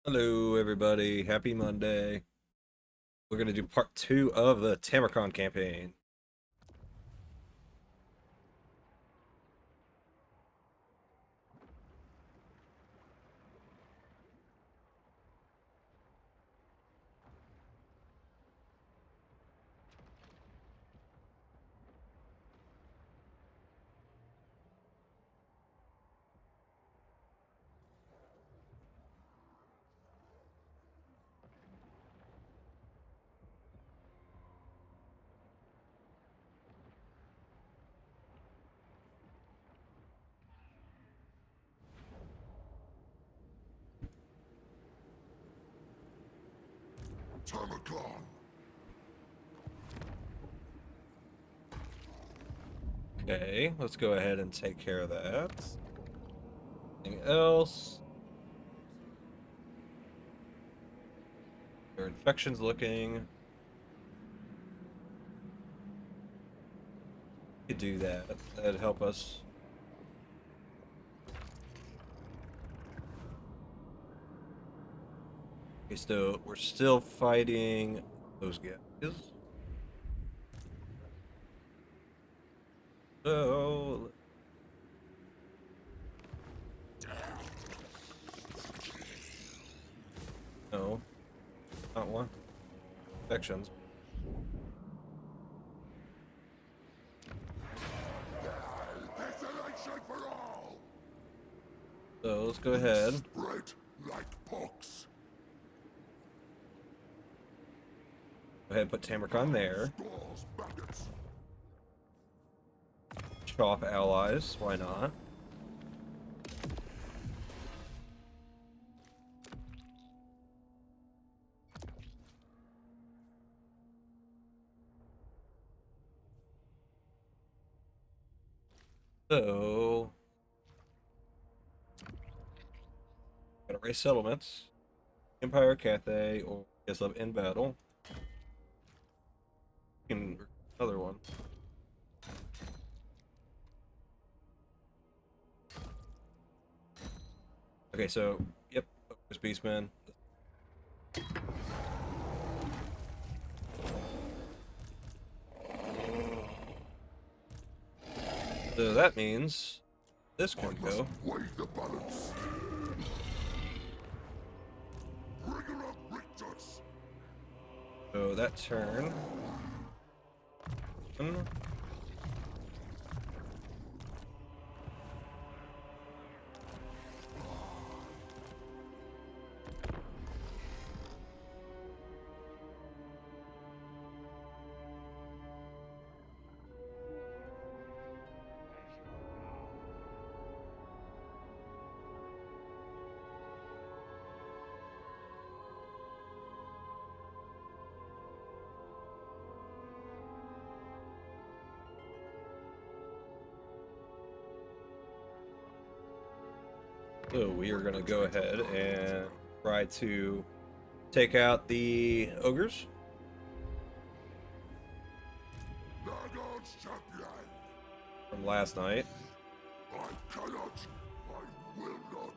Hello, everybody. Happy Monday. We're going to do part 2 of the Tamurkhan campaign. Tamurkhan. Okay, let's go ahead and take care of that. Anything else? Their infection's looking. Could do that. That'd help us. Okay, so we're still fighting those guys. So, no, not one. Infections. Desolation for all. So let's go ahead. Spread like pox. Go ahead and put Tamurkhan there. Stores maggots. Show off allies. Why not? So, gotta raise settlements. Empire, Cathay, or Kislev in battle. Can another one. Okay, so yep, there's Beastman. So that means this can go. Weigh the balance. Bring up victors. So that turn. So we are gonna go ahead and try to take out the ogres Nurgle's champion. from last night. I cannot. I will not.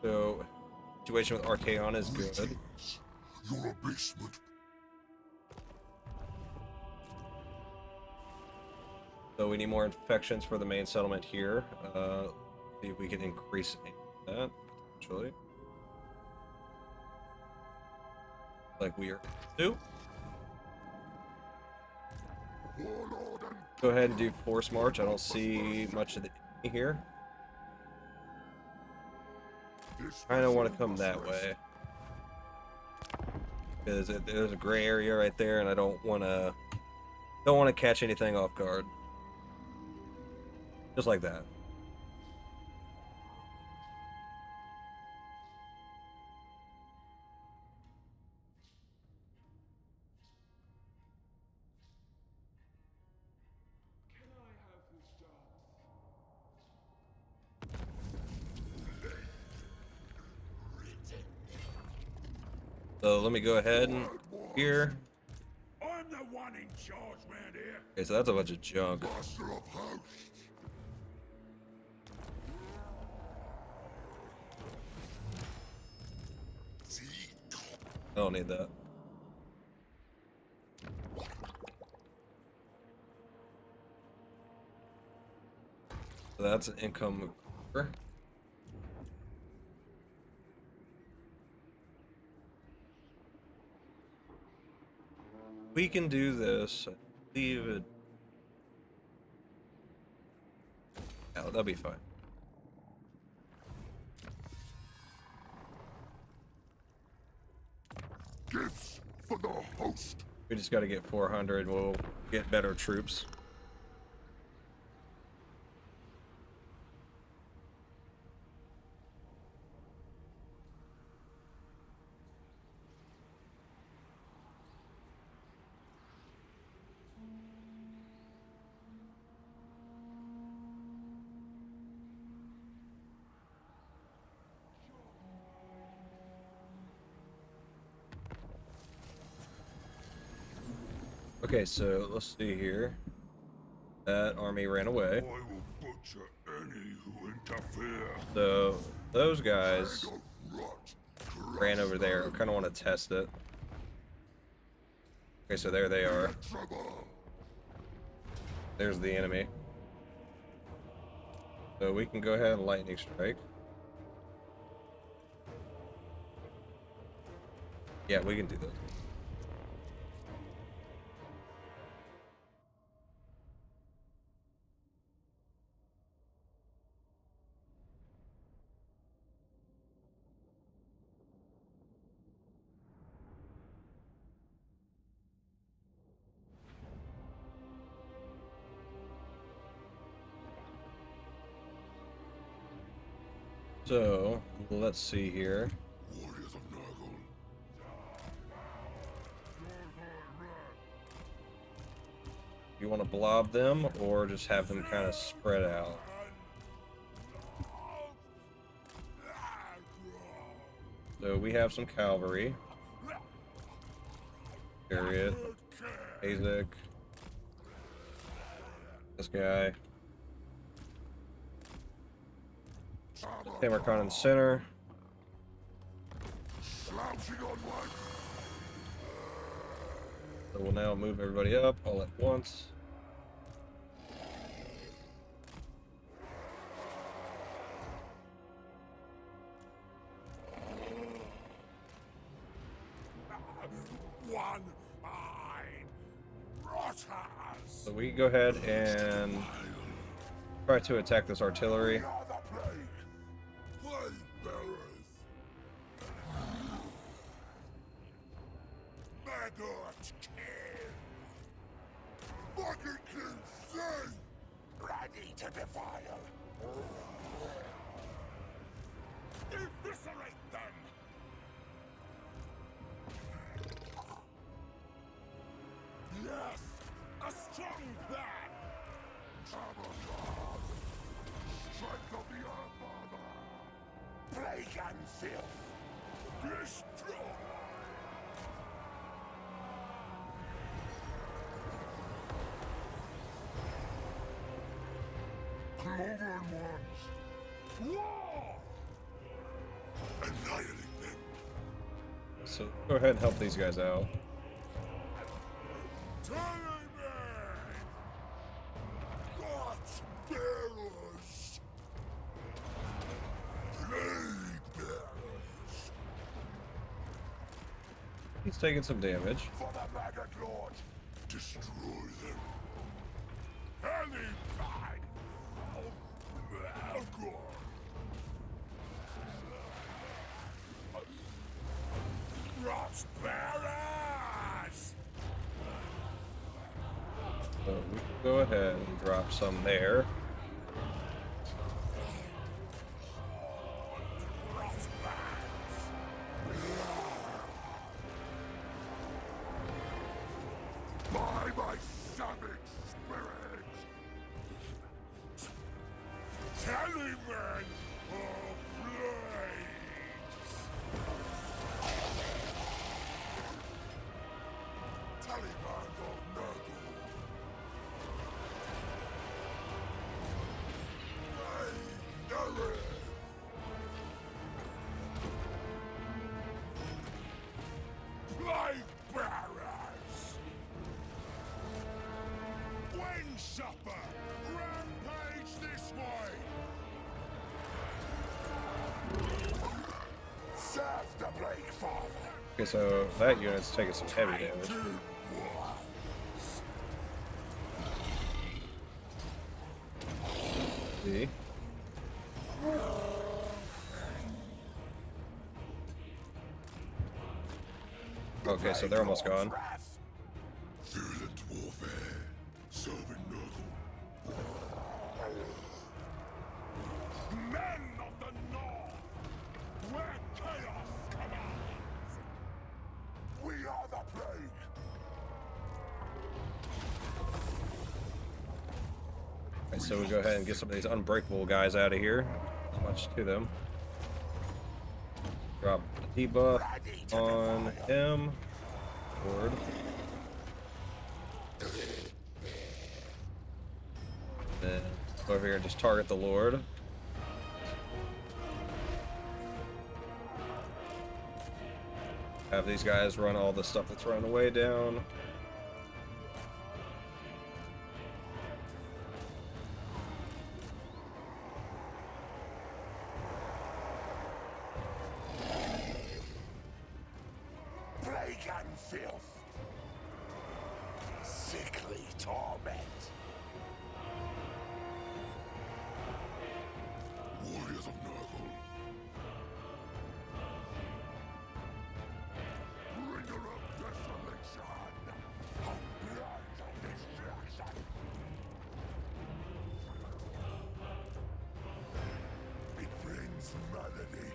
So situation with Archaon is good. Greetings. Your abasement. So we need more infections for the main settlement here. See if we can increase that potentially. Like we are do. Warlord and Go ahead and do force march. I don't see much of the enemy here. this Kind of want to vessel come must that rest. way because there's a gray area right there, and I don't want to catch anything off guard. Just like that. So let me go ahead and here. I'm the one in charge, man, here. Okay, so that's a bunch of junk. Master of hosts. I don't need that. So that's an income. We can do this. I believe it. Yeah, that'll be fine. Gifts for the host. We just got to get 400. We'll get better troops. Okay, so let's see here. That army ran away. I will butcher any who interfere. So those guys Maggot Rot. ran over there. I kind of want to test it. Okay, so there they are. Trouble. There's the enemy. So we can go ahead and lightning strike. Yeah, we can do that. So, let's see here. Warriors of Nurgle. You want to blob them or just have them kind of spread out? So we have some cavalry. Chariot. Azek. This guy. Tamurkhan in the center. Slouching onward. So we'll now move everybody up all at once. One eye. Rotters. So we go ahead and try to attack this artillery. We are the plague. Plague bearers. Maggot king. Maggot king slain. Ready to defile. Eviscerate them. Yes, a strong plan. Tamurkhan, strength of the earth, father. Plague and filth. Destroy. Cloven ones. War. Annihilate them. So go ahead and help these guys out. God's bearers! Plague bearers! He's taking some damage. For the Maggot Lord! Destroy them! Any kind of Maggot! God's bearers! So we can go ahead and drop some there. By my savage spirit! Tallyman of flames! Tallyman of Nurgle! Okay, so that unit's taking some heavy damage. See? Okay, so they're almost gone. Violent warfare, serving Nurgle. Men of the North, where chaos commands. We are the plague. Alright, so we go ahead and get some of these unbreakable guys out of here. Not much to them. Drop the debuff on him. Lord. Then go over here and just target the Lord. Have these guys run all the stuff that's running away down. Plague and filth. Sickly torment. Warriors of Nurgle. Bringer of desolation. Of blood and destruction. It brings melody.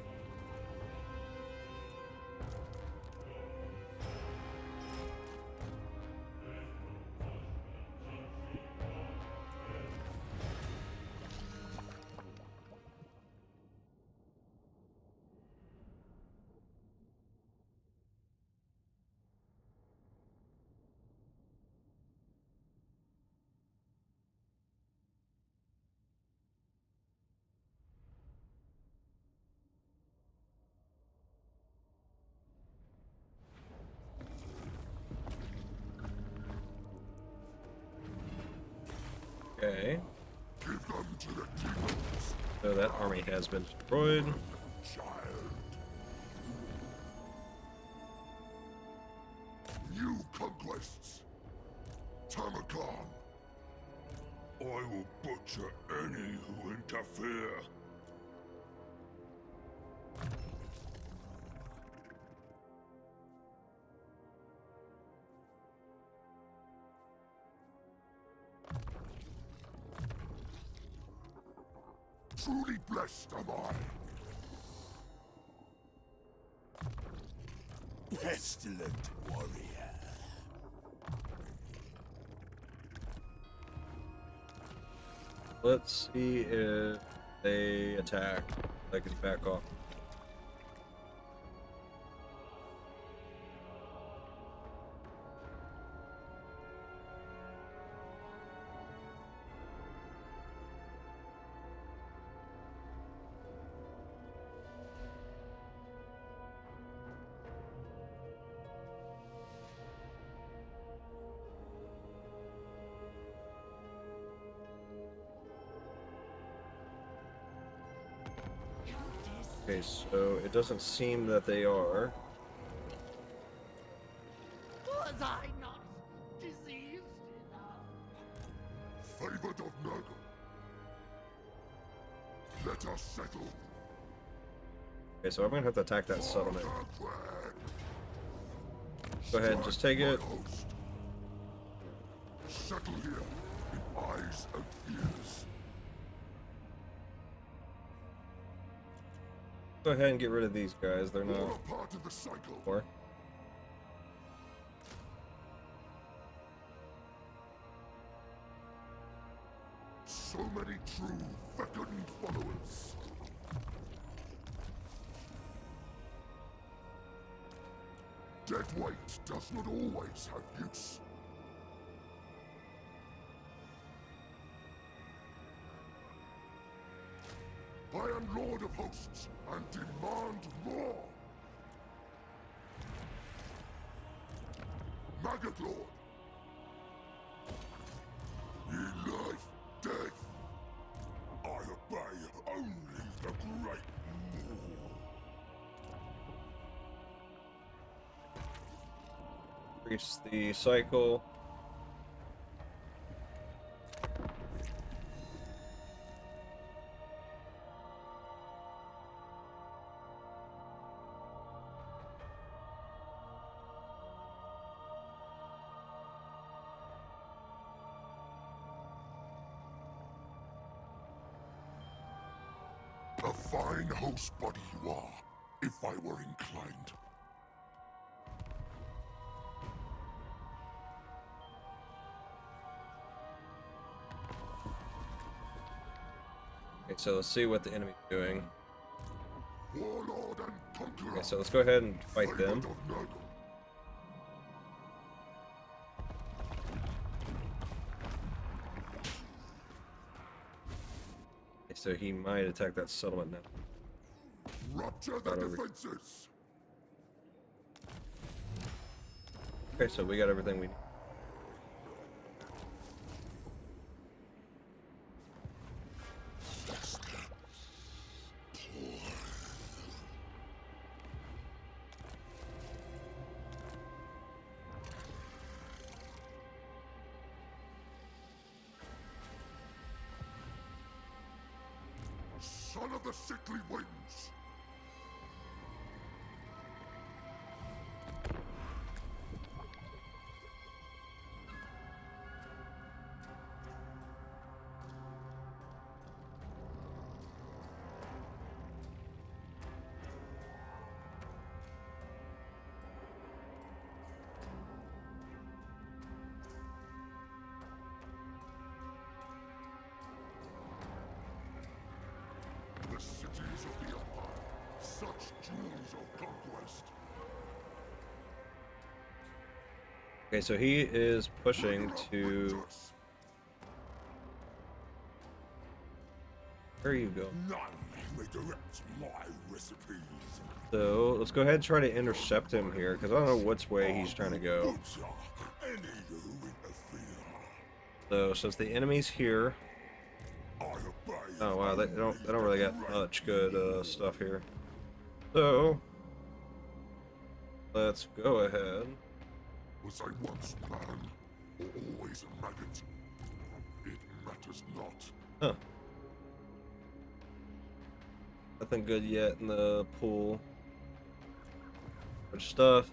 Okay. Give them to the demons. So that army has been destroyed. Child. New conquests. Tamurkhan. I will butcher any who interfere. Truly blessed am I. Pestilent warrior. Let's see if they attack. They can back off. Okay, so it doesn't seem that they are. Was I not diseased enough? Favored of Nurgle. Let us settle. Okay, so I'm gonna have to attack that settlement. Go ahead and just take it. Settle here in eyes and ears. Go ahead and get rid of these guys. They're All not a part of the cycle. more. So many true fecund followers. Dead weight does not always have use. I am Lord of Hosts and demand more. Maggot Lord. In life, death. I obey only the great Maw. increase the cycle. A fine host body you are, if I were inclined. Okay, so let's see what the enemy's doing. Warlord and conqueror. Okay, so let's go ahead and fight them. Favored of Nurgle. Okay, so he might attack that settlement now. Rupture the defenses. Okay, so we got everything we need. Son of the sickly winds. The cities of the Empire, such jewels of conquest. Okay, so he is pushing to... Where are you going? None may direct my recipes. So, let's go ahead and try to intercept him here, because I don't know which way he's trying to go. Any who interfere. So, since the enemy's here... I obey. Oh wow, they don't really got much good stuff here. So, let's go ahead. Was I once man, or always a maggot? It matters not. Huh. Nothing good yet in the pool. Good stuff.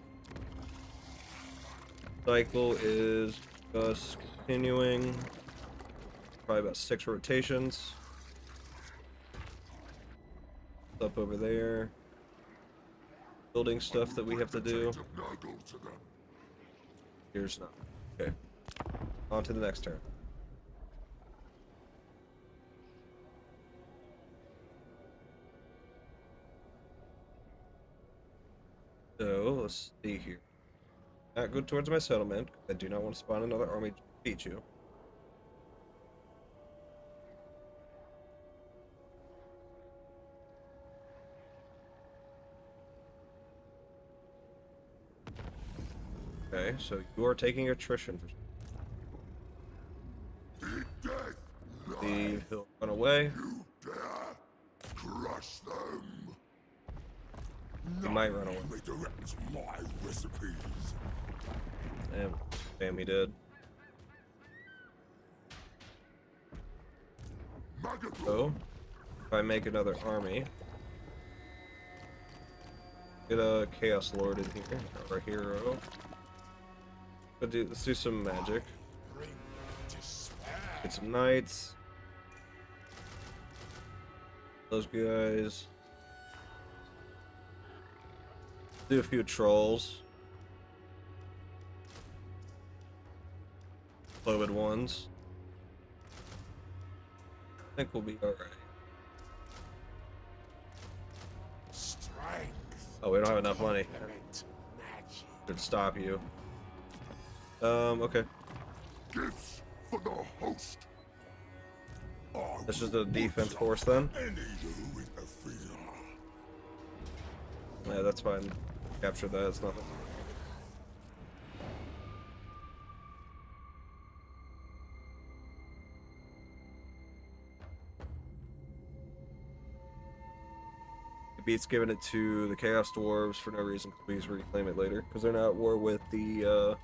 Cycle is just continuing. Probably about 6 rotations. Up over there. Building stuff that we have to do. Nurgle to them. Here's not. Okay. On to the next turn. So, let's see here. Not go towards my settlement. I do not want to spawn another army to defeat you. Okay, so you are taking attrition for the he'll run away. You dare crush them. He might run away. May direct my recipes. Damn, he did. Maggot So, Lord. if I make another army, get a Chaos Lord in here, or a hero. Let's do some magic. Bring despair. Get some knights. Those guys. Do a few trolls. Clovid ones. I think we'll be alright. Strength. Oh, we don't have enough money. Complement magic. Should stop you. Okay. Gifts for the host. That's just a defense force then. Any who interfere. Yeah, that's fine. Capture that, it's nothing. beats giving it to the Chaos Dwarves for no reason. Please reclaim it later because they're not at war with the.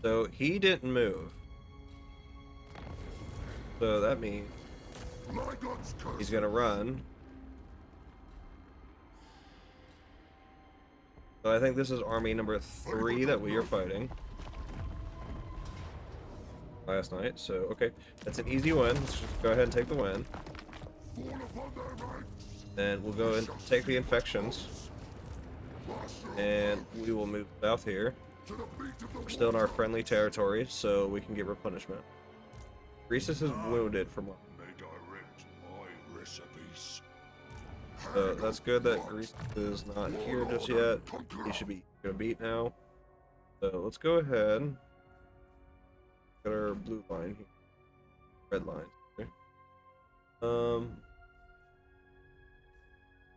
So he didn't move. So that means he's gonna run. So I think this is army number 3 that we are fighting. Last night, so okay. That's an easy win. Let's just go ahead and take the win. And we'll go and take the infections. And we will move south here. We're still in our friendly territory, so we can get replenishment. Rhesus is wounded from what? So that's good that Rhesus is not here just yet. He should be beat now. So let's go ahead. Got our blue line here. Red line. Okay.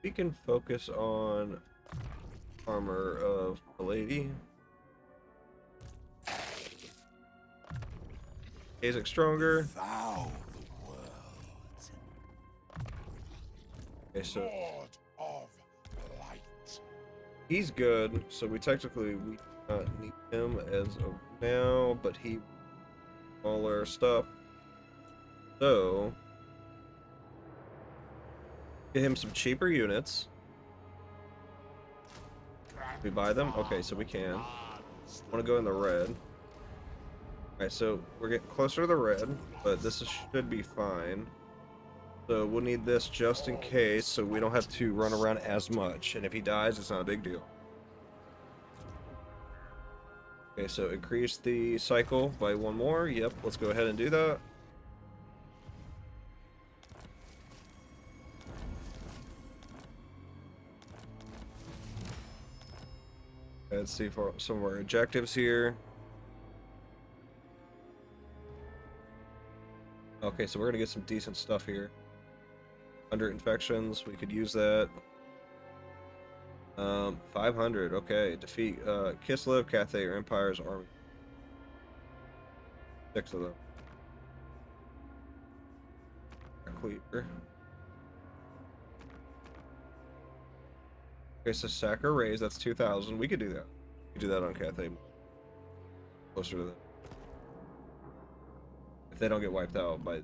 We can focus on armor of the lady. Isaac stronger. Okay, so he's good. So we technically do not need him as of now, but he all our stuff. So get him some cheaper units. We buy them? Okay, so we can. Want to go in the red. Alright, so we're getting closer to the red, but this should be fine. So we'll need this just in case, so we don't have to run around as much. And if he dies, it's not a big deal. Okay, so increase the cycle by 1 more. Yep, let's go ahead and do that. Let's see for some of our objectives here. Okay, so we're gonna get some decent stuff here. 100 infections, we could use that. 500, okay. Defeat Kislev, Cathay, or Empire's army. 6 of them. Cleaver. Okay, so sack or raise, that's 2,000. We could do that. We could do that on Cathay. Closer to that. If they don't get wiped out by...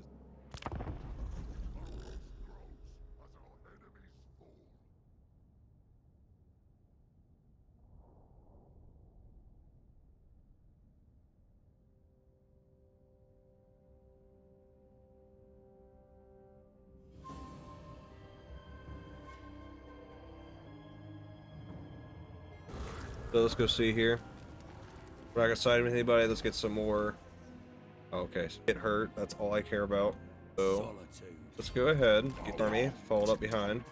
So let's go see here. We're not gonna side with anybody. Let's get some more. Okay, so get hurt. That's all I care about. So let's go ahead. Get army. Follow up behind.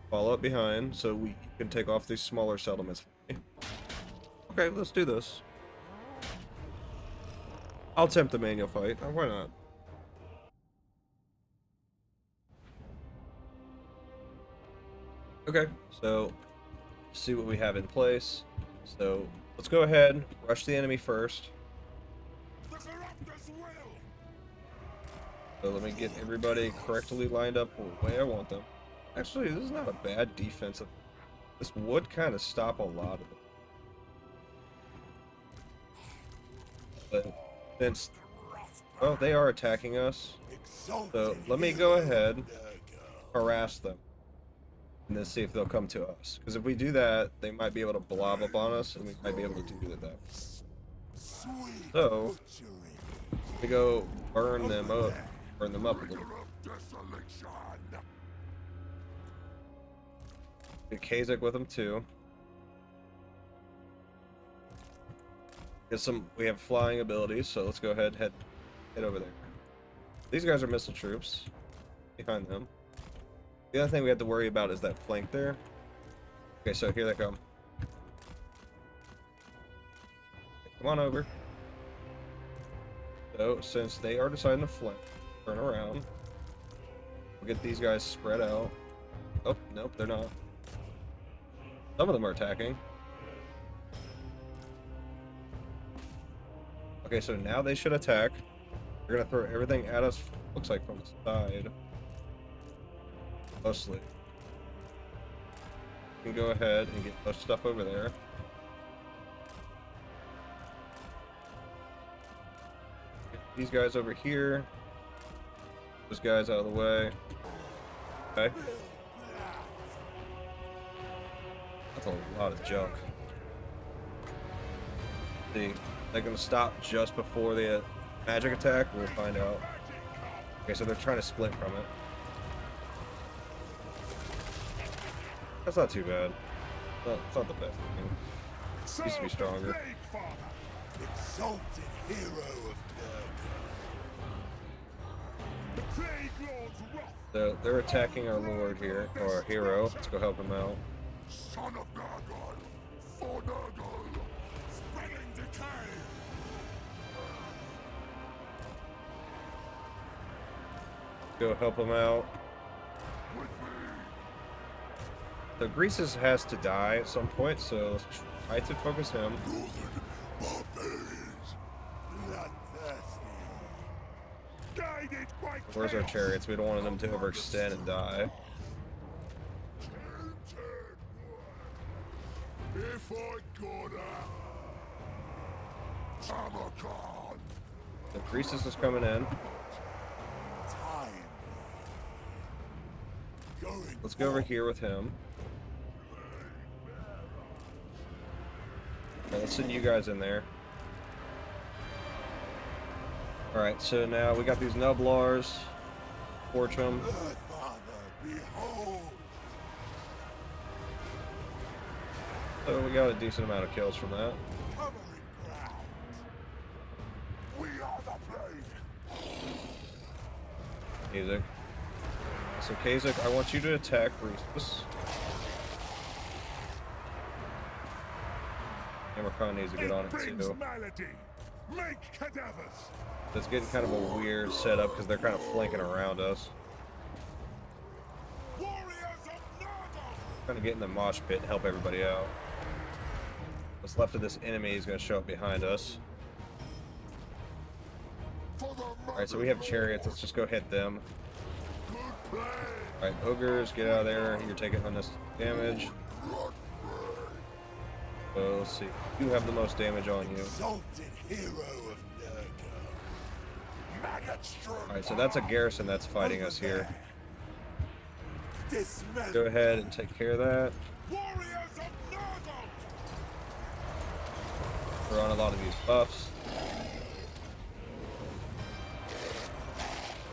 Follow up behind, so we can take off these smaller settlements. Okay, let's do this. I'll attempt the manual fight. Why not? Okay, so see what we have in place. So let's go ahead, rush the enemy first. So let me get everybody correctly lined up the way I want them. Actually, this is not a bad defensive. This would kind of stop a lot of them. But since, well, they are attacking us, so let me go ahead, harass them, and then see if they'll come to us. Because if we do that, they might be able to blob up on us, and we might be able to do that. So we go burn them up a little bit. Get Kazak with them too. Get some. We have flying abilities, so let's go ahead head over there. These guys are missile troops. Behind them. The other thing we have to worry about is that flank there. Okay, so here they come. Come on over. So since they are deciding to flank, turn around. We'll get these guys spread out. Oh, nope, they're not. Some of them are attacking. Okay, so now they should attack. They're gonna throw everything at us Looks like from the side. Mostly. You can go ahead and get those stuff over there. Get these guys over here. Those guys out of the way. Okay. That's a lot of junk. See, they're gonna stop just before the magic attack. We'll find out. Okay, so they're trying to split from it. That's not too bad. It's not the best thing. It used to be stronger. Exalted hero of So they're attacking our lord here, or our hero. Let's go help him out. Son of Nurgle, for Nurgle, spreading decay. Go help him out. With me. So Greases has to die at some point, so let's try to focus him. Northern barbarians, bloodthirsty. Guided by Where's our chariots? We don't want them to overextend and die. If I could Tamurkhan. So Greases is coming in. Time. Going Let's go over here with him. Okay, let's send you guys in there. Alright, so now we got these Nublars. Torch them. Earth Father, behold. So we got a decent amount of kills from that. Covering ground. We are the plague. Kazak. So Kazak, I want you to attack Greases. Tamurkhan needs to get on it too. Malady. Make cadavers. It's getting kind of a weird setup because they're kind of flanking around us. Warriors of Nurgle. Trying to get in the mosh pit and help everybody out. What's left of this enemy is going to show up behind us. Alright, so we have chariots. Let's just go hit them. Alright, ogres, get out of there. You're taking unnecessary damage. So let's see. You have the most damage on you. Exalted hero of Nurgle. Maggot strong. Alright, so that's a garrison that's fighting us here. Dismantle. Go ahead and take care of that. Warriors of Nurgle. We're on a lot of these buffs.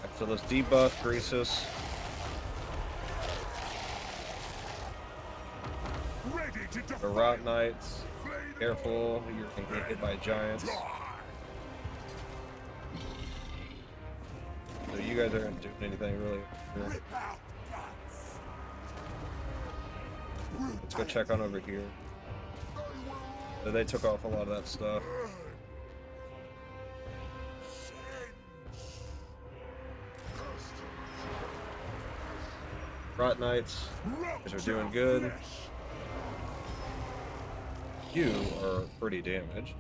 Alright, so let's debuff Greasus. Ready to The defy. Rot Knights. Careful, you're going to get hit by giants. So you guys aren't doing anything really. Rip out guts. Let's go check on over here. So they took off a lot of that stuff. Rot Knights, you guys are doing good. You are pretty damaged.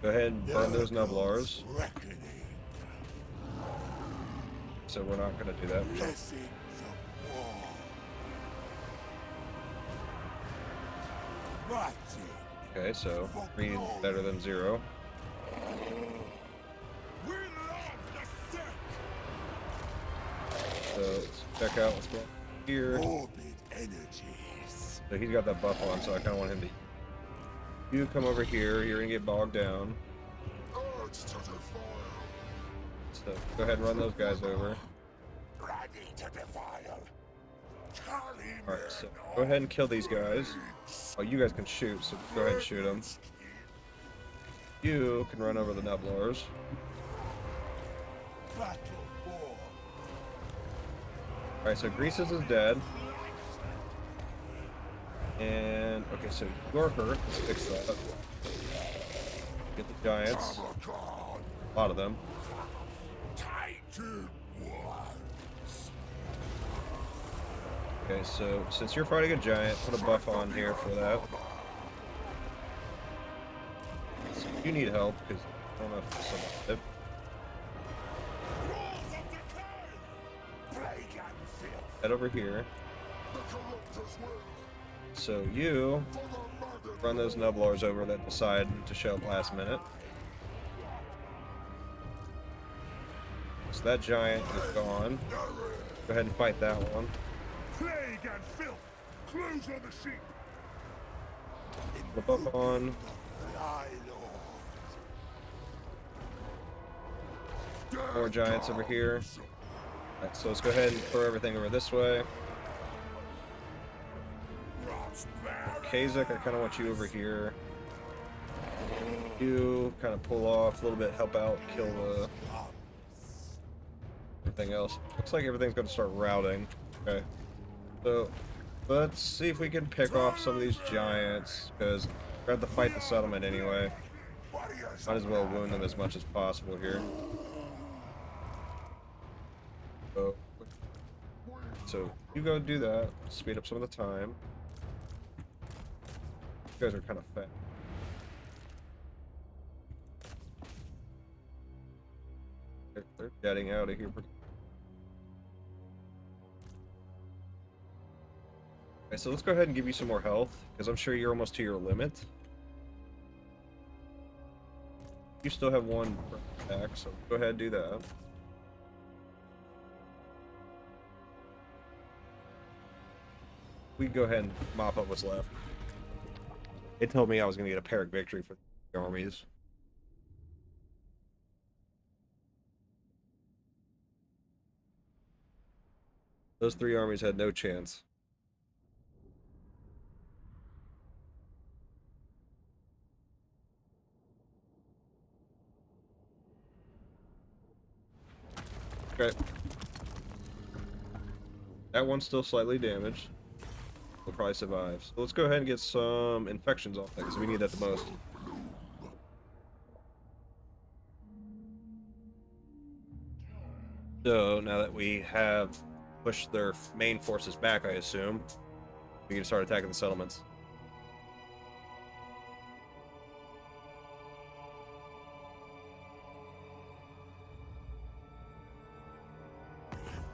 Go ahead and burn those Nublars. Reckoning. So we're not going to do that. Blessings of war. Mighty. Okay, so 3 is better than 0. We love the sick. So let's check out what's going on here. Orbit energies. So he's got that buff on, so I kind of want him to... You come over here, you're going to get bogged down. Urge to defile. So go ahead and run those guys over. Ready to defile. Alright, so go ahead and kill these guys. Oh, you guys can shoot, so go ahead and shoot them. You can run over the Nublars. Battle born. Alright, so Greasus is dead. And, okay, so you're hurt. Let's fix that. Get the giants. A lot of them. Titan ones. Okay, so since you're fighting a giant, put a buff on here for that. So you need help, because I don't know if it's so head over here. The corruptor's will. So you For the Maggot run those Nublars over that decide to show up last minute. So that giant is gone. Go ahead and fight that one. Plague and filth. Close on the sheep. Flip up on. Fly, Lord. More giants over here. Alright, so let's go ahead and throw everything over this way. Kazak, I kind of want you over here. You kind of pull off a little bit, help out, kill the everything else. Looks like everything's going to start routing. Okay. So let's see if we can pick off some of these giants, because we're going to have to fight the settlement anyway. Might as well wound them as much as possible here. So you go do that, speed up some of the time. You guys are kind of fat. They're jetting out of here. Okay, so let's go ahead and give you some more health, because I'm sure you're almost to your limit. You still have one attack, so go ahead and do that. We can go ahead and mop up what's left. It told me I was going to get a Pyrrhic victory for the armies. Those three armies had no chance. Okay. That one's still slightly damaged. We'll probably survive. So let's go ahead and get some infections off that, because we need that the most. So now that we have pushed their main forces back, I assume, we can start attacking the settlements.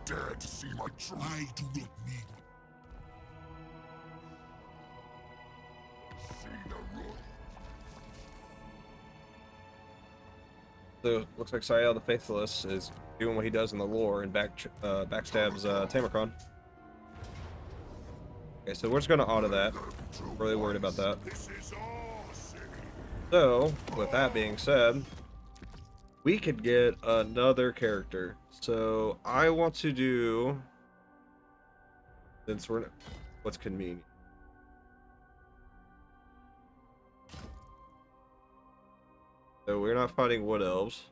Dare to see my truth. I do not need. See the ruin. So looks like Sayal the Faithless is doing what he does in the lore and backstabs Tamurkhan. Okay, so we're just gonna auto that. Really worried about that. This is our city. So, with that being said, we could get another character. So I want to do, since we're what's convenient. So we're not fighting wood elves.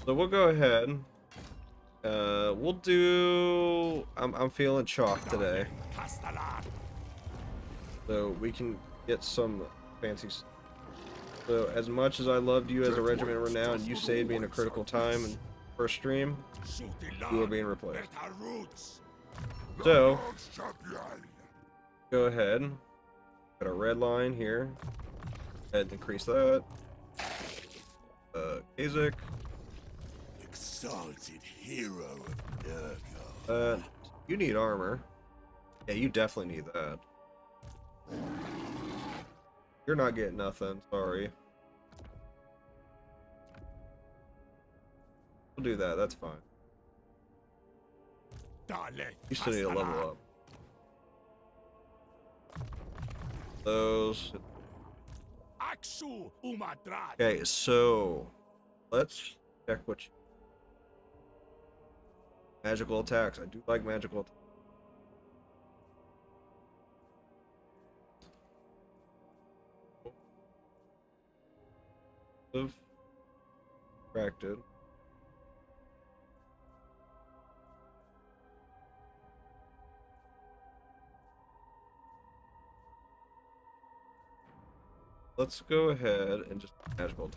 So we'll go ahead. We'll do. I'm feeling chalk today. So we can get some fancy. So as much as I loved you as a regiment of renown, you saved me in a critical time and first stream, you are being replaced. So go ahead. Got a red line here. Go ahead and increase that. Kazak. Exalted hero of Nurgle. You need armor. Yeah, you definitely need that. You're not getting nothing, sorry. We'll do that, that's fine. You still need to level up. Those. Okay, so let's check what you... Magical attacks. I do like magical attacks. Subtracted. Let's go ahead and just magical.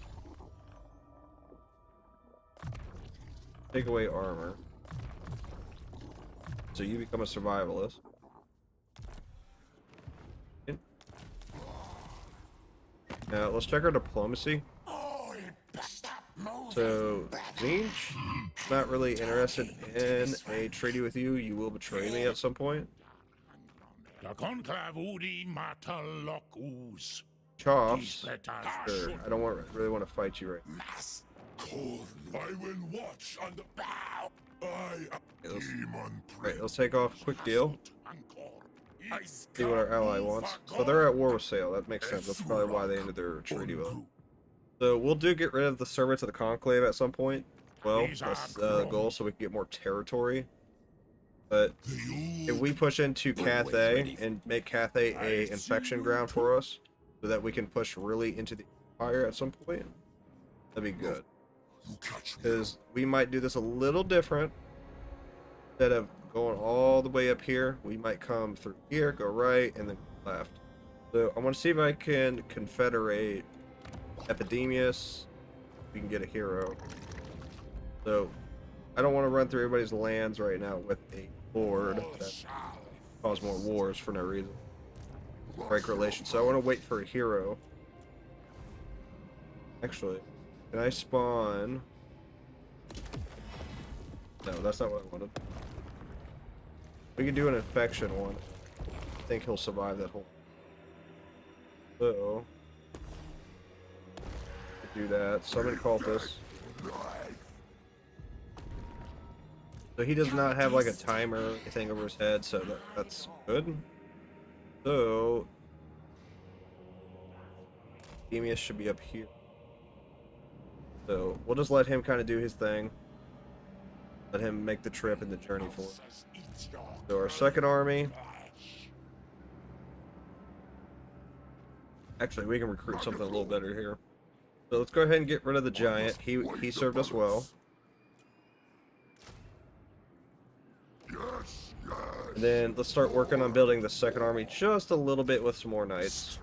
Take away armor. So you become a survivalist. Now let's check our diplomacy. So Zinch, not really interested in a treaty with you. You will betray me at some point. Chops. Sure. I don't really want to fight you right now. I will watch and bow. Right, let's take off. Quick deal. See what our ally wants. So they're at war with Sale. That makes sense. That's probably why they ended their treaty with. So we'll get rid of the servants of the Conclave at some point. Well, that's the goal, so we can get more territory. But if we push into Cathay and make Cathay a infection ground for us, so that we can push really into the Empire at some point, that'd be good. Because we might do this a little different. Instead of going all the way up here, we might come through here, go right, and then left. So I want to see if I can confederate Epidemius. We can get a hero. So I don't want to run through everybody's lands right now with a lord that cause more wars for no reason. Break relations. So I want to wait for a hero. Actually, can I spawn? No, that's not what I wanted. We can do an infection one. I think he'll survive that whole. So do that. Summon cultists. So he does not have like a timer or anything over his head, so that's good. So Demius should be up here. So we'll just let him kind of do his thing. Let him make the trip and the journey for us. So our second army. Actually, we can recruit something a little better here. So let's go ahead and get rid of the giant. He served us well. And then let's start working on building the second army just a little bit with some more knights.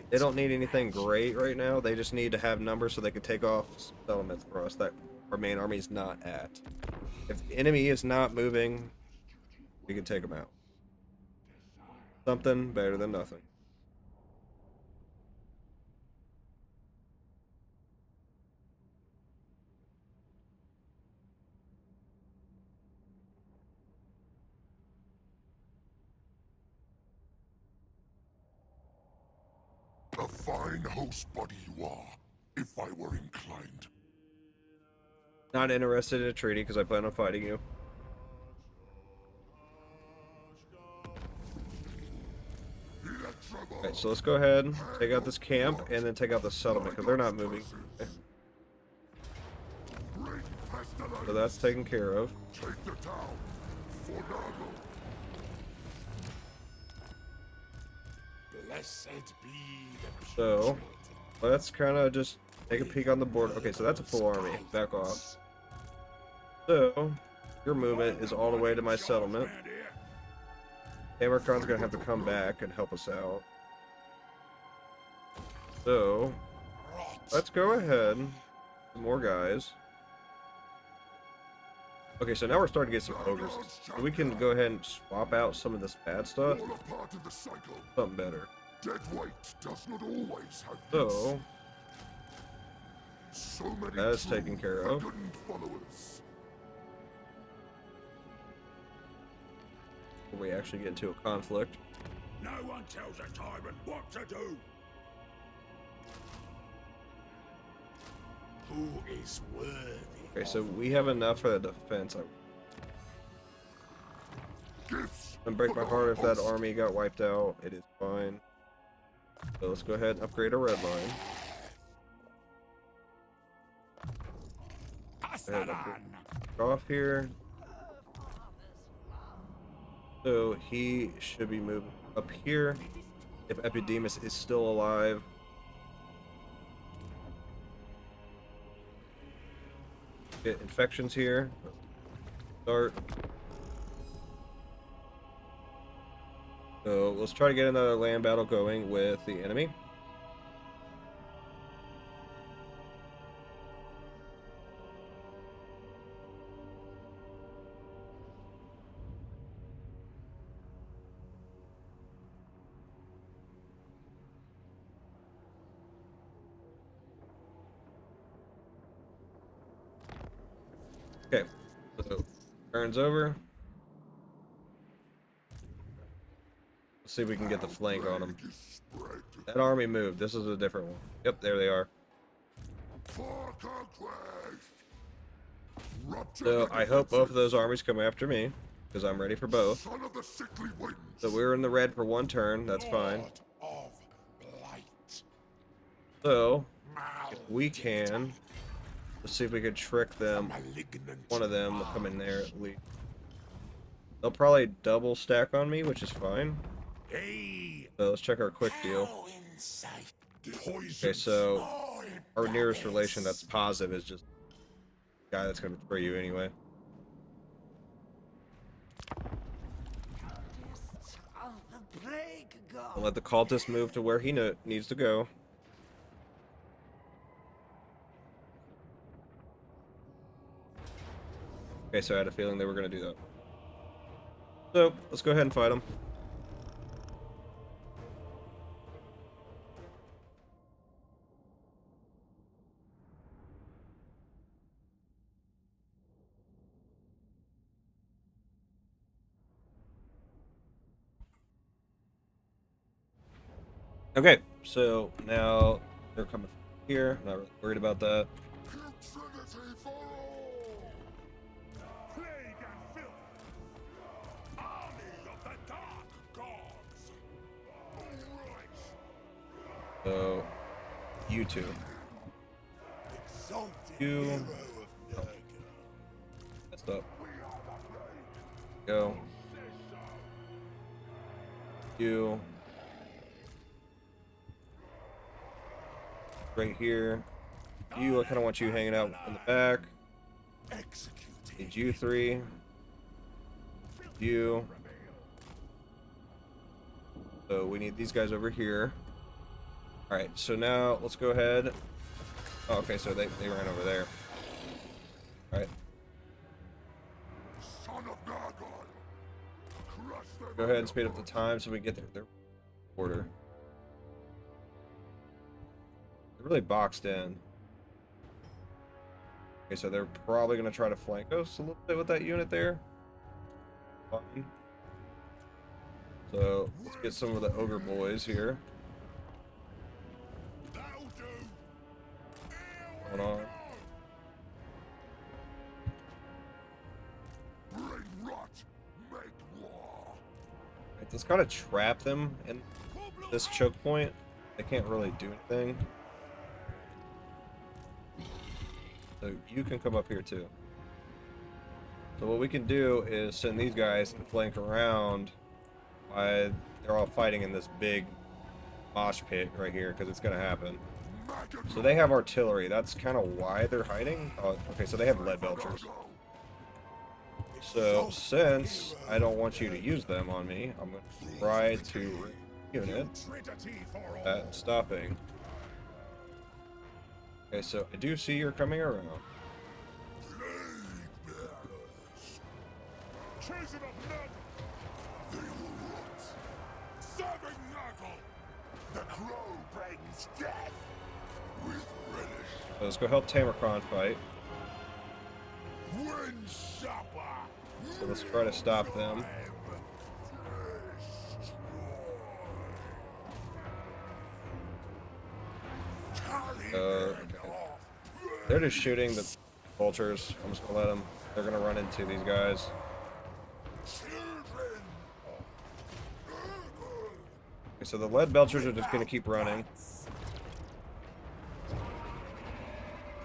They don't need anything great right now. They just need to have numbers so they can take off settlements for us that our main army is not at. If the enemy is not moving, we can take them out. Something better than nothing. A fine host body you are, if I were inclined. Not interested in a treaty because I plan on fighting you. Alright, so let's go ahead and take out this camp and then take out the settlement because they're not moving. Okay. So that's taken care of. Take the town for Nurgle. Blessed be the So let's kind of just take a peek on the board. Okay, so that's a full army. Back off. So your movement is all the way to my settlement. Tamurkhan's gonna have to come back and help us out. So let's go ahead. Some more guys. Okay, so now we're starting to get some ogres. So we can go ahead and swap out some of this bad stuff. Something better. Dead weight does not always have So many that is taken care of. followers. We actually get into a conflict. No one tells a tyrant what to do. Who is worthy? Okay, so we have enough for the defense. I'd break my heart if that army got wiped out. It is fine. So let's go ahead and upgrade a red line. Go ahead and upgrade off here. So he should be moving up here if Epidemus is still alive. Get infections here. Start. So let's try to get another land battle going with the enemy. Okay, so turns over. Let's see if we can get the flank on them. That army moved. This is a different one. Yep, there they are. For conquest. So I hope both of those armies come after me, because I'm ready for both. Son of the sickly winds. So we're in the red for one turn. That's fine. Lord of blight. So if we can, let's see if we could trick them. One of them will come in there at least. They'll probably double stack on me, which is fine. So let's check our quick deal. Okay, so our nearest relation that's positive is just the guy that's going to betray you anyway. And let the cultist move to where he needs to go. Okay, so I had a feeling they were going to do that. So, let's go ahead and fight them. Okay, so now they're coming from here. Not really worried about that. Trinity for all. Plague and filth. Army of the dark gods. Alright. So, you two. You. Oh. Messed up. Go. You. Right here. You, I kind of want you hanging out in the back. Need you three. You. So we need these guys over here. Alright, so now let's go ahead. Oh, okay, so they ran over there. Alright. Son of Nurgle. Crush them. Go ahead and speed up the time so we can get their order. They're really boxed in. Okay, so they're probably going to try to flank us a little bit with that unit there. Fine. So, let's get some of the ogre boys here. Hold on. Right, let's kind of trap them in this choke point. They can't really do anything. So you can come up here too. So what we can do is send these guys and flank around while they're all fighting in this big mosh pit right here, because it's going to happen. So they have artillery. That's kind of why they're hiding. Oh, okay, so they have lead belchers. So since I don't want you to use them on me, I'm going to try to unit at stopping. Okay, so I do see you're coming around. Chasing of Nurgle. They will rot. Serving Nurgle. The crow brings death with relish. So let's go help Tamurkhan fight. Wind shopper. So let's try to stop them. Okay. They're just shooting the vultures. I'm just gonna let them. They're gonna run into these guys. Okay, so the lead belchers are just gonna keep running.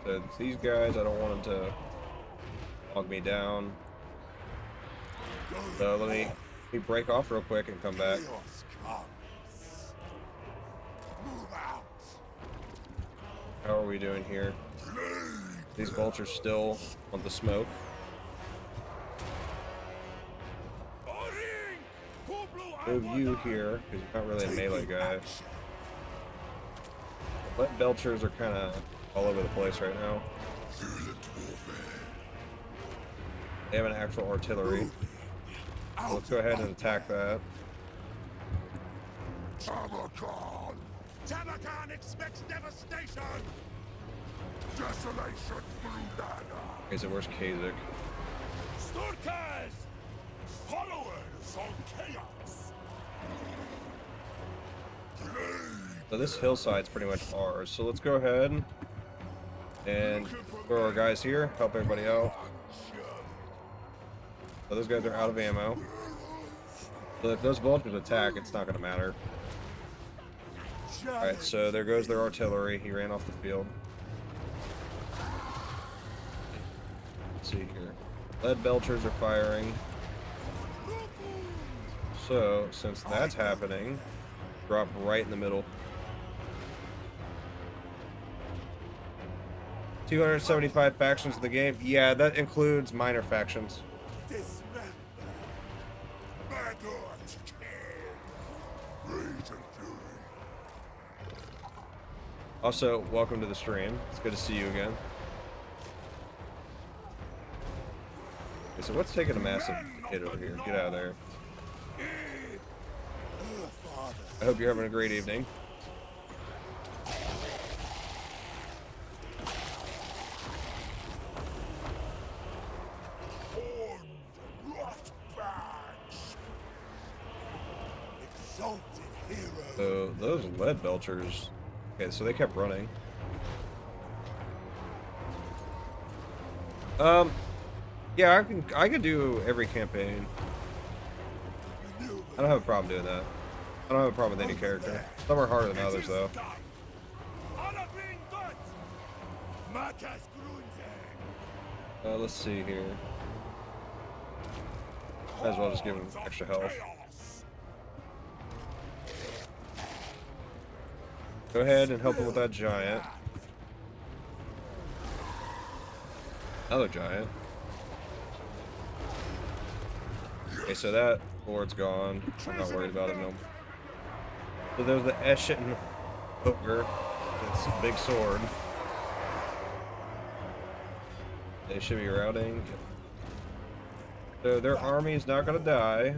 So these guys, I don't want them to log me down. So let me break off real quick and come back. How are we doing here? These vultures still want the smoke. Move you here, because you're not really a melee guy. Lead belchers are kind of all over the place right now. They have an actual artillery. So let's go ahead and attack that. Tamurkhan expects devastation. Desolation Brunana. Okay, so where's Kazak? Sturkas! Followers of chaos. So this hillside's pretty much ours. So let's go ahead and throw our guys here, help everybody out. So those guys are out of ammo. So if those vultures attack, it's not going to matter. Alright, so there goes their artillery. He ran off the field. Let's see here. Lead belchers are firing. So, since that's happening, drop right in the middle. 275 factions in the game. Yeah, that includes minor factions. Dismember. Maggot kill. Rage and fury. Also, welcome to the stream. It's good to see you again. Okay, so what's taking a massive hit over here? Get out of there. I hope you're having a great evening. Horned rot bags. Exalted hero. So those lead belchers. Okay, so they kept running. Yeah, I can do every campaign. I don't have a problem doing that. I don't have a problem with any character. Some are harder than others, though. Let's see here. Might as well just give him extra health. Go ahead and help him with that giant. Another giant. Okay, so that lord's gone. I'm not worried about it no more. So there's the Eshin ogre. It's a big sword. They should be routing. So their army is not going to die.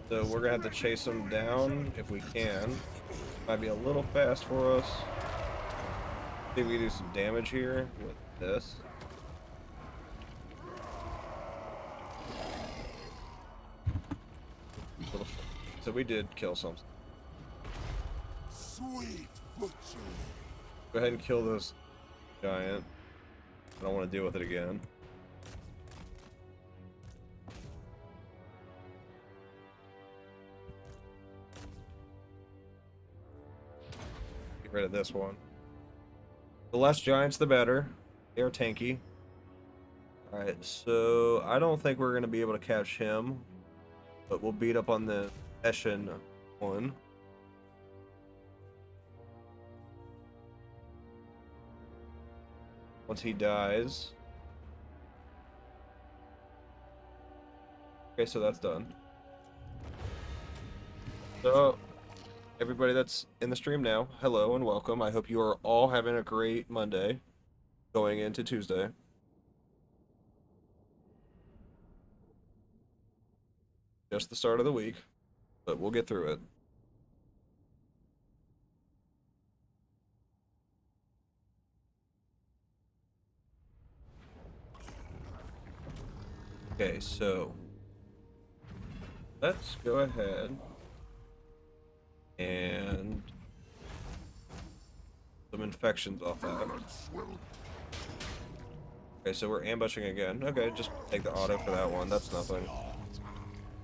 So we're going to have to chase them down if we can. Might be a little fast for us. See if we do some damage here with this. So we did kill something. Sweet butchery. Go ahead and kill this giant. I don't want to deal with it again. Get rid of this one. The less giants, the better. They are tanky. Alright, so I don't think we're going to be able to catch him. But we'll beat up on the Eshin one. Once he dies. Okay, so that's done. So, everybody that's in the stream now, hello and welcome. I hope you are all having a great Monday going into Tuesday. Just the start of the week, but we'll get through it. Okay, so let's go ahead and some infections off that. Okay, so we're ambushing again. Okay, just take the auto for that one. That's nothing.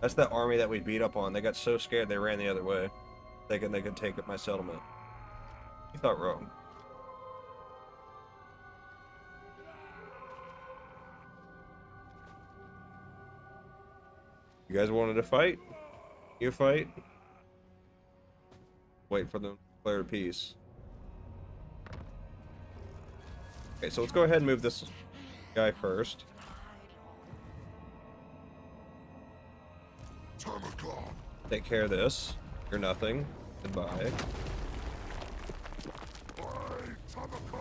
That's that army that we beat up on. They got so scared they ran the other way. Thinking they could take my settlement. You thought wrong. You guys wanted to fight? You fight? Wait for them to declare peace. Okay, so let's go ahead and move this guy first. Tamurkhan. Take care of this. You're nothing. Goodbye.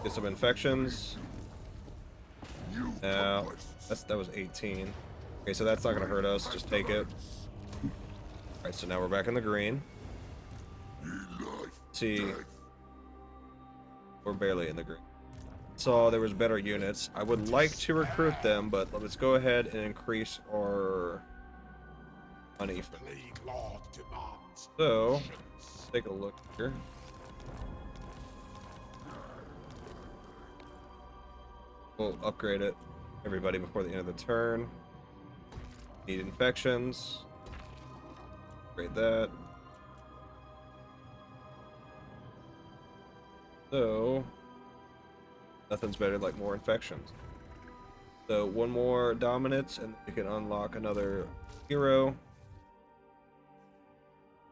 Get some infections. Now, that was 18. Okay, so that's not gonna hurt us. Just take it. Alright, so now we're back in the green. See, we're barely in the green. saw there was better units. I would like to recruit them, but let's go ahead and increase our money for them. Plague Lord demands. So, take a look here. We'll upgrade it, everybody, before the end of the turn. Need infections. Upgrade that. So, nothing's better like more infections. So, one more dominance, and we can unlock another hero.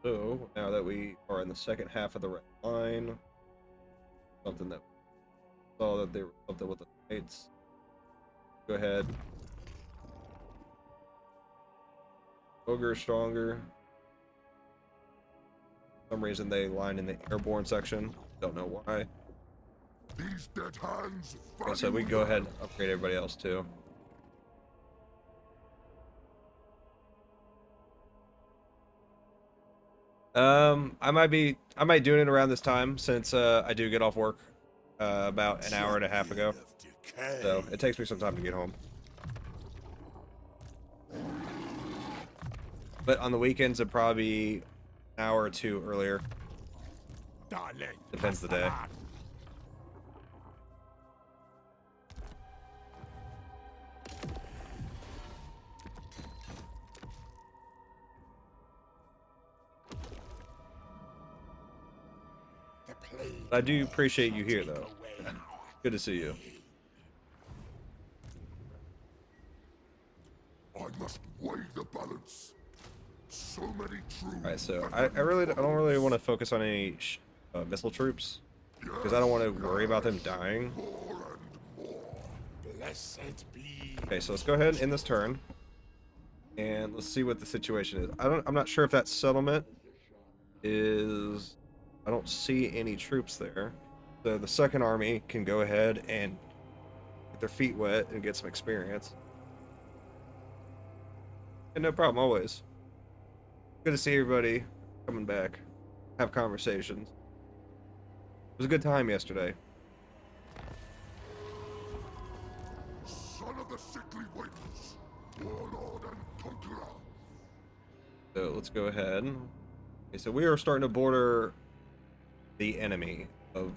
So, now that we are in the second half of the red line, something that saw that they were something with the knights. Go ahead. Ogre stronger. For some reason they line in the airborne section. Don't know why. These dead hands. Okay, so we can go ahead and upgrade everybody else too. I might do it around this time since I do get off work about an hour and a half ago. So it takes me some time to get home. But on the weekends it'd probably be an hour or two earlier. Depends the day. I do appreciate you here though. Good to see you. I must weigh the balance. So many true. Alright, so I don't really want to focus on any missile troops because I don't want to worry about them dying. More and more. Blessed be. Okay, so let's go ahead and end this turn, and let's see what the situation is. I'm not sure if that settlement is. I don't see any troops there, so the second army can go ahead and get their feet wet and get some experience. And no problem, always. Good to see everybody coming back, have conversations. It was a good time yesterday. Son of the sickly winds, warlord and conqueror. So let's go ahead. Okay, so we are starting to border the enemy of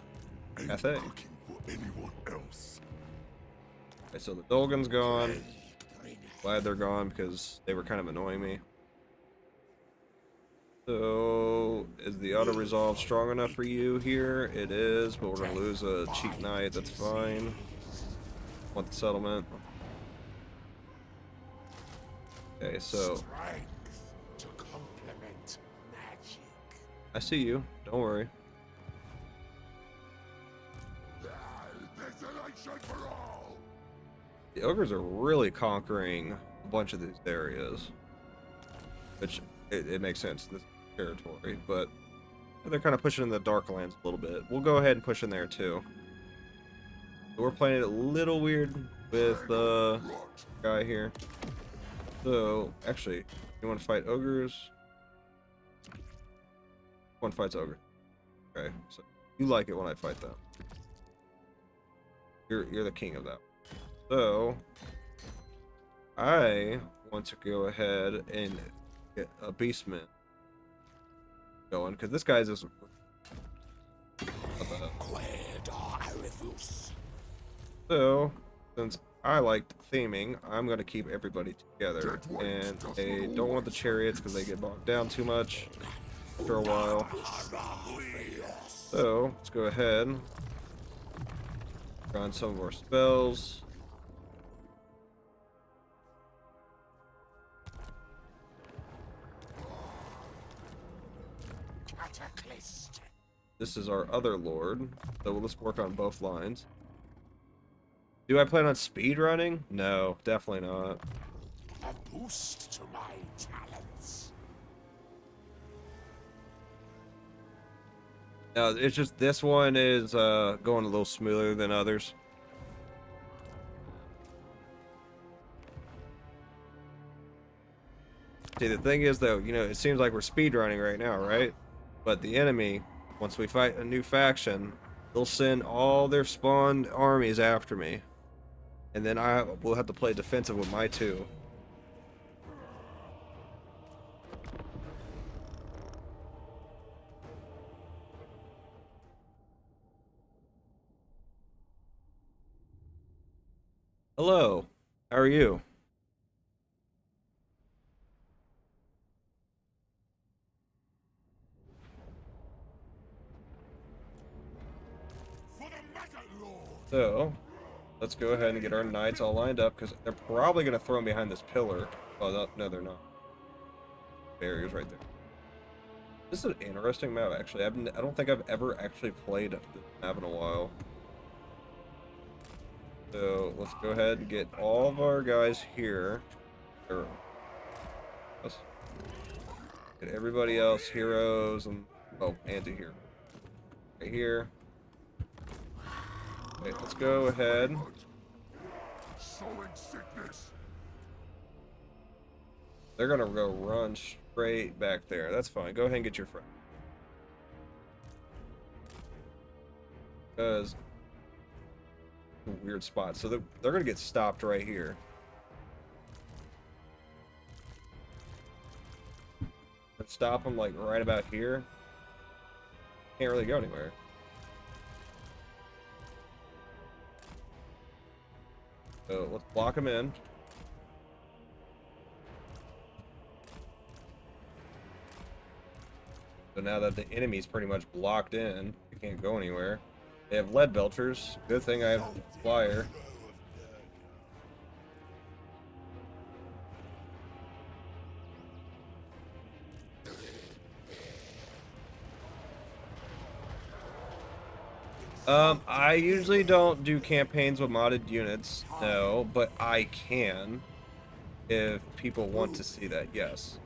Ain't Cathay. looking for anyone else. Okay, so the Dolgan's gone. Glad they're gone because they were kind of annoying me. So, is the auto resolve strong enough for you here? It is, but we're gonna lose a cheap knight. That's fine. Want the settlement? Okay, so Strength to complement magic. I see you. Don't worry. Desolation for all. The ogres are really conquering a bunch of these areas, which it makes sense. This territory, but they're kind of pushing in the Darklands a little bit. We'll go ahead and push in there too. We're playing it a little weird with the guy here. So, actually, you want to fight ogres? One fights ogre. Okay, so you like it when I fight them. You're the king of that. So, I want to go ahead and get a beastman going because this guy's just. So, since I liked theming, I'm gonna keep everybody together, and I don't want the chariots because they get bogged down too much after a while. So let's go ahead, run some of our spells. This is our other lord, so let's work on both lines. Do I plan on speed running? No, definitely not. A boost to my talents. No, it's just this one is going a little smoother than others. See, the thing is though, you know, it seems like we're speed running right now, right? But the enemy, once we fight a new faction, they'll send all their spawned armies after me. And then I will have to play defensive with my two. Hello, how are you? For the Maggot Lord. So, let's go ahead and get our knights all lined up, because they're probably going to throw them behind this pillar. Oh, no, they're not. Barriers right there. This is an interesting map, actually. I don't think I've ever actually played this map in a while. So, let's go ahead and get all of our guys here. Let's get everybody else heroes and... Oh, anti-hero. Right here. Okay, let's go ahead. Sowing sickness. They're gonna go run straight back there. That's fine. Go ahead and get your friend. Because a weird spot. So they're gonna get stopped right here. Let's stop them like right about here. Can't really go anywhere. So let's block them in. So now that the enemy's pretty much blocked in, they can't go anywhere. They have lead belchers. Good thing I have flyer. I usually don't do campaigns with modded units, no, but I can if people want to see that, yes.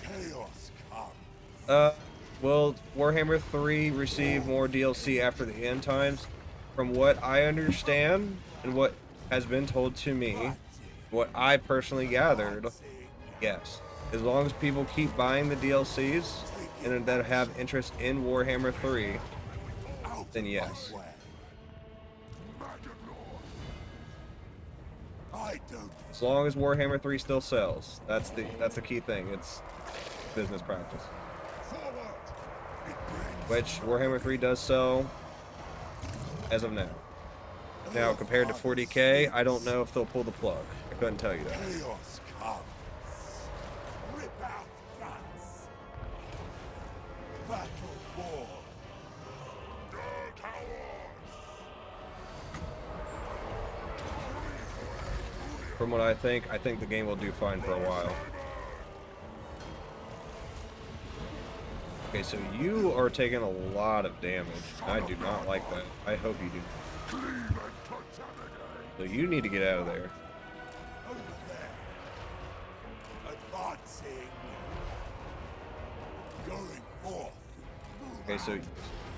Chaos come. Will Warhammer 3 receive more DLC after the end times? From what I understand and what has been told to me, what I personally gathered, yes. As long as people keep buying the DLCs and that have interest in Warhammer 3, then yes. Maggot Lord. I don't. As long as Warhammer 3 still sells, that's the key thing. It's business practice. Forward. It brings Which Warhammer 3 does sell as of now. Now, compared to 40k, I don't know if they'll pull the plug. I couldn't tell you that. chaos comes. Rip out guts. Battle born. No cowards. From what I think the game will do fine for a while. Okay, so you are taking a lot of damage. I do not like that. I hope you do. Clean and contaminate. So you need to get out of there. Over there. Advancing. Going forth. Okay, so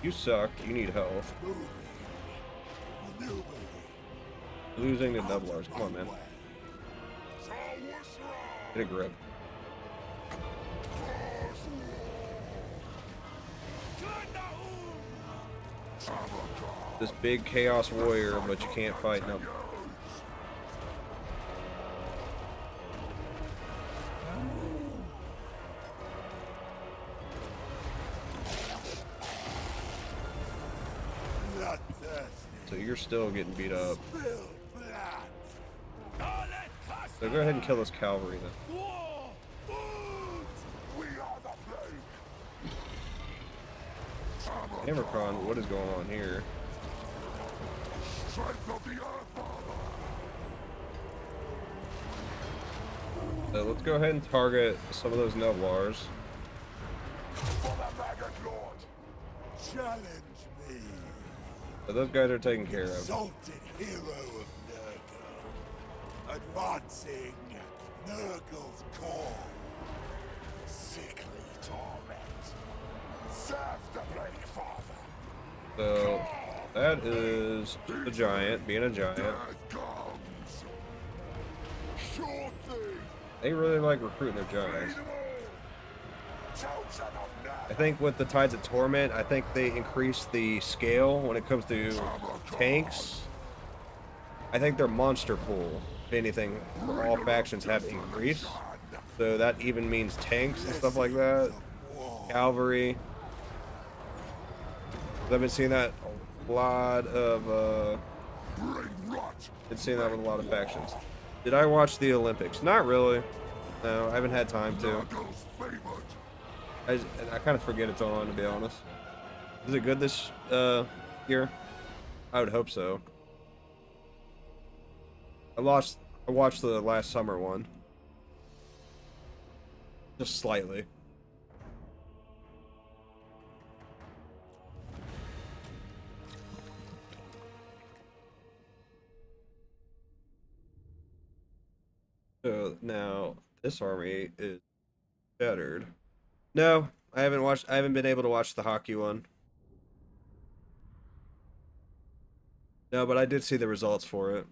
you suck. You need health. Moving. Maneuvering. Losing to double R's. Come on, man. Get a grip. This big chaos warrior, but you can't fight no. So you're still getting beat up. So go ahead and kill this cavalry then. We are the plague. Tamurkhan, what is going on here? Strength of the earth, Father. So let's go ahead and target some of those Nublars. For the Maggot Lord. Challenge me. So those guys are taken care of. Exalted hero of Nurgle. Advancing Nurgle's call. Sickly torment. Serve the plague, Father. So that is the giant, being a giant. There comes. Sure thing. They really like recruiting their giants. Chosen of Nurgle. I think with the Tides of Torment, I think they increased the scale when it comes to tanks. I think their monster pool, if anything, for all factions have increased. So that even means tanks and stuff like that. Cavalry. I've been seeing that a lot of, been seeing that with a lot of factions. Did I watch the Olympics? Not really. No, I haven't had time to. I kind of forget it's on, to be honest. Is it good this year? I would hope so. I watched the last summer one. Just slightly. So now this army is shattered. No, I haven't been able to watch the hockey one. No, but I did see the results for it.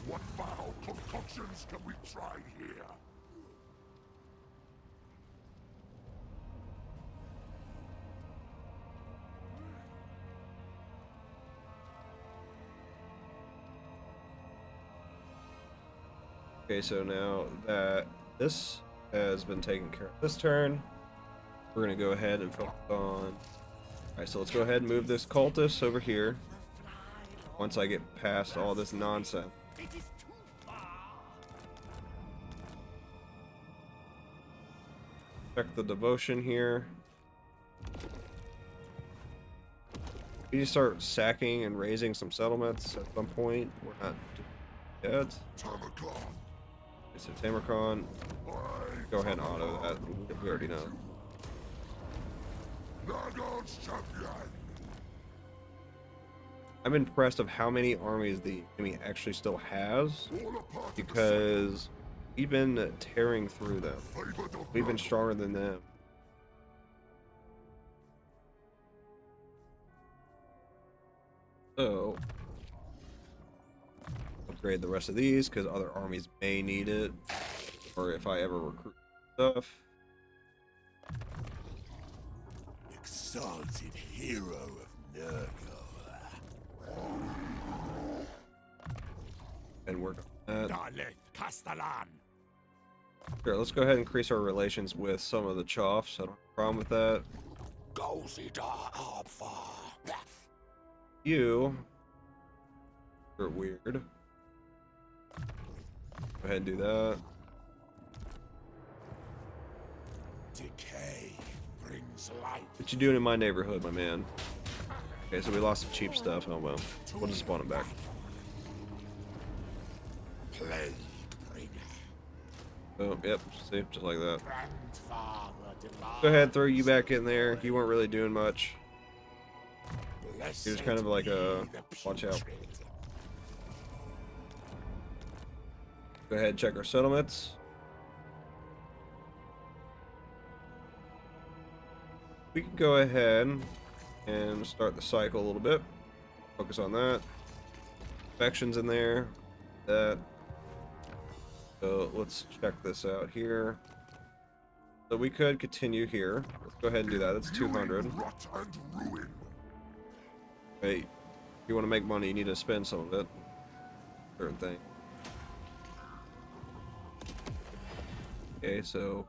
What foul concoctions can we try here? Okay, so now that this has been taken care of this turn, we're gonna go ahead and focus on. Alright, so let's go ahead and move this cultist over here. Once I get past all this nonsense. It is too far. Check the devotion here. We need to start sacking and raising some settlements at some point. We're not dead. Tamurkhan. Okay, so Tamurkhan, go ahead and auto that. We already know. Nurgle's champion. I'm impressed of how many armies the enemy actually still has, All a part of the because we've been tearing through them. favored of We've been blood. stronger than them. So, upgrade the rest of these because other armies may need it, or if I ever recruit stuff. Exalted hero of Nurgle. And work on that. Daleth Castellan. Sure, let's go ahead and increase our relations with some of the Choffs. I don't have a problem with that. You are weird. Go ahead and do that. Decay brings life. What you doing in my neighborhood, my man? Okay, so we lost some cheap stuff. Oh well. We'll just spawn them back. Plague bringer. Oh, yep. See, just like that. Grandfather Go ahead, throw you back in there. You weren't really doing much. Blessed You're just kind of like a be the watch out. putrid. Go ahead and check our settlements. We can go ahead and start the cycle a little bit. Focus on that. Factions in there. That. So let's check this out here. So we could continue here. Let's go ahead and do that. That's 200. Rot and ruin. Hey, if you want to make money, you need to spend some of it. Certain thing. Okay, so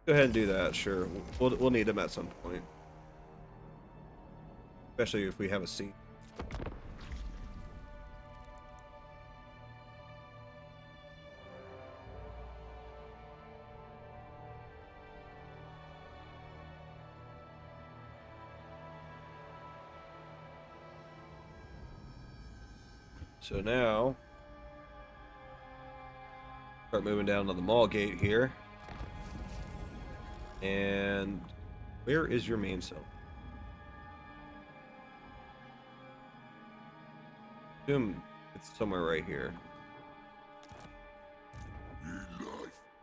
go ahead and do that. Sure, we'll need them at some point, especially if we have a seat. So now, start moving down to the mall gate here. And where is your main cell? Assume it's somewhere right here.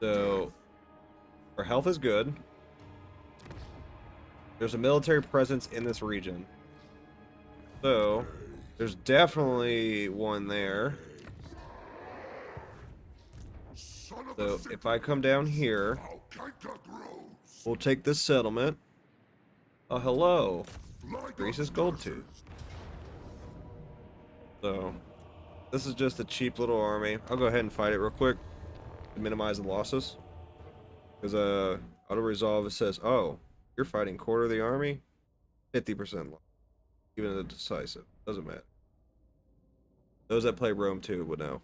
So, our health is good. There's a military presence in this region. So, there's definitely one there. So, if I come down here, we'll take this settlement. Oh, hello. Grease's gold tooth. So, this is just a cheap little army. I'll go ahead and fight it real quick to minimize the losses. Because, auto resolve, it says, oh, you're fighting quarter of the army? 50% loss. Even the decisive. Doesn't matter. Those that play Rome 2 would know.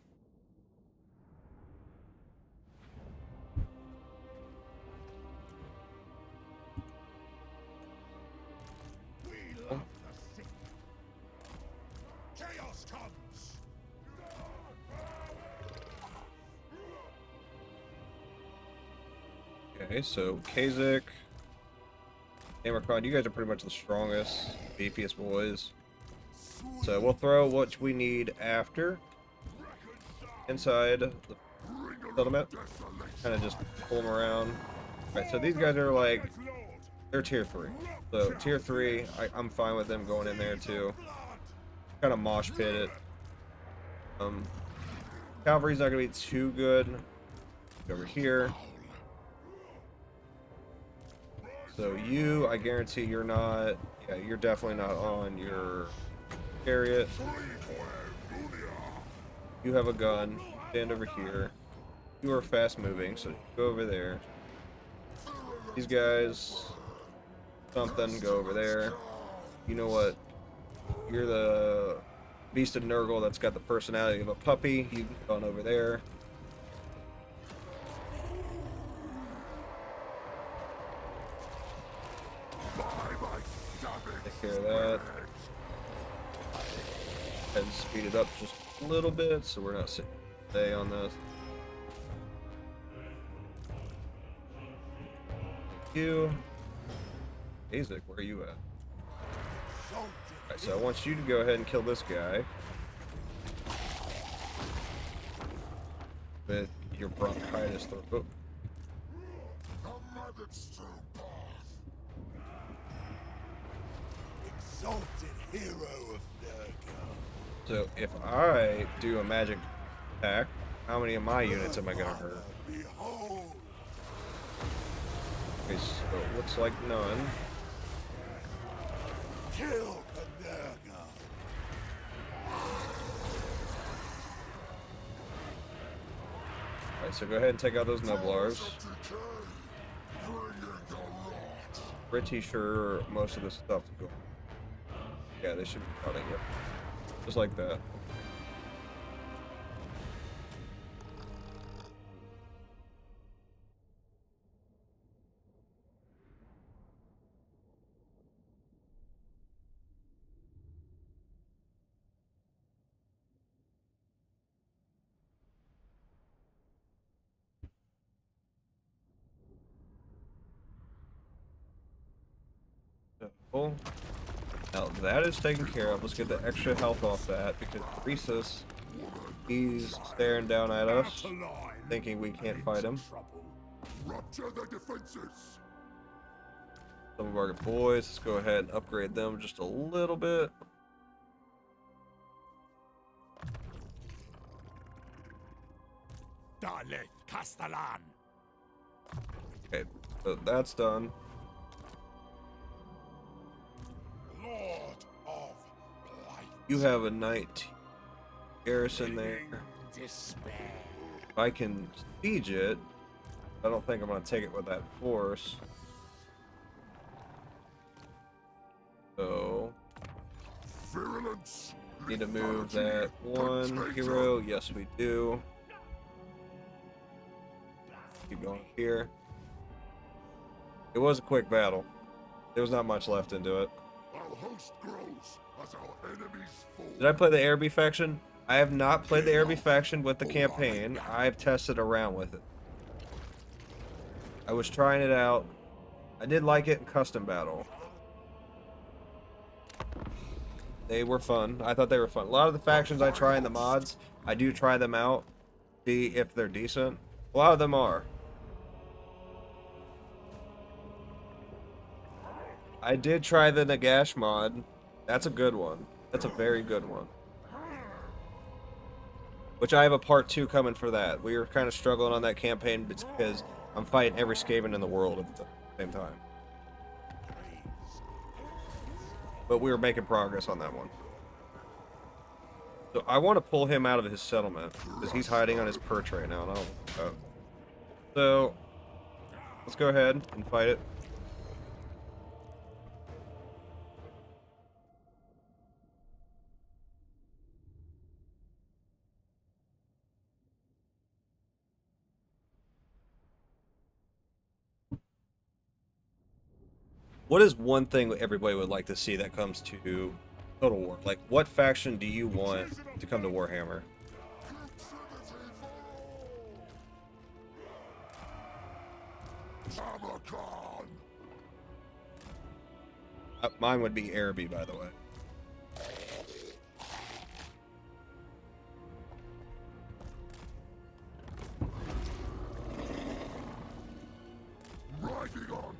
Chaos comes. Okay, so Kazakh, Tamurkhan, you guys are pretty much the strongest, beefiest boys. So we'll throw what we need after inside the settlement. Kind of just pull them around. Alright, so these guys are like, they're tier 3. So tier 3, I'm fine with them going in there too. Kind of mosh pit it. Cavalry's not going to be too good. Over here. So you, I guarantee you're not, yeah, you're definitely not on your chariot. You have a gun, stand over here. You are fast moving, so go over there. These guys, something, go over there. You know what? You're the beast of Nurgle that's got the personality of a puppy. You can go on over there. Take care of that. And speed it up just a little bit so we're not sitting today on this. You. Isaac, where are you at? Alright, so I want you to go ahead and kill this guy. With your bronchitis throw. Exalted hero of Nurgle. So if I do a magic attack, how many of my units am I gonna hurt? Behold. Okay, so it looks like none. Kill the Nurgle. Alright, so go ahead and take out those Nublars. Pretty sure most of this stuff is going. Yeah, they should be cutting it. Just like that. Cool. Now that is taken care of. Let's get the extra health off that because Rhesus, he's staring down at us, thinking we can't fight him. Rupture the defenses. Some of our boys, let's go ahead and upgrade them just a little bit. Daleth Castellan. Okay, so that's done. Lord of Light. You have a 19 garrison there. Despair. If I can siege it, I don't think I'm going to take it with that force. So, Virulence. need to move that one hero. Yes, we do. Keep going here. It was a quick battle. There was not much left into it. Our host grows as our enemies fall. Did I play the Araby faction? I have not played the Araby faction with the campaign. I've tested around with it. I was trying it out. I did like it in custom battle. They were fun. I thought they were fun. A lot of the factions I try in the mods, I do try them out, see if they're decent. A lot of them are. I did try the Nagash mod. That's a good one. That's a very good one. Which I have a part 2 coming for that. We were kind of struggling on that campaign because I'm fighting every Skaven in the world at the same time. But we were making progress on that one. So I want to pull him out of his settlement because he's hiding on his perch right now. And I don't want that. So let's go ahead and fight it. What is one thing everybody would like to see that comes to Total War? Like, what faction do you want to come to Warhammer? Tamurkhan! Mine would be Araby, by the way. Riding on!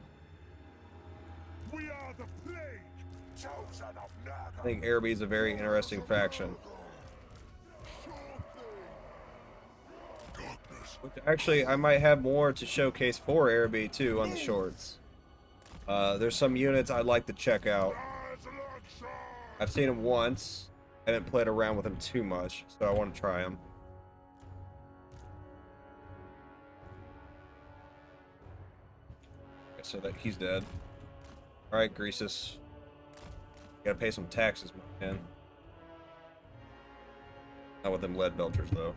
We are the plague! Chosen of Nurgle! I think Araby is a very interesting faction. Which actually, I might have more to showcase for Araby too on the shorts. There's some units I'd like to check out. I've seen them once. I haven't played around with them too much, so I want to try them. Okay, so that he's dead. Alright, Greasus. Gotta pay some taxes, my man. Not with them lead belchers, though.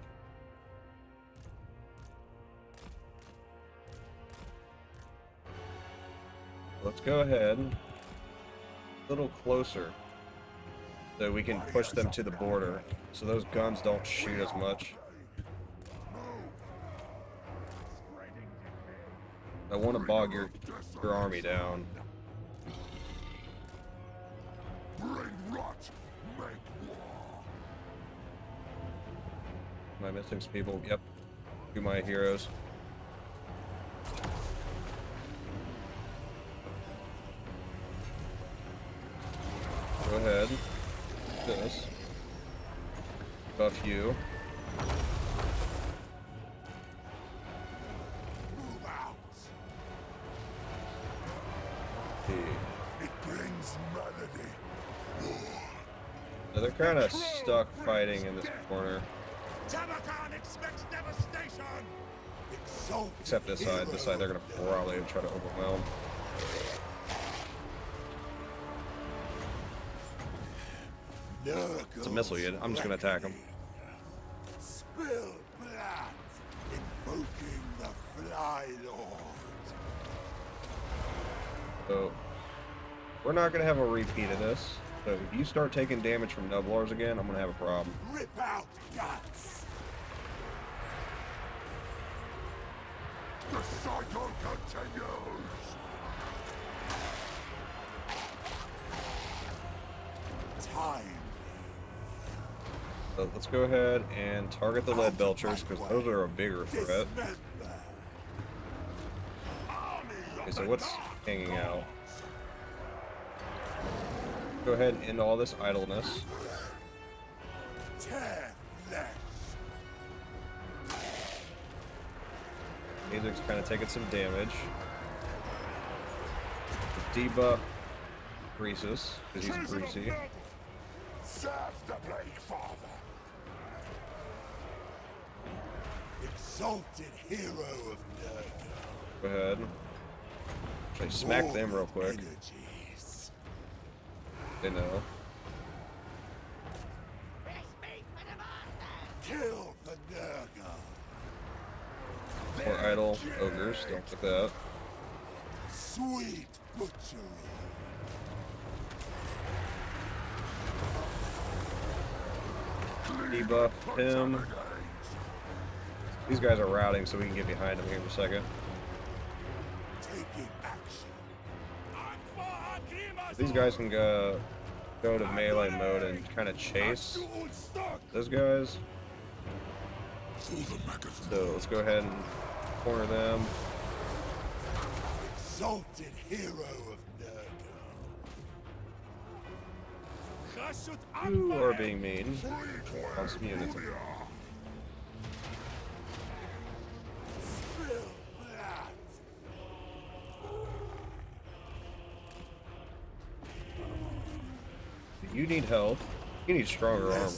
Let's go ahead a little closer so we can push them to the border so those guns don't shoot as much. I want to bog your army down. Am I missing some people? Yep. Do my heroes. Go ahead. This. Buff you. Move out! See. It brings melody. So they're kind of stuck fighting in this corner. Tamurkhan expects devastation! Except this side. This side they're going to probably try to overwhelm. It's a missile unit. I'm just going to attack them. Spill blood, invoking the Fly Lord. So, we're not going to have a repeat of this. So if you start taking damage from Nublars again, I'm going to have a problem. Rip out guts. The cycle continues. Time. So let's go ahead and target the lead belchers because those are a bigger threat. Okay, so what's hanging out? Go ahead and end all this idleness. Tear flesh. Azek's kind of taking some damage. Debuff Greasus because he's greasy. Serve the Plague Father. Exalted hero of Nurgle. Go ahead. Actually, smack them real quick. Energies. They know. Kill the Nurgle. More idle ogres, don't like that. Sweet butchery. Debuff him. These guys are routing, so we can get behind them here in a second. Taking action. These guys can go to melee mode and kind of chase those guys. So let's go ahead and corner them. Exalted hero of Nurgle. You are being mean. On some units. You need help. You need stronger armor.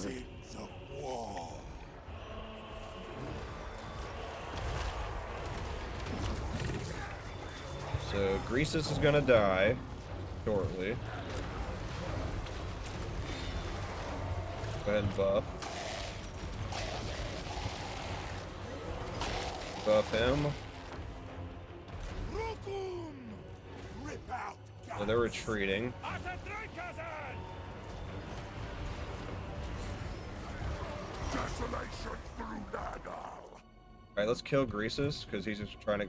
So Greasus is gonna die shortly. Go ahead and buff. Buff him. So they're retreating. Alright, let's kill Greasus, because he's just trying to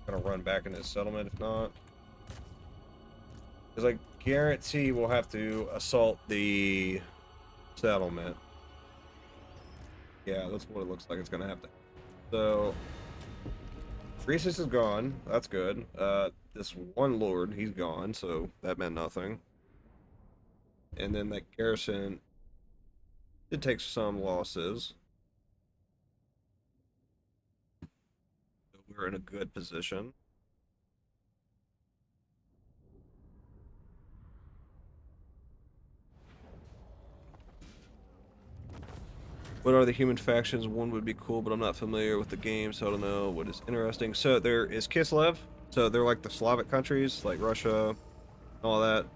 kind of run back into his settlement, if not. Because I guarantee we'll have to assault the settlement. Yeah, that's what it looks like it's going to have to. So, Greasus is gone. That's good. This one lord, he's gone, so that meant nothing. And then that garrison did take some losses. We're in a good position. What are the human factions? One would be cool, but I'm not familiar with the game, so I don't know what is interesting. So there is Kislev. So they're like the Slavic countries, like Russia, all that.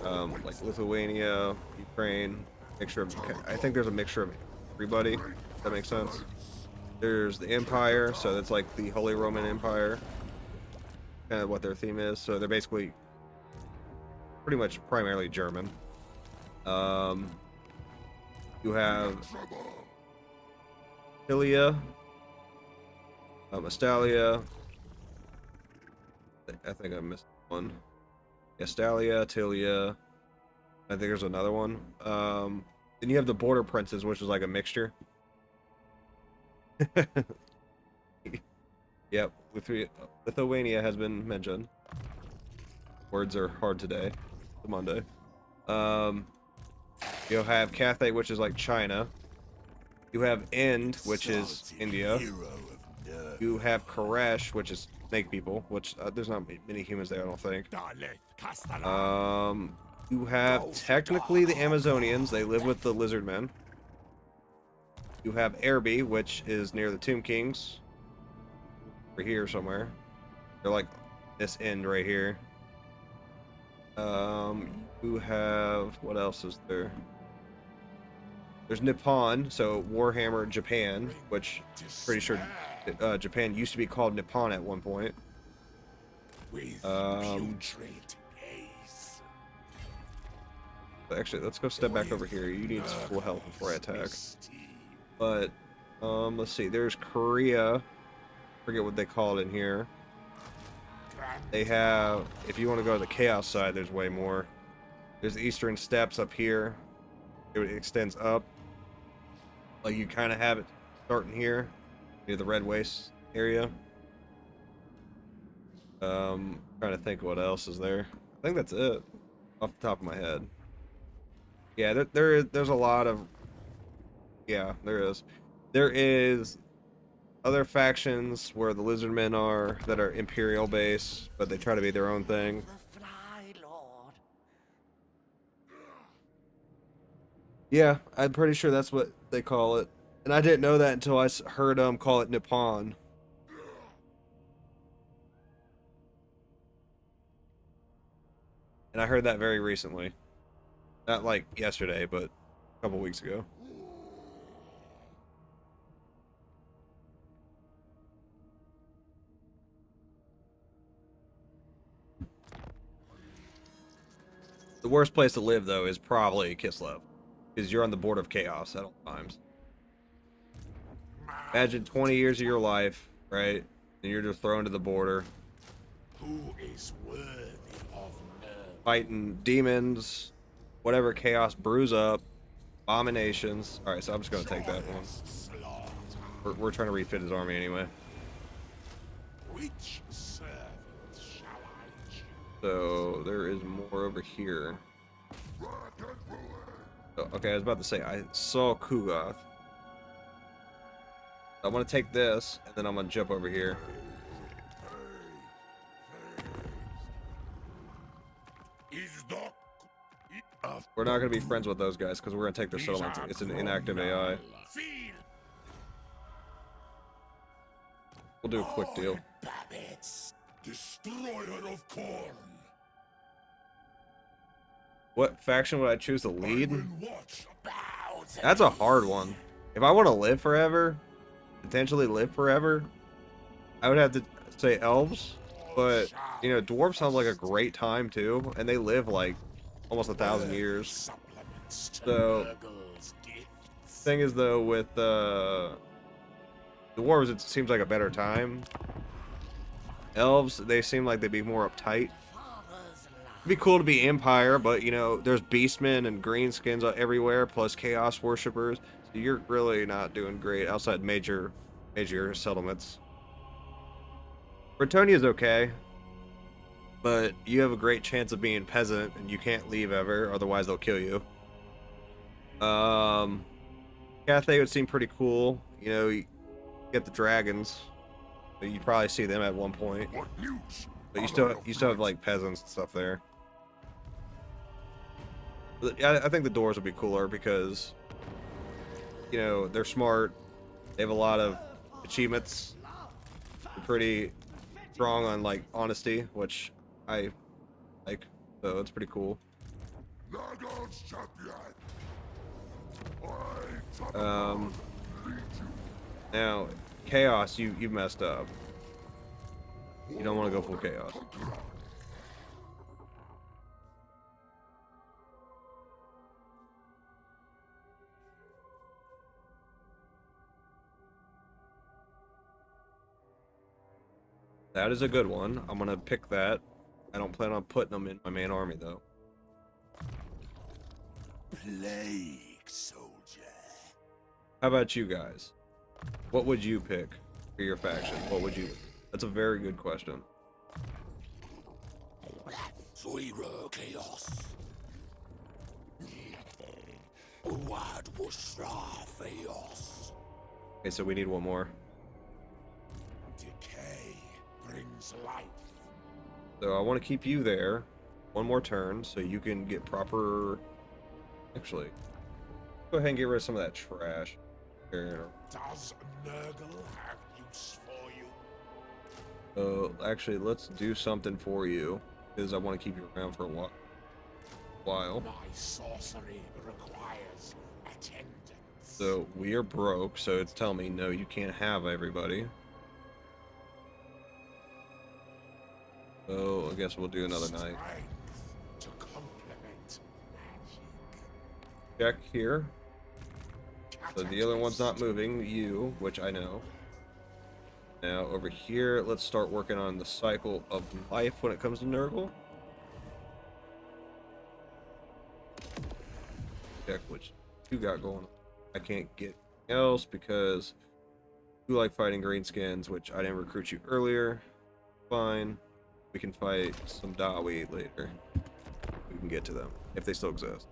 Like Lithuania, Ukraine, mixture of. I think there's a mixture of everybody. If that makes sense. There's the Empire, so that's like the Holy Roman Empire. Kind of what their theme is. So they're basically pretty much primarily German. You have Ilia, Astalia. I think I missed one. Astalia, Tilia. I think there's another one. Then you have the Border Princes, which is like a mixture. Yep, Lithuania has been mentioned. Words are hard today. It's Monday. You'll have Cathay, which is like China. You have Ind, which is India. You have Koresh, which is snake people, which there's not many humans there, I don't think. You have technically the Amazonians. They live with the lizard men. You have Erby, which is near the Tomb Kings. Over here somewhere. They're like this end right here. You have, what else is there? There's Nippon, so Warhammer Japan, which pretty sure Japan used to be called Nippon at one point. Actually, let's go step back over here. You need full health before I attack. But let's see. There's Korea. Forget what they call it in here. They have, if you want to go to the Chaos side, there's way more. There's the Eastern Steppes up here. It extends up. Like you kind of have it starting here near the Red Waste area. Trying to think what else is there. I think that's it off the top of my head. Yeah, there's a lot of. Yeah, there is. There is other factions where the Lizardmen are that are Imperial base, but they try to be their own thing. Yeah, I'm pretty sure that's what they call it. And I didn't know that until I heard call it Nippon. And I heard that very recently. Not like yesterday, but a couple weeks ago. The worst place to live, though, is probably Kislev. Because you're on the border of chaos at all times. Imagine 20 years of your life, right? And you're just thrown to the border. Who is worthy of Nurgle? Fighting demons, whatever chaos brews up, abominations. Alright, so I'm just going to take that one. We're trying to refit his army anyway. Which servant shall I choose? So there is more over here. Okay, I was about to say, I saw Kugoth. I'm gonna take this, and then I'm gonna jump over here. We're not gonna be friends with those guys, because we're gonna take their settlement. It's an inactive AI. We'll do a quick deal. Destroyer of corn. What faction would I choose to lead? That's a hard one. If I want to live forever, potentially live forever, I would have to say elves. But, you know, dwarves sounds like a great time too, and they live like almost 1,000 years. So, thing is though, with dwarves, it seems like a better time. Elves, they seem like they'd be more uptight. It'd be cool to be Empire, but you know, there's beastmen and greenskins everywhere, plus chaos worshippers. So you're really not doing great outside major settlements. Bretonia's okay, but you have a great chance of being peasant, and you can't leave ever, otherwise they'll kill you. Cathay would seem pretty cool. You know, you get the dragons. You'd probably see them at one point. But you still have like peasants and stuff there. I think the doors would be cooler because, you know, they're smart. They have a lot of achievements. They're pretty strong on like honesty, which I like. So it's pretty cool. Now, chaos, you messed up. You don't want to go full chaos. That is a good one. I'm gonna pick that. I don't plan on putting them in my main army though. Plague soldier. How about you guys? What would you pick for your faction? What would you? That's a very good question. Zero chaos. What was chaos? Okay, so we need one more. Decay brings life. So I want to keep you there one more turn so you can get proper. Actually, go ahead and get rid of some of that trash. Here. Does Nurgle have use for you? Actually, let's do something for you because I want to keep you around for a while. My sorcery requires attendance. So we are broke, so it's telling me no, you can't have everybody. So I guess we'll do another night. To complement magic. Check here. So the other one's not moving, you, which I know. Now over here, let's start working on the cycle of life when it comes to Nurgle. Check which you got going on. I can't get else because you like fighting greenskins, which I didn't recruit you earlier. Fine. We can fight some Dawi later. We can get to them if they still exist.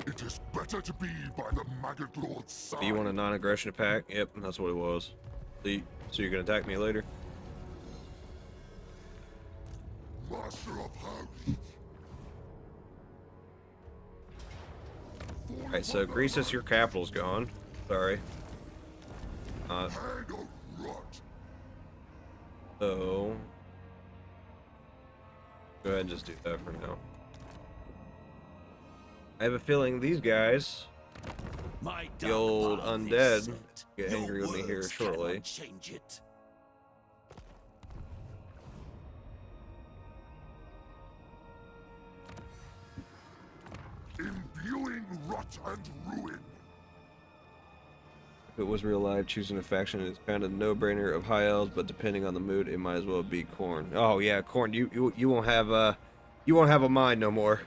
It is better to be by the Maggot Lord's side. Do you want a non-aggression pack? Yep, that's what it was. So you're gonna attack me later? Master of House. Alright, so Greasus, your capital's gone. Sorry. Head of rot. So go ahead and just do that for now. I have a feeling these guys, the old undead, get angry with me here shortly. Change it. Imbuing rot and ruin. If it was real life, choosing a faction is kind of no-brainer of high elves, but depending on the mood, it might as well be Khorne. Oh yeah, Khorne, you won't have a mind no more.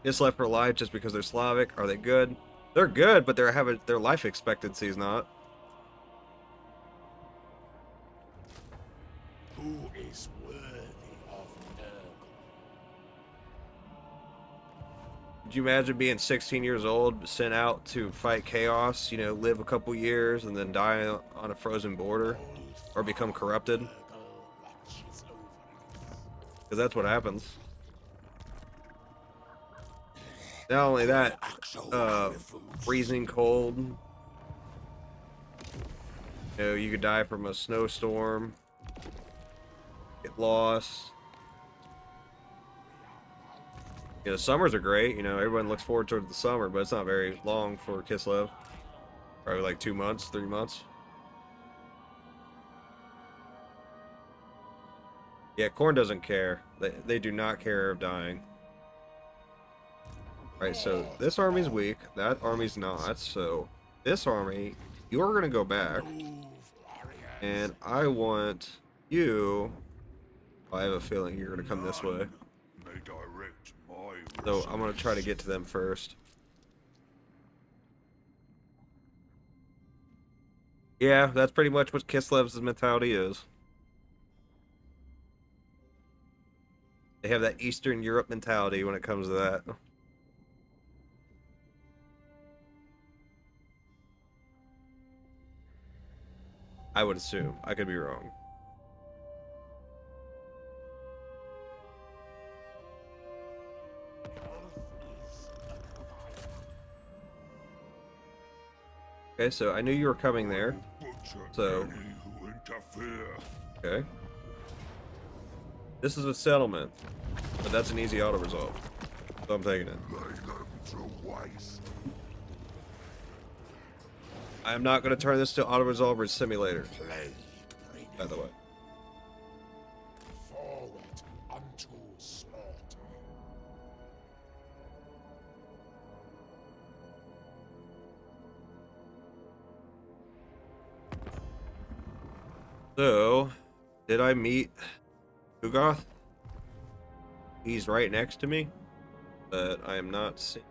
Just left for life just because they're Slavic. Are they good? They're good, but their life expectancy is not. Who is worthy of Nurgle? Could you imagine being 16 years old, sent out to fight chaos, you know, live a couple years, and then die on a frozen border? Or become corrupted? Because that's what happens. Not only that, freezing cold. You know, you could die from a snowstorm, get lost. You know, summers are great. You know, everyone looks forward towards the summer, but it's not very long for Kislev. Probably like 2 months, 3 months. Yeah, Khorne doesn't care. They do not care of dying. Alright, so this army's weak. That army's not. So this army, you're going to go back. And I want you... I have a feeling you're going to come this way. So I'm going to try to get to them first. Yeah, that's pretty much what Kislev's mentality is. They have that Eastern Europe mentality when it comes to that. I would assume. I could be wrong. Okay, so I knew you were coming there. So, okay. This is a settlement, but that's an easy auto-resolve. So I'm taking it. I am not going to turn this to auto-resolver simulator, by the way. Forward unto slaughter. So, did I meet Ugoth? He's right next to me, but I am not seeing.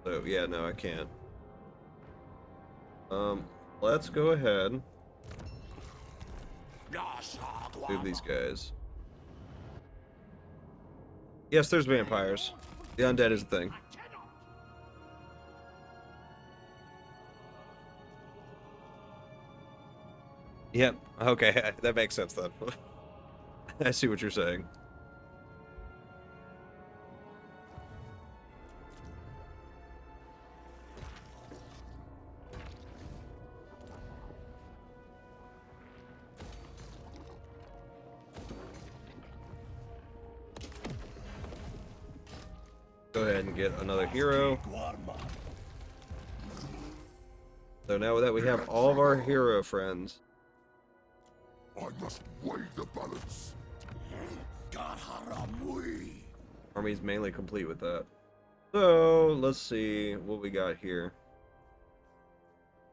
So, yeah, no, I can't. Let's go ahead. Move these guys. Yes, there's vampires. The undead is a thing. Yep. Okay, that makes sense then. I see what you're saying. Go ahead and get another hero. So now that we have all of our hero friends, I must weigh the balance. army's mainly complete with that. So let's see what we got here.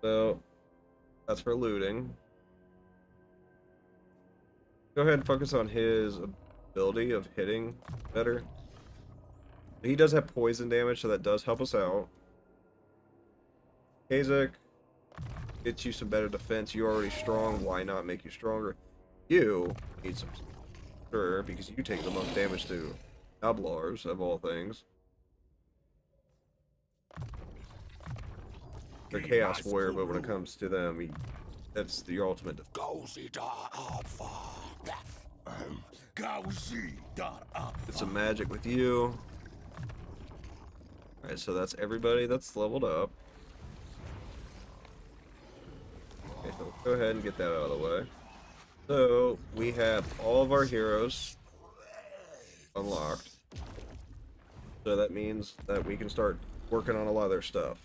So that's for looting. Go ahead and focus on his ability of hitting better. He does have poison damage, so that does help us out. Kazak gets you some better defense. You're already strong. Why not make you stronger? You need some, sure, because you take the most damage to Noblars, of all things. They're Chaos Warrior, but when it comes to them, that's the ultimate defense. Get some magic with you. Alright, so that's everybody that's leveled up. Okay, so go ahead and get that out of the way. So, we have all of our heroes unlocked. So that means that we can start working on a lot of their stuff.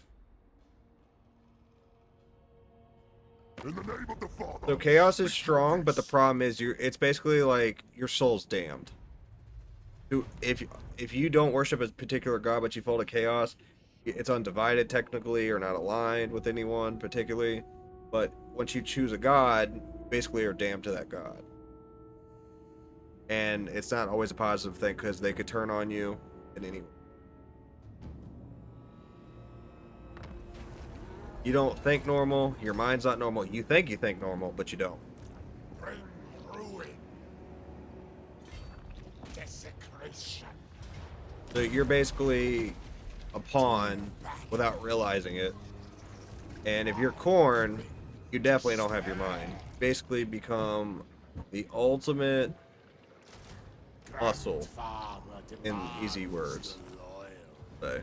In the name of the Father. So Chaos is strong, but the problem is it's basically like your soul's damned. If you don't worship a particular god but you fall to Chaos, it's undivided technically, or not aligned with anyone particularly. But once you choose a god, you basically are damned to that god. And it's not always a positive thing, because they could turn on you in any way. You don't think normal, your mind's not normal. You think normal, but you don't. Bring ruin. Desecration. So you're basically a pawn without realizing it. And if you're Khorne, you definitely don't have your mind. Basically become the ultimate muscle, in easy words. So,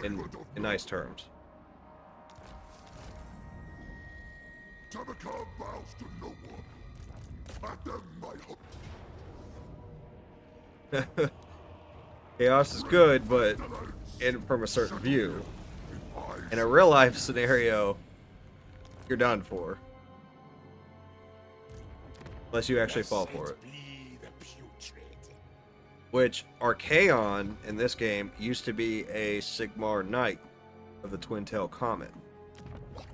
in nice terms. Tamurkhan bows to no one. At them my hope. Chaos is good, but from a certain view. In a real life scenario, you're done for. Unless you actually fall for it. Which, Archaon, in this game, used to be a Sigmar Knight of the Twin Tail Comet.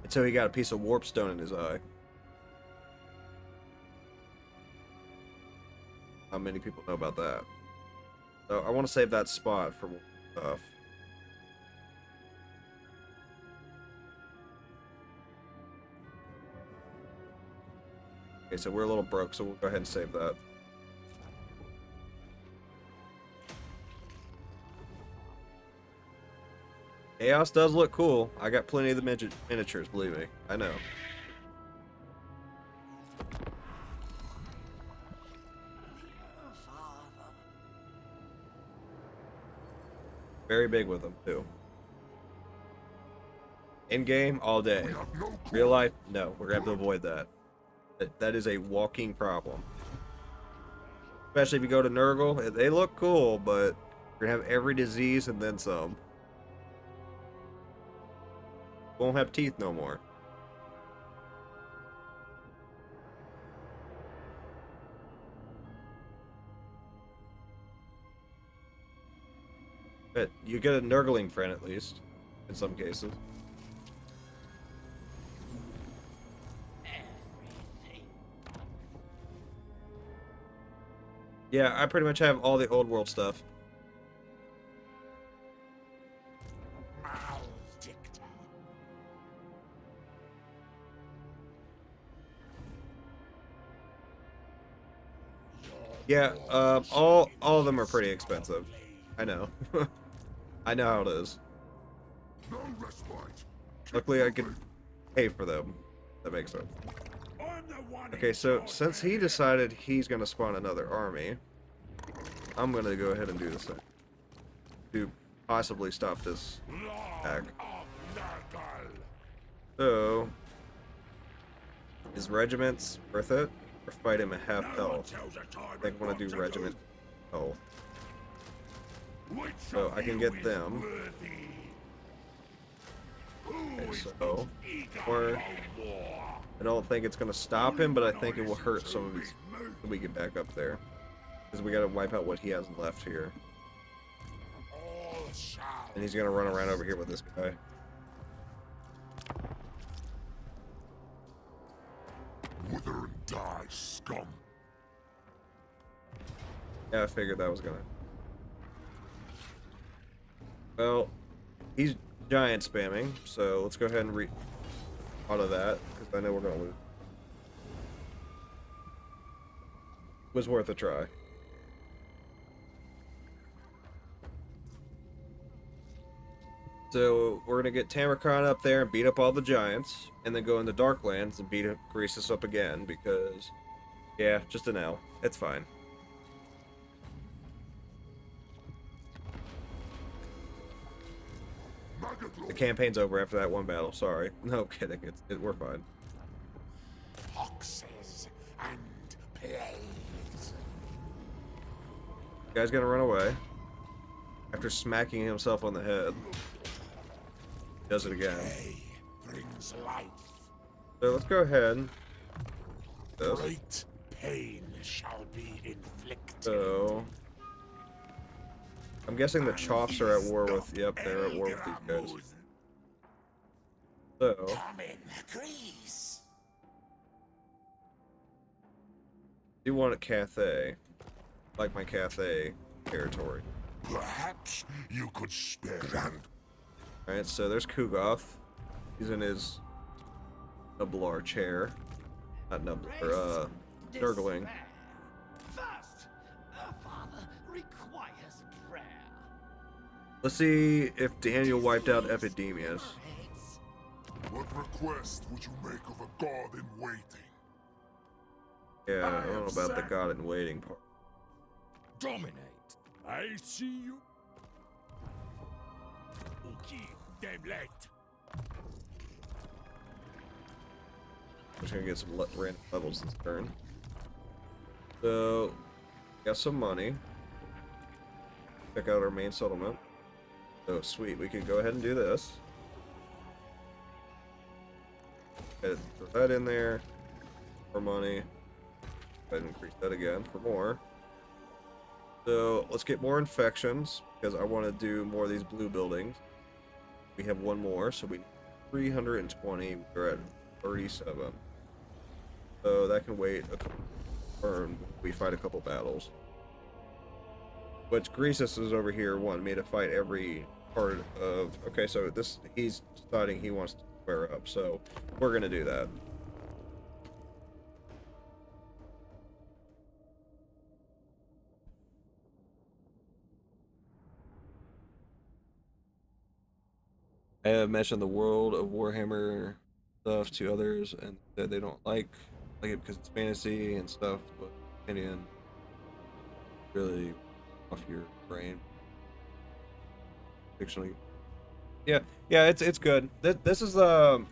Until he got a piece of warp stone in his eye. How many people know about that? So I want to save that spot for more stuff. Okay, so we're a little broke, so we'll go ahead and save that. Chaos does look cool. I got plenty of the miniatures, believe me. I know. Very big with them, too. In-game, all day. Real life, no. We're going to have to avoid that. That is a walking problem. Especially if you go to Nurgle. They look cool, but you're going to have every disease and then some. Won't have teeth no more. But you get a Nurgling friend at least, in some cases. Yeah, I pretty much have all the old world stuff. Yeah, all of them are pretty expensive. I know. I know how it is. Luckily, I can pay for them. That makes sense. Okay, so since he decided he's gonna spawn another army, I'm gonna go ahead and do the same to possibly stop this attack. So, is regiments worth it, or fight him at half health? I think I want to do regiment health. So I can get them. Okay, so I don't think it's gonna stop him, but I think it will hurt some of his. So we get back up there, because we gotta wipe out what he has left here. And he's gonna run around over here with this guy. Wither and die, scum. Yeah, I figured that was gonna. Well, he's giant spamming, so let's go ahead and auto that, because I know we're gonna lose. Was worth a try. So we're gonna get Tamurkhan up there and beat up all the giants, and then go into Darklands and beat up Greasus up again, because yeah, just an L. It's fine. Maggot Lord. The campaign's over after that one battle. Sorry. No kidding. We're fine. Foxes and plagues. Guy's gonna run away after smacking himself on the head. Does it again. Brings life. So let's go ahead. This. Great pain shall be inflicted. So I'm guessing the Chops are at war with, yep, they're at war with these guys. So, Come in, Grease. you want a Cathay, like my Cathay territory. Perhaps you could spare. Alright, so there's Kugoth. He's in his Nublar chair. Not Nublar, Nurgling. First, our father requires prayer. Let's see if Daniel wiped out epidemias. What request would you make of a god in waiting? Yeah, I don't know about the god in waiting part. Dominate. I see you. Okay, damn late. I'm just gonna get some random levels this turn. So, got some money. Check out our main settlement. Oh, sweet. We can go ahead and do this. Throw that in there. More money. Go ahead and increase that again for more. So, let's get more infections, because I want to do more of these blue buildings. We have one more, so we need 320. We're at 37. So that can wait a turn. We fight a couple battles. But Greasus is over here wanting me to fight every part of... Okay, so this he's deciding he wants to square up, so we're gonna do that. I have mentioned the world of Warhammer stuff to others, and that they don't like it because it's fantasy and stuff, but opinion really off your brain. Fictionally, yeah, it's good. This is the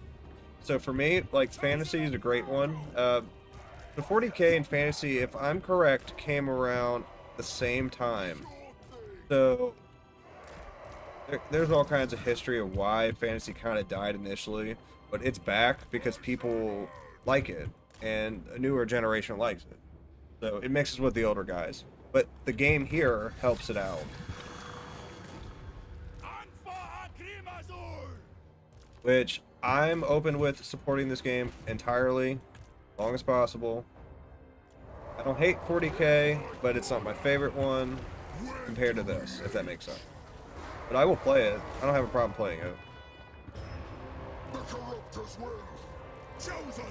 so for me, like, fantasy is a great one. The 40K in fantasy, if I'm correct, came around the same time, so there's all kinds of history of why fantasy kind of died initially, but it's back because people like it, and a newer generation likes it. So it mixes with the older guys. But the game here helps it out. Which I'm open with supporting this game entirely, as long as possible. I don't hate 40K, but it's not my favorite one compared to this, if that makes sense. But I will play it. I don't have a problem playing it.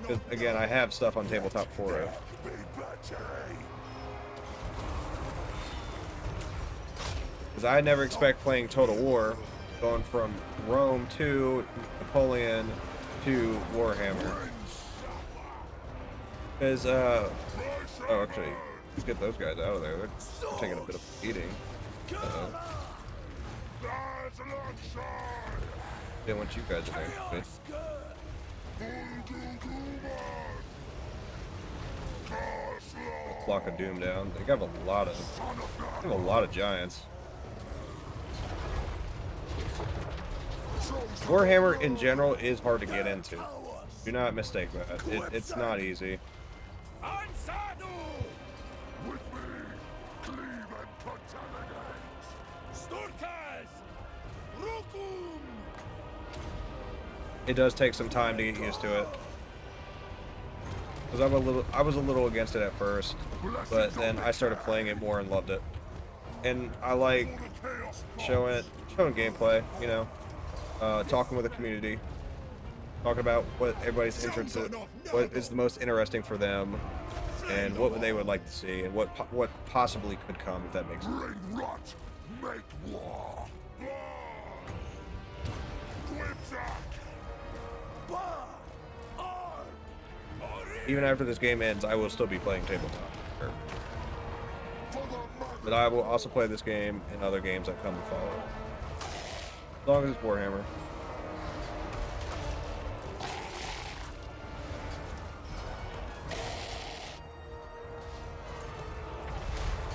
Because, again, I have stuff on tabletop for it. Because I never expect playing Total War, going from Rome to Napoleon to Warhammer. Because, oh, actually, let's get those guys out of there. They're taking a bit of a beating. Didn't want you guys in there. Flock of Doom down. They have a lot of giants. Warhammer in general is hard to get into. Do not mistake that. It's not easy. It does take some time to get used to it. Because I was a little against it at first, but then I started playing it more and loved it. And I like showing gameplay, you know, talking with the community, talking about what everybody's interested in, what is the most interesting for them, and what they would like to see, and what possibly could come, if that makes sense. Even after this game ends, I will still be playing tabletop. Sure. But I will also play this game and other games that come and follow. As long as it's Warhammer.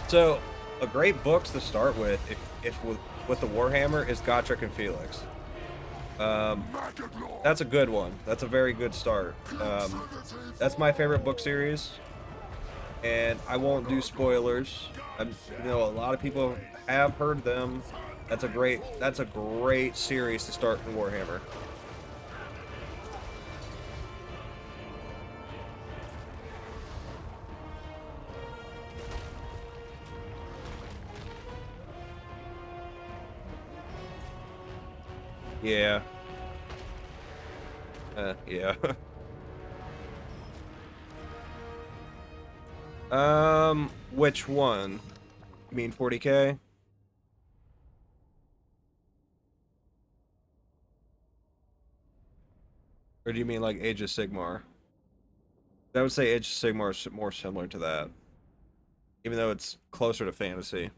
So, a great books to start with, if with the Warhammer, is Gotrek and Felix. That's a good one. That's a very good start. That's my favorite book series. And I won't do spoilers. I know a lot of people have heard them. That's a great series to start in Warhammer. Yeah. Yeah. Which one? You mean 40K? Or do you mean like Age of Sigmar? I would say Age of Sigmar is more similar to that, even though it's closer to fantasy.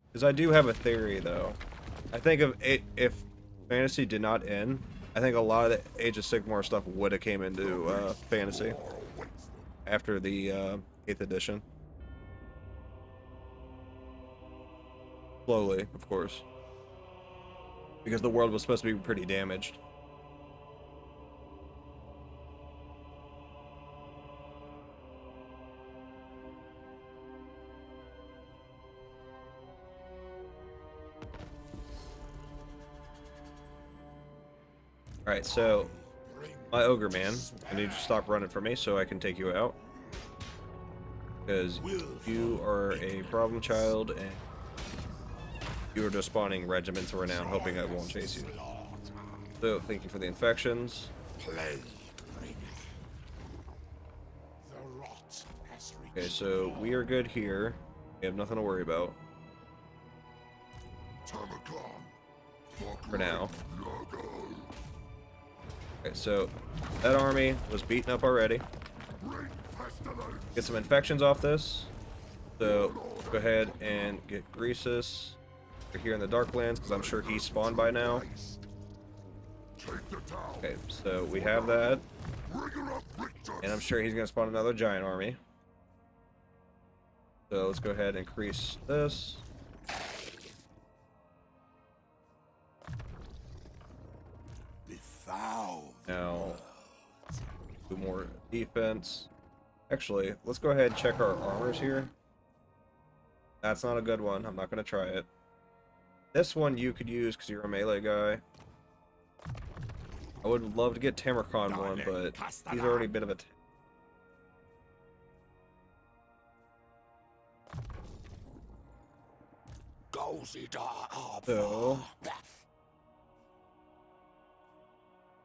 Because I do have a theory, though. I think if fantasy did not end, I think a lot of the Age of Sigmar stuff would have came into fantasy after the 8th edition. Slowly, of course. Because the world was supposed to be pretty damaged. Alright, so my ogre man, I need you to stop running from me so I can take you out. Because you are a problem child and you are just spawning regiments of renown hoping I won't chase you. So, thank you for the infections. Okay, so we are good here. We have nothing to worry about. For now. Okay, so that army was beaten up already. Get some infections off this. So go ahead and get Greasus. We're here in the Darklands because I'm sure he's spawned by now. Okay, so we have that. And I'm sure he's going to spawn another giant army. So let's go ahead and increase this. Now, do more defense. Actually, let's go ahead and check our armors here. That's not a good one. I'm not going to try it. This one you could use because you're a melee guy. I would love to get Tamurkhan one, but he's already a bit of a... So...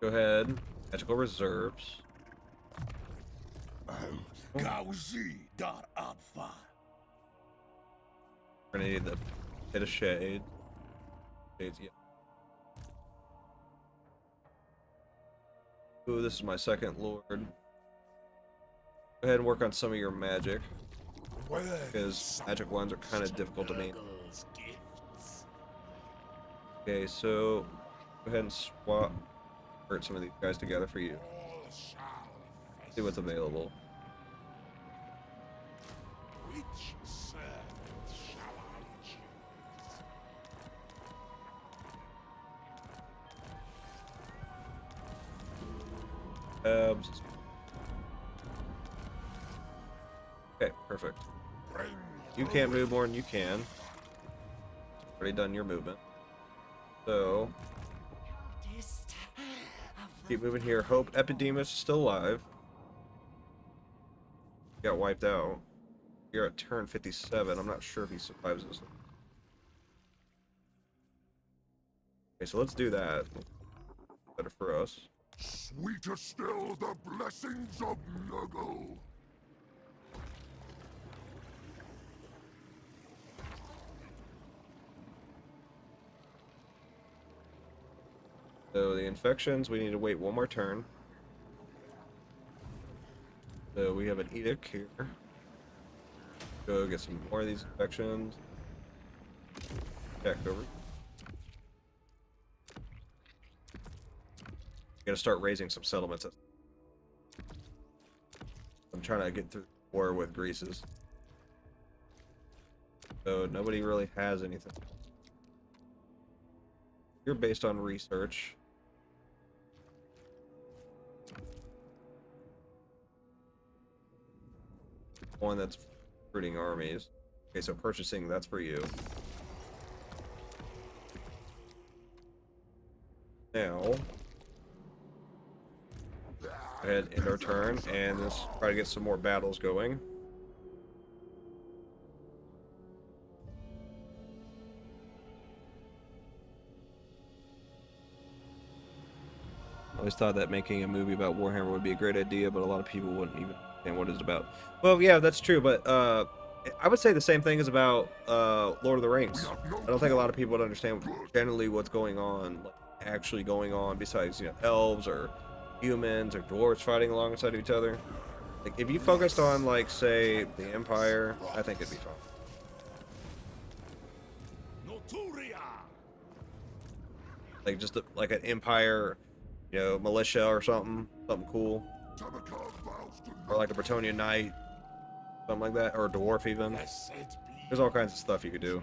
go ahead. Magical reserves. We're gonna need the hit of shade. Shades, yeah. Ooh, this is my second lord. Go ahead and work on some of your magic. Because magic ones are kind of difficult to make. Okay, so go ahead and swap some of these guys together for you. See what's available. Okay, perfect. You can't move more than you can. Already done your movement. So keep moving here. Hope Epidemus is still alive. Got wiped out. You're at turn 57. I'm not sure if he survives this. Okay, so let's do that. Better for us. Sweeter still the blessings of Nurgle. So the infections, we need to wait one more turn. So we have an edict here. Go get some more of these infections. Back over. Gotta start raising some settlements. I'm trying to get through the war with Greases. So nobody really has anything. You're based on research. one that's recruiting armies. Okay, so purchasing, that's for you. Now, go ahead, end our turn, and let's try to get some more battles going. I always thought that making a movie about Warhammer would be a great idea, but a lot of people wouldn't even understand what it's about. Well, yeah, that's true, but I would say the same thing is about Lord of the Rings. I don't think a lot of people would understand generally what's going on, like actually going on, besides, you know, elves or humans or dwarves fighting alongside each other. Like, if you focused on, like, say, the Empire, I think it'd be fun. Like, just like an Empire, you know, militia or something cool. Or like a Bretonian Knight, something like that, or a dwarf even. There's all kinds of stuff you could do.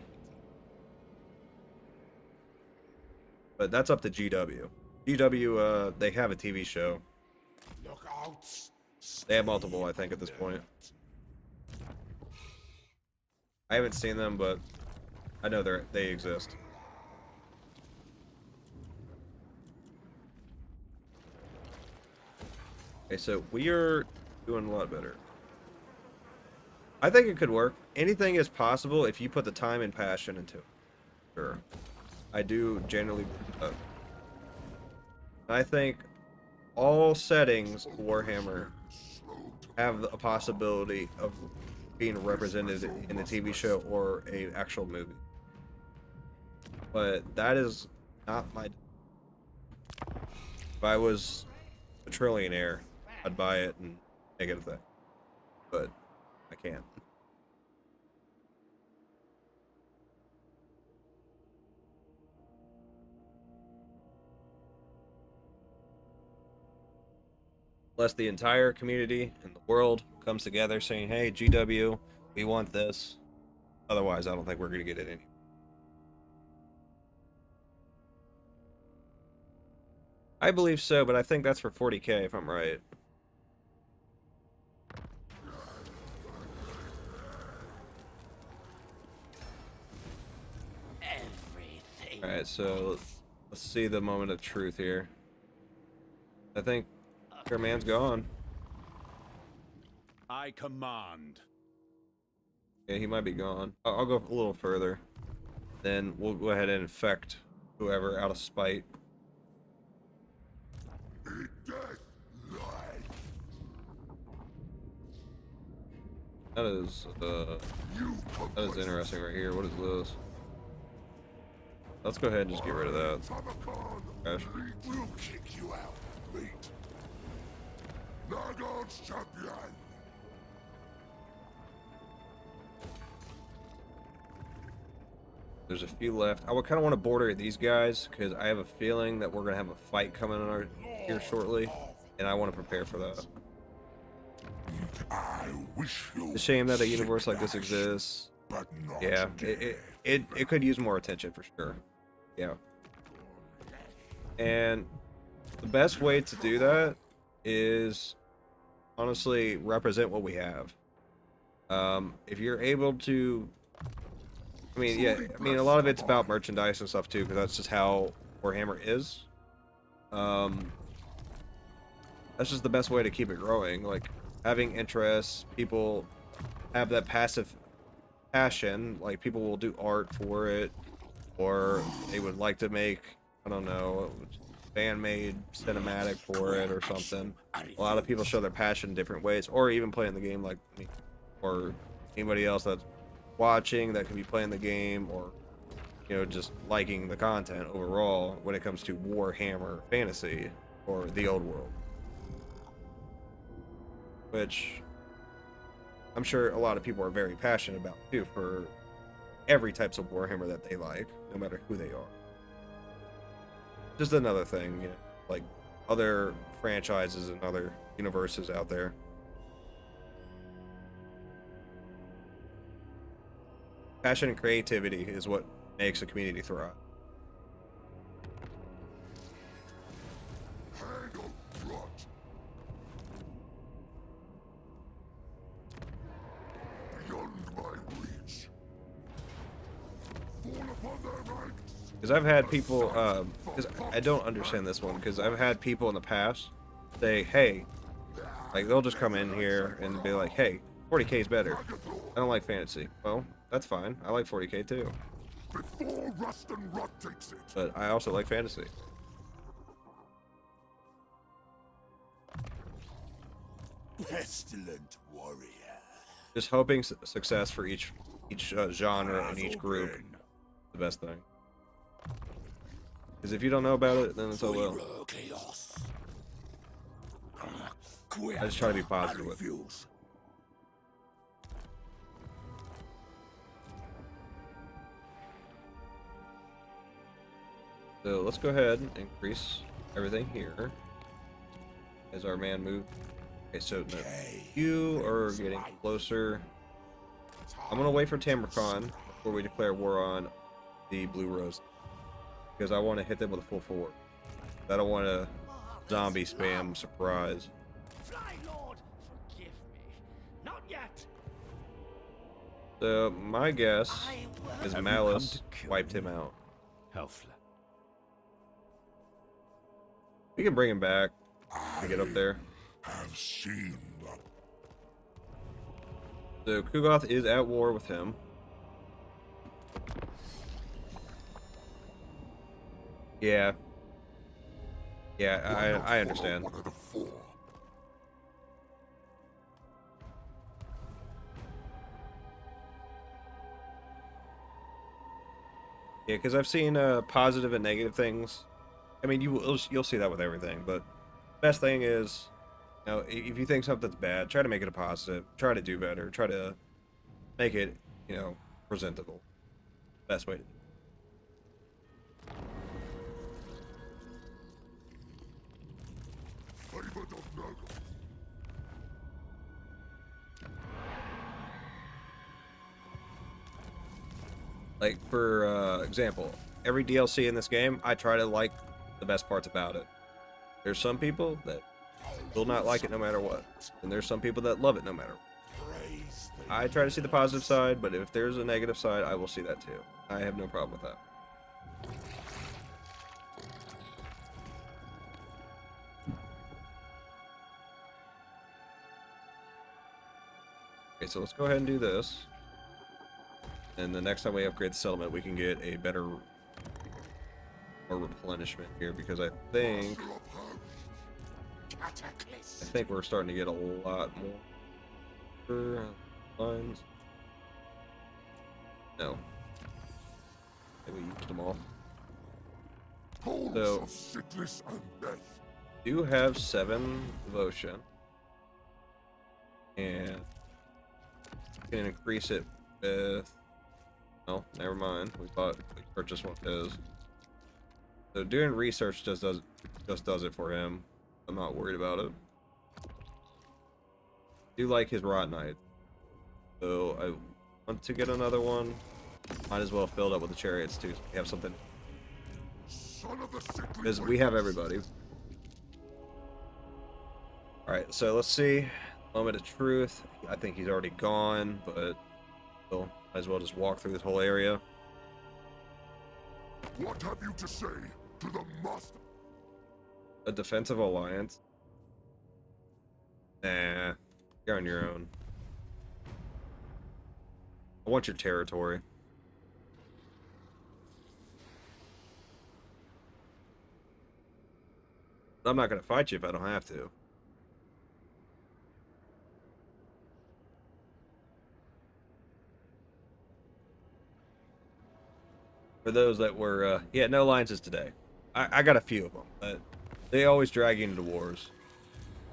But that's up to GW. GW, they have a TV show. They have multiple, I think, at this point. I haven't seen them, but I know they exist. Okay, so we are doing a lot better. I think it could work. Anything is possible if you put the time and passion into it. Sure. I do generally. I think all settings of Warhammer have a possibility of being represented in a TV show or a actual movie. But that is not my. If I was a trillionaire, I'd buy it and make it a thing. But I can't. Unless the entire community in the world comes together saying, hey, GW, we want this. Otherwise, I don't think we're going to get it anyway. I believe so, but I think that's for 40K if I'm right. Alright, so let's see the moment of truth here. I think your man's gone. I command. Yeah, he might be gone. I'll go a little further. Then we'll go ahead and infect whoever out of spite. That is interesting right here. What is this? Let's go ahead and just get rid of that. Gosh. We'll kick you out, mate. Nurgle's champion. There's a few left. I would kind of want to border these guys because I have a feeling that we're gonna have a fight coming on here shortly, and I want to prepare for that. I wish you. It's a shame that a universe like this exists. But not Yeah, today. it could use more attention for sure. Yeah. And the best way to do that is honestly represent what we have. If you're able to, I mean, yeah, I mean, a lot of it's about merchandise and stuff too, because that's just how Warhammer is. That's just the best way to keep it growing. Like, having interests, people have that passive passion. Like, people will do art for it, or they would like to make, I don't know, fan-made cinematic for it or something. A lot of people show their passion in different ways, or even playing the game like me, or anybody else that's watching that can be playing the game, or, you know, just liking the content overall when it comes to Warhammer Fantasy or the old world. Which I'm sure a lot of people are very passionate about too, for every types of Warhammer that they like, no matter who they are. Just another thing, you know, like other franchises and other universes out there. Passion and creativity is what makes a community thrive. Because I've had people, because I don't understand this one, because I've had people in the past say, hey, like they'll just come in here and be like, hey, 40k is better. I don't like fantasy. Well, that's fine. I like 40k too. Before rust and rot takes it. But I also like fantasy. Pestilent warrior. Just hoping success for each genre and each group is the best thing. Because if you don't know about it, then it's oh well. I just try to be positive with it. So let's go ahead and increase everything here as our man moves. Okay, so no, you are getting closer. I'm gonna wait for Tamurkhan before we declare war on the Blue Rose, because I want to hit them with a full force. I don't want to zombie spam surprise. Fly, Lord, forgive me. Not yet. So my guess is Malice wiped him out. Helfler. We can bring him back to get up there. Have seen So the Kugoth is at war with him. Yeah. Yeah, I understand. one of the four. Yeah, because I've seen positive and negative things. I mean, you'll see that with everything, but best thing is, you know, if you think something's bad, try to make it a positive. Try to do better. Try to make it, you know, presentable. Best way to do it. Favored of Nurgle. Like, for example, every DLC in this game, I try to like the best parts about it. There's some people that will not like it no matter what, and there's some people that love it no matter what. Praise the I try to see the positive side, but if there's a negative side, I will see that too. I have no problem with that. Okay, so let's go ahead and do this. And the next time we upgrade the settlement, we can get a better more replenishment here, because I think we're starting to get a lot more lines. No. Maybe we used them all. Holes So, of sickness and death. do have 7 devotion. And can increase it with, oh, never mind. We purchased one of his. So doing research just does it for him. I'm not worried about it. Do like his Rot Knight. So I want to get another one. Might as well fill it up with the chariots too, so we have something. Because we have everybody. Alright, so let's see. Moment of truth. I think he's already gone, but still, might as well just walk through this whole area. What have you to say to the master? A defensive alliance? Nah, you're on your own. I want your territory. I'm not gonna fight you if I don't have to. For those that were, yeah, no alliances today. I got a few of them, but they always drag you into wars.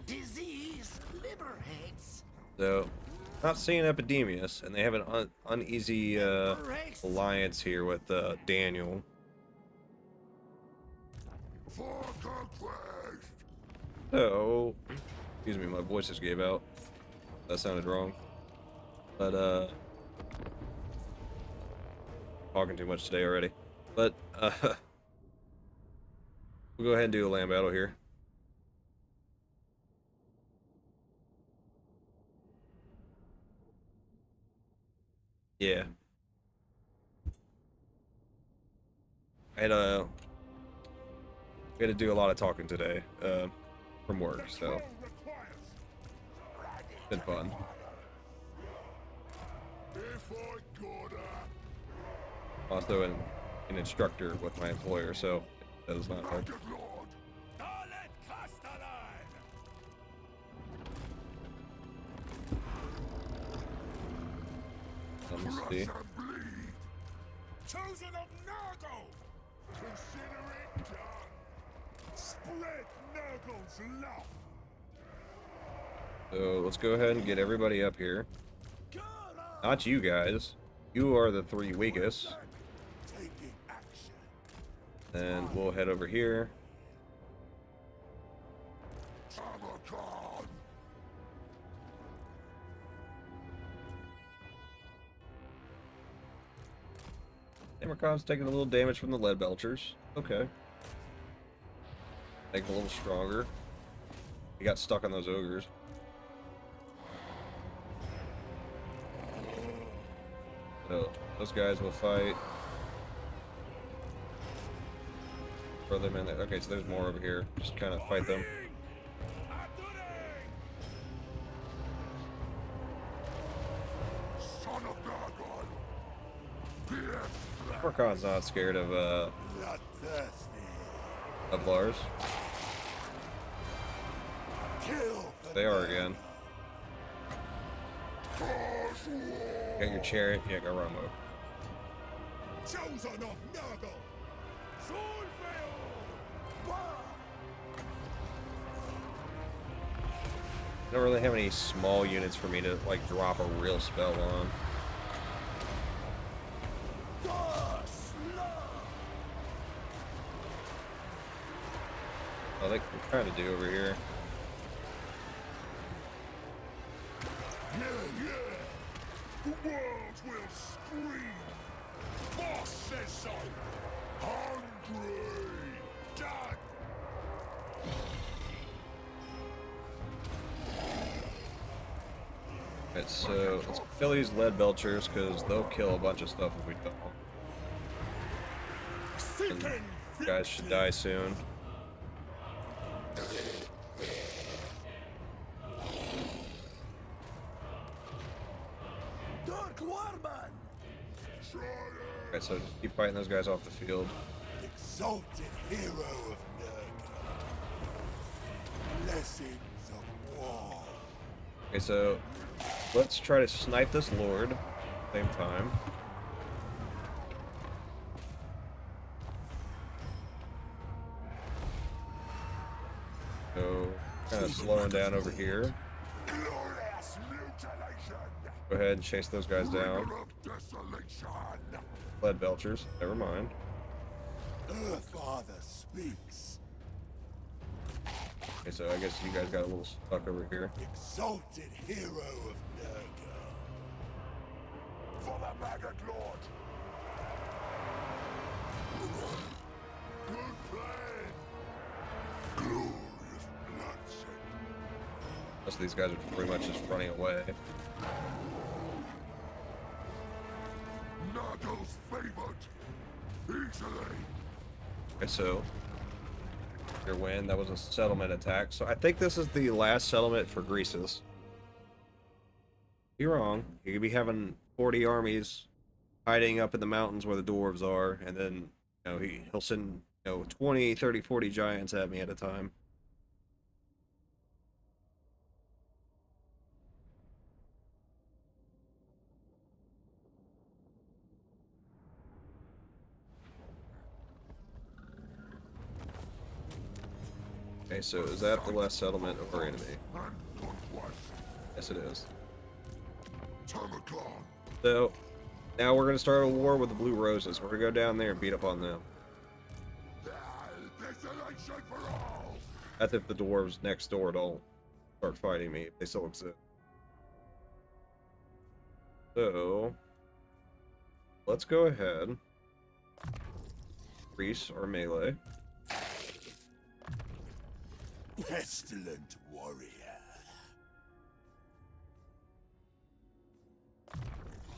Disease liberates. So, not seeing Epidemius, and they have an uneasy alliance here with Daniel. For conquest. So, excuse me, my voice just gave out. That sounded wrong. But, talking too much today already. But, we'll go ahead and do a land battle here. Yeah. I had we had to do a lot of talking today from work, so it's been fun. If I gotta. Also an instructor with my employer, so that does not help. Maggot Lord. Let me see. Crush and bleed. Chosen of Nurgle. Consider it done. Spread Nurgle's love. So let's go ahead and get everybody up here. Not you guys. You are the 3 weakest. Taking action. And we'll head over here. Tamurkhan. Tamurkhan's taking a little damage from the lead belchers. Okay. Make him a little stronger. He got stuck on those ogres. So those guys will fight. Throw them in there. Okay, so there's more over here. Just kind of fight them. Son of Nurgle. Pierce. Tamurkhan's not scared of Bloodthirsty. Lars. Kill the They are again. Cause war. Got your chariot. Yeah, go Romo. Chosen of Nurgle. I don't really have any small units for me to like drop a real spell on. I think we're trying to do over here. Yeah. The world will scream. Boss says so. Hungry. Done. Alright, so let's kill these lead belchers because they'll kill a bunch of stuff if we don't. Seeking You guys should die soon. Dark Warman. Alright, so just keep fighting those guys off the field. Exalted hero of Nurgle. Blessings of war. Okay, so let's try to snipe this lord at the same time. So kind of slowing down over here. Glorious mutilation. Go ahead and chase those guys down. River of desolation. Lead belchers, never mind. Father speaks. Okay, so I guess you guys got a little stuck over here. Exalted hero of Nurgle. For the Maggot Lord. Good plan. Glorious bloodshed. Most of these guys are pretty much just running away. Nurgle's favored. Easily. Okay, so your win. That was a settlement attack. So I think this is the last settlement for Greases. You're wrong. You could be having 40 armies hiding up in the mountains where the dwarves are, and then he'll send 20, 30, 40 giants at me at a time. Okay, so is that the last settlement of our enemy? And conquest. Yes, it is. Tamurkhan. So, now we're going to start a war with the Blue Roses. We're going to go down there and beat up on them. Desolation for all. That's if the dwarves next door don't start fighting me, if they still exist. So, let's go ahead. Increase our melee. Pestilent warrior.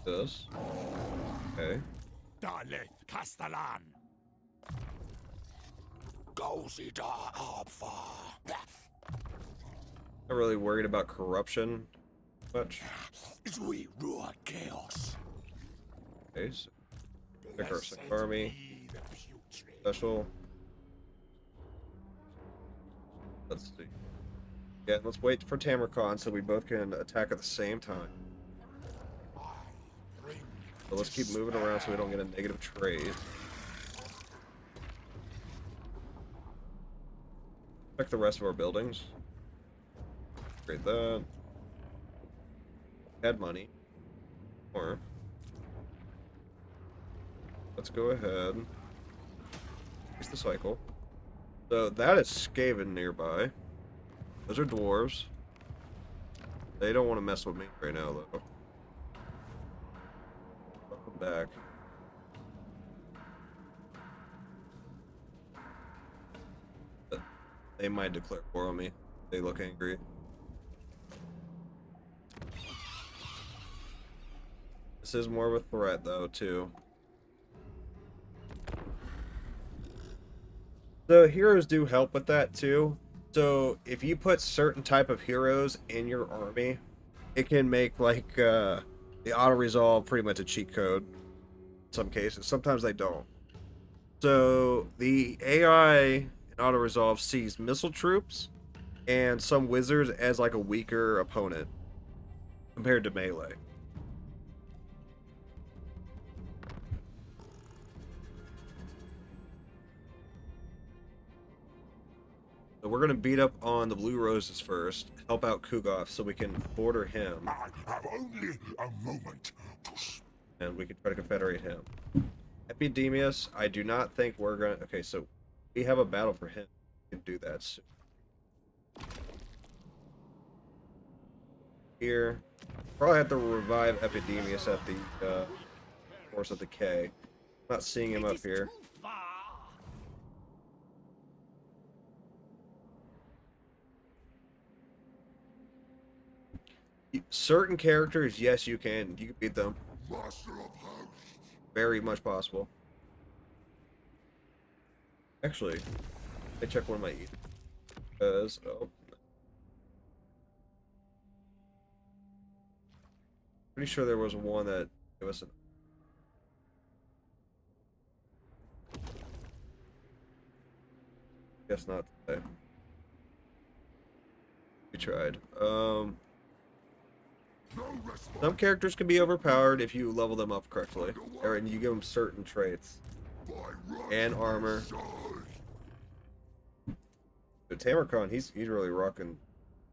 This. Okay. Daleth Castellan. Not really worried about corruption much. Okay, so pick our sick army. Special. Let's see. Yeah, let's wait for Tamurkhan so we both can attack at the same time. So let's keep moving around so we don't get a negative trade. Check the rest of our buildings. Upgrade that. Add money. Or let's go ahead. Use the cycle. So that is Skaven nearby. Those are dwarves. They don't want to mess with me right now, though. Welcome back. But they might declare war on me. They look angry. This is more of a threat, though, too. So heroes do help with that, too. So if you put certain type of heroes in your army, it can make like the auto resolve pretty much a cheat code in some cases. Sometimes they don't. So the AI in auto resolve sees missile troops and some wizards as like a weaker opponent compared to melee. So we're going to beat up on the Blue Roses first, help out Kugoth so we can border him. I have only a moment to... And we can try to confederate him. Epidemius, I do not think we're going to... Okay, so we have a battle for him. We can do that soon. Here. Probably have to revive Epidemius at the Force of Decay. Not seeing him up here. Certain characters, yes, you can. You can beat them. Master of House. Very much possible. Actually, let me check one of my eat. Because, oh. Pretty sure there was one that gave us an... Guess not today. We tried. Some characters can be overpowered if you level them up correctly, and you give them certain traits and armor. But Tamurkhan, he's really rocking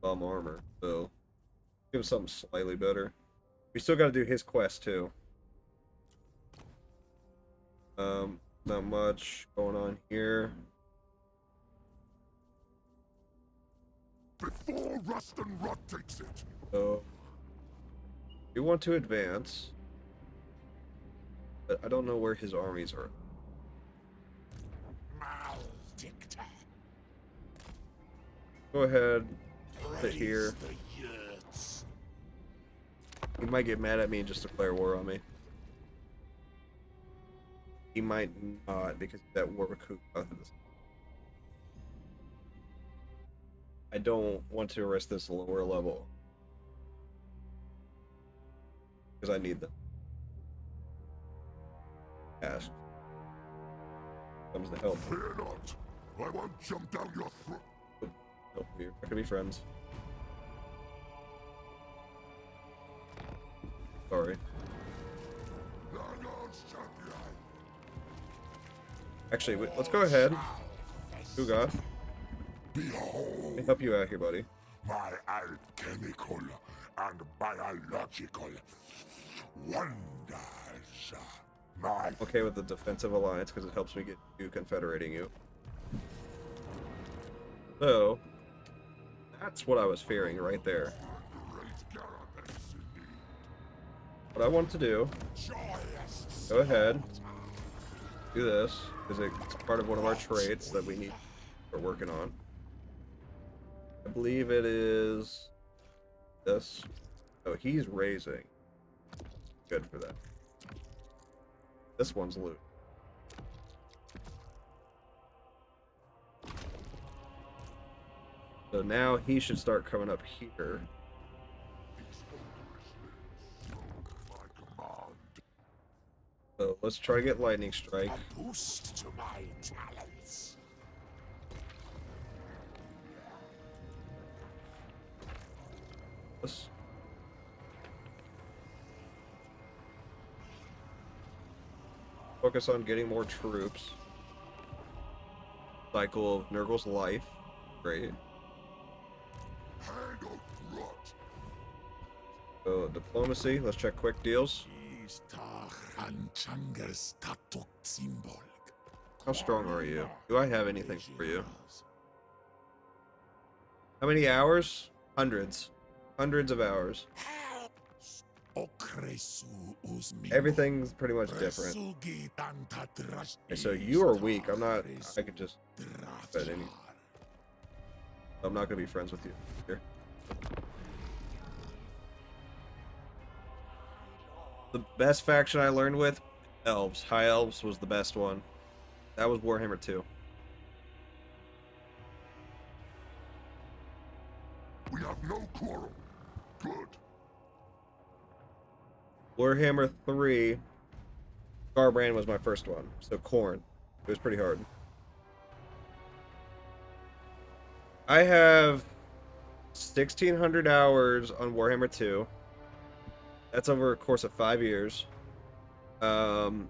bum armor, so give him something slightly better. We still got to do his quest too. Not much going on here. Before Rust and Rot takes it. So we want to advance, but I don't know where his armies are. Go ahead, sit here. He might get mad at me and just declare war on me. He might not because of that war with Kugoth. I don't want to risk this lower level. Because I need them. Ask. Comes to help. Fear not. I won't jump down your throat. Help you. I could be friends. Sorry. Actually, wait, let's go ahead. Kugoth. Behold. Let me help you out here, buddy. My alchemical and biological wonders. My Okay with the defensive alliance because it helps me get you confederating you. So that's what I was fearing right there. What I want to do, go ahead, do this because it's part of one of our traits that we're working on. I believe it is this. Oh, he's raising. Good for that. This one's loot. So now he should start coming up here. So let's try to get lightning strike. A boost to my talents. Let's focus on getting more troops. Cycle of Nurgle's life. Great. Hand of rot. So diplomacy. Let's check quick deals. How strong are you? Do I have anything for you? How many hours? Hundreds. Hundreds of hours. Everything's pretty much different. Okay, so you are weak. I'm not. I could just bet any. I'm not gonna be friends with you here. The best faction I learned with elves. High elves was the best one. That was Warhammer 2. We have no quarrel. Good. Warhammer 3. Garbrand was my first one. So Khorne. It was pretty hard. I have 1,600 hours on Warhammer 2. That's over a course of 5 years. And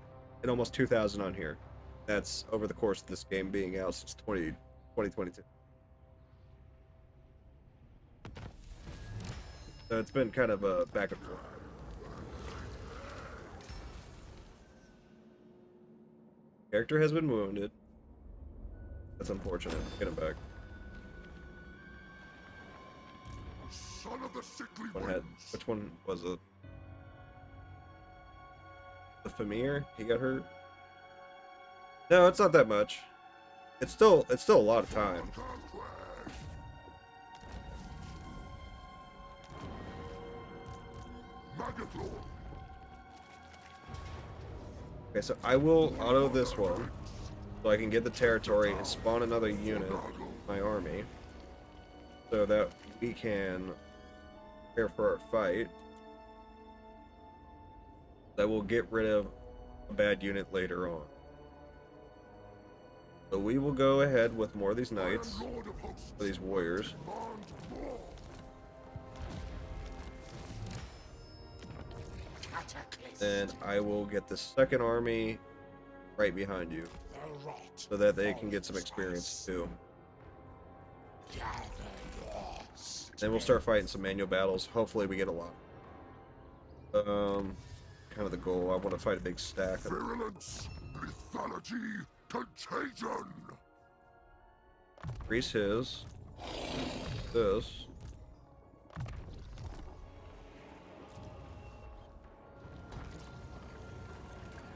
almost 2,000 on here. That's over the course of this game being out since 2022. So it's been kind of a back and forth. Character has been wounded. That's unfortunate. Get him back. Son of the sickly One head. winds. Which one was it? The Famir? He got hurt? No, it's not that much. It's still a lot of time. Maggot Lord. Okay, so I will auto this one so I can get the territory and spawn another unit in my army so that we can prepare for our fight. That will get rid of a bad unit later on. So we will go ahead with more of these knights, Lord of hosts. or these warriors. Command more. Then I will get the second army right behind you The rot. so that they can get some experience too. Gather yours. Then we'll start fighting some manual battles. Hopefully we get a lot. Kind of the goal. I want to fight a big stack. Virulence. Lethality. Contagion. Increase his. This.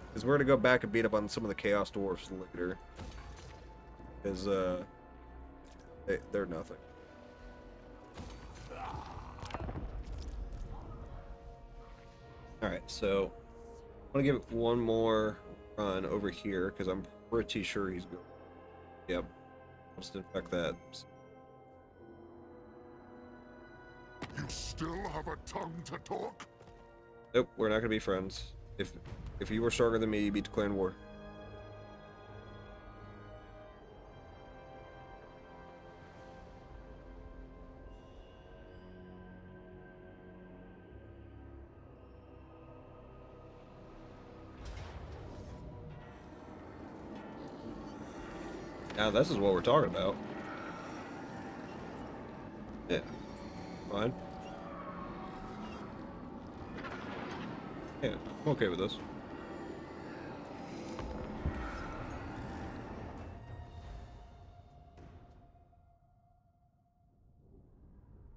Because we're going to go back and beat up on some of the Chaos Dwarfs later. Because, they're nothing. Alright, so I'm going to give it one more run over here, because I'm pretty sure he's going. Yep. Let's infect that. You still have a tongue to talk? Nope, we're not going to be friends. If you were stronger than me, you'd be declaring war. Now this is what we're talking about. Yeah. Fine. Yeah, I'm okay with this.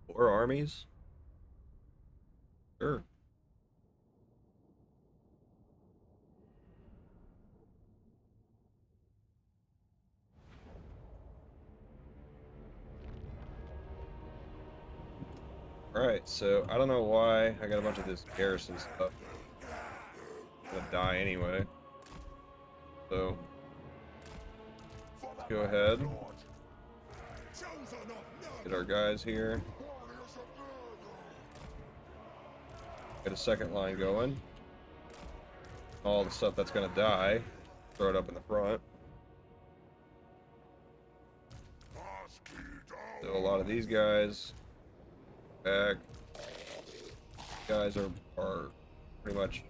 Four armies? Sure. Alright, so I don't know why I got a bunch of this garrison stuff. I'm gonna die anyway. So, let's go ahead. Chosen of Get our guys here. Get a second line going. All the stuff that's gonna die, throw it up in the front. So a lot of these guys back. Guys are pretty much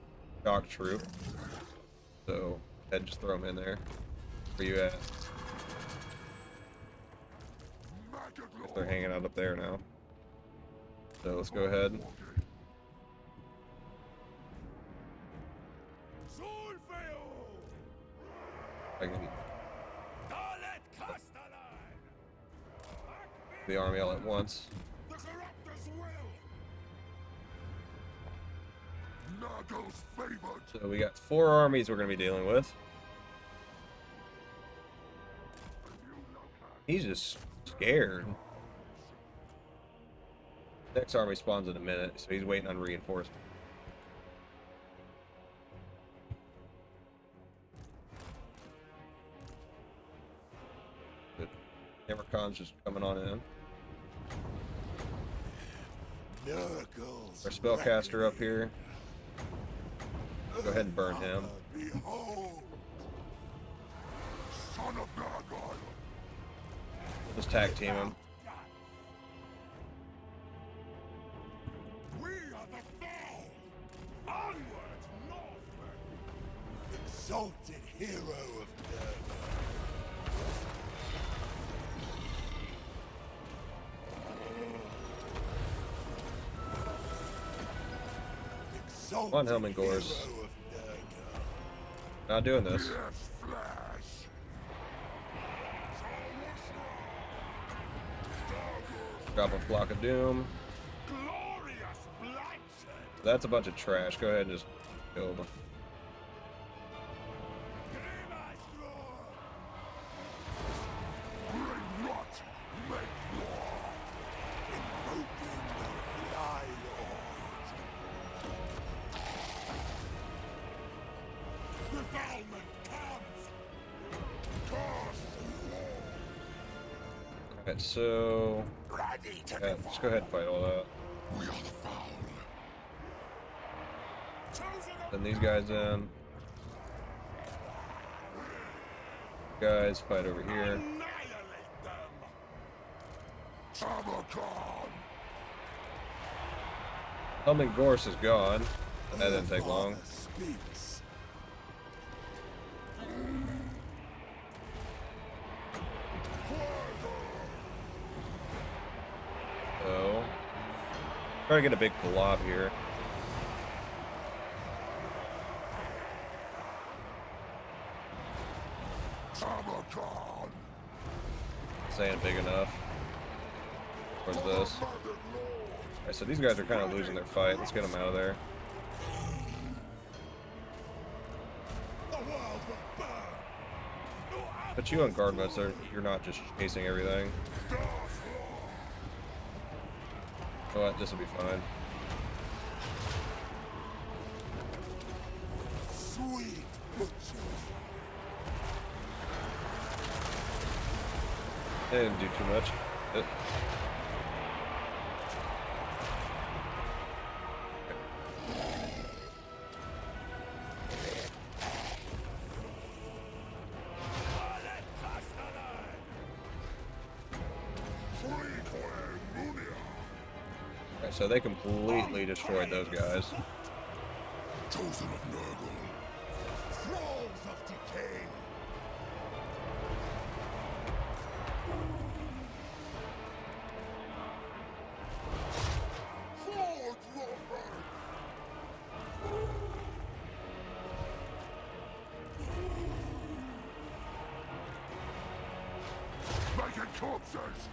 shock troop. So I'd just throw them in there. Where you at? If they're hanging out up there now. So let's go ahead. I can the army all at once. So we got 4 armies we're going to be dealing with. He's just scared. Next army spawns in a minute, so he's waiting on reinforcement. Good. Tamurkhan's just coming on in. Our spellcaster up here. Go ahead and burn him. Behold, son of Nurgle. Just tag team him. We are the foul. Onward, northward. Exalted hero of Nurgle. Come on, Helmet Gores. Not doing this. Drop a flock of doom. That's a bunch of trash. Go ahead and just kill them. Alright, so yeah, just go ahead and fight all that. We are the foul. Send these guys in. Guys, fight over here. Tamurkhan. Helmet Gorse is gone. That didn't take long. Speaks. So, try to get a big blob here. Tamurkhan. Saying big enough. Where's this? Alright, so these guys are kind of losing their fight. Let's get them out of there. But you on guard mode, so you're not just chasing everything. You know what? This will be fine. Sweet butcher. They didn't do too much. Okay, so they completely destroyed those guys. Chosen of Nurgle. Thralls of decay. Forge Lord. Making corpses.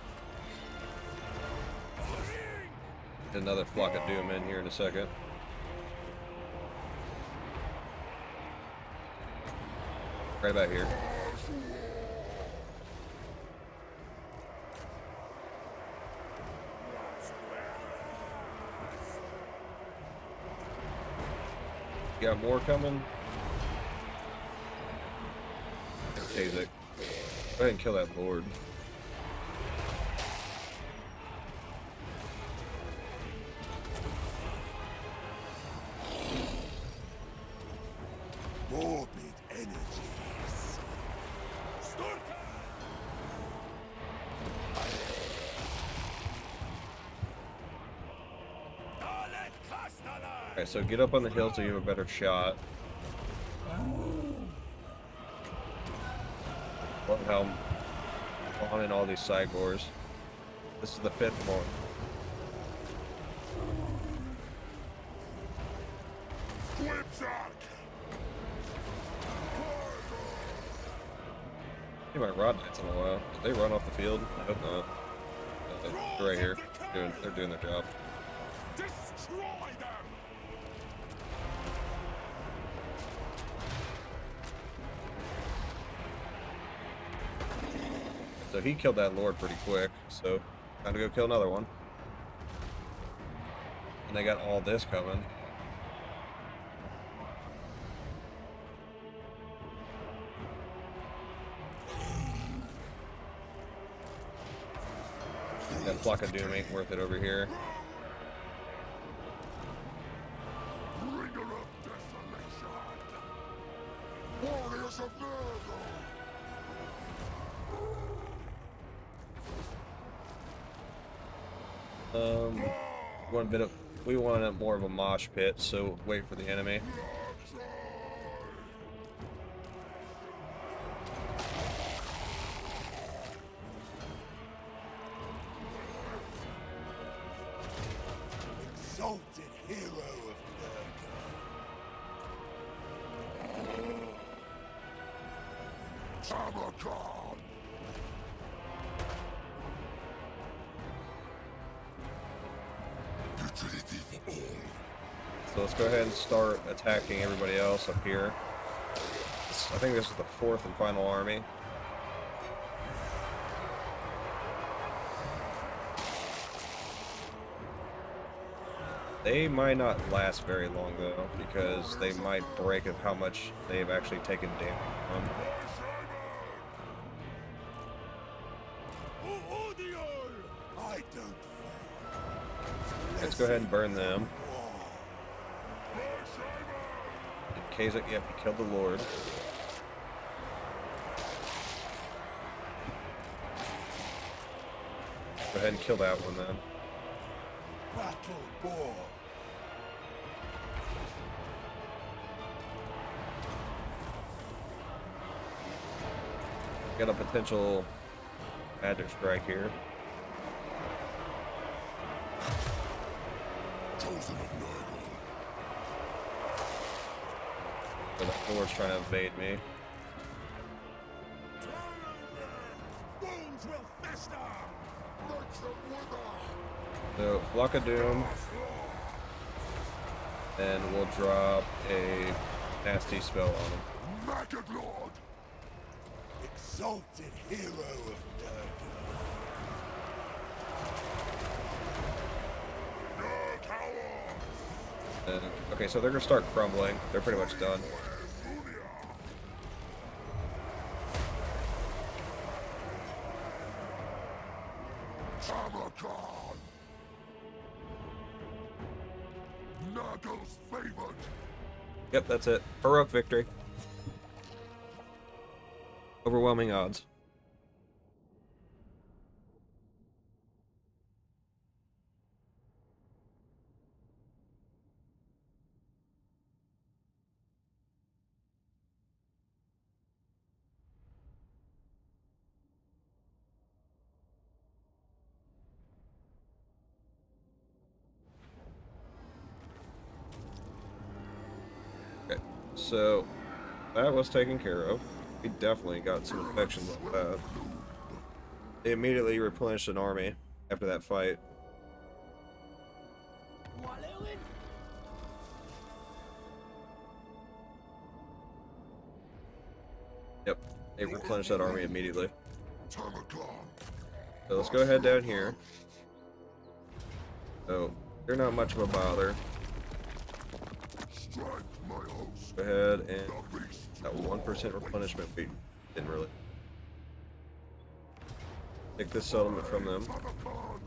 Another flock of doom in here in a second. Right about here. You got more coming? Tazek. Go ahead and kill that lord. energies. Alright, so get up on the hill so you have a better shot. Love how I'm on in all these side doors. This is the 5th one. See my rod knights in a while. Did they run off the field? I hope not. They're right here. They're doing their job. Destroy them! So he killed that lord pretty quick, so time to go kill another one. And they got all this coming. That flock of doom ain't worth it over here. Bringer of desolation! Warriors of Nurgle! We want more of a mosh pit, so wait for the enemy. Exalted hero of Nurgle! Tamurkhan! Utility for all. So let's go ahead and start attacking everybody else up here. I think this is the 4th and final army. They might not last very long though, because they might break of how much they've actually taken damage from. I don't. Let's go ahead and burn them. Kazak, yep, he killed the Lord. Go ahead and kill that one then. Battle ball. Got a potential magic strike here. Chosen of Nurgle. So the Lord's trying to evade me. Wounds will fester. Make them wither. So Flock of Doom, and we'll drop a nasty spell on him. Maggot Lord. Exalted hero of Nurgle. Okay, so they're gonna start crumbling. They're pretty much done. Tamurkhan. Nurgle's favored. Yep, that's it. Heroic victory. Overwhelming odds. Okay, so that was taken care of. We definitely got some infections on that. They immediately replenished an army after that fight. Yep, they replenished that army immediately. Tamurkhan. So let's go ahead down here. So they're not much of a bother. Strike my host. Go ahead and that 1% replenishment we didn't really take this settlement from them. Tamurkhan,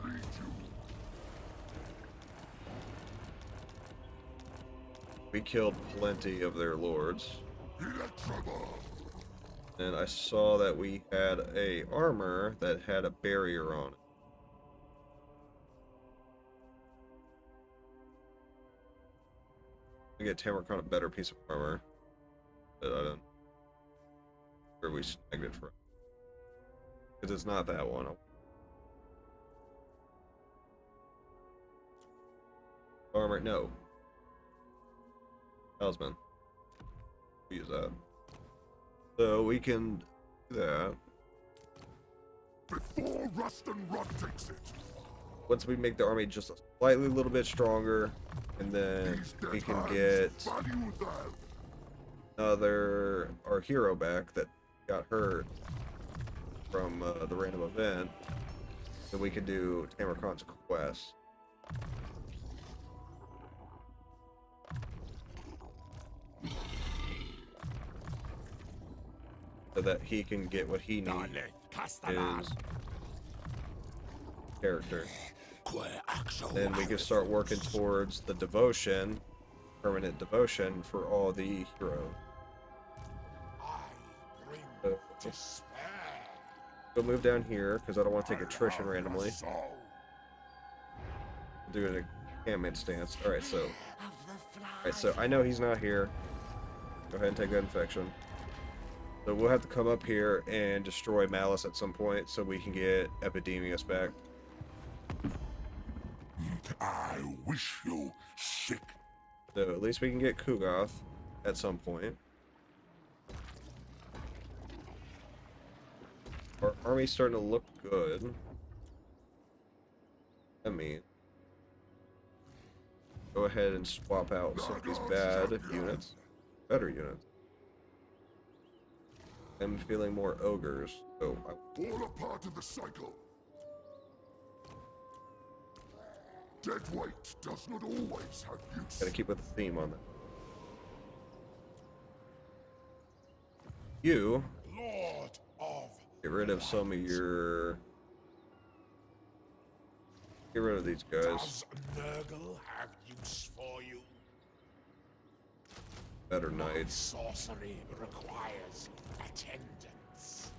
lead you. We killed plenty of their lords. Electrable. And I saw that we had a armor that had a barrier on it. We get Tamurkhan a better piece of armor. But I don't know where we snagged it from. Because it's not that one. Armor, no. Talisman. We use that. So we can do that. Before Rust and Rot takes it. Once we make the army just a slightly little bit stronger, and then we can get our hero back that got hurt from the random event, then we can do Tamurkhan's quest. So that he can get what he needs, his character. Then we can start working towards the devotion, permanent devotion for all the heroes. So, go move down here because I don't want to take attrition randomly. Do an encampment stance. Alright, so I know he's not here. Go ahead and take that infection. So we'll have to come up here and destroy Malice at some point so we can get Epidemius back. I wish you sick. So at least we can get Kugoth at some point. Our army's starting to look good. I mean, go ahead and swap out some of these bad units. Better units. I'm feeling more ogres, so All a part of the cycle. Dead weight does not always have use. gotta keep with the theme on that. You Lord of get rid of some of your. Get rid of these guys. Does Nurgle have use for you? Better knights. Sorcery requires attendance.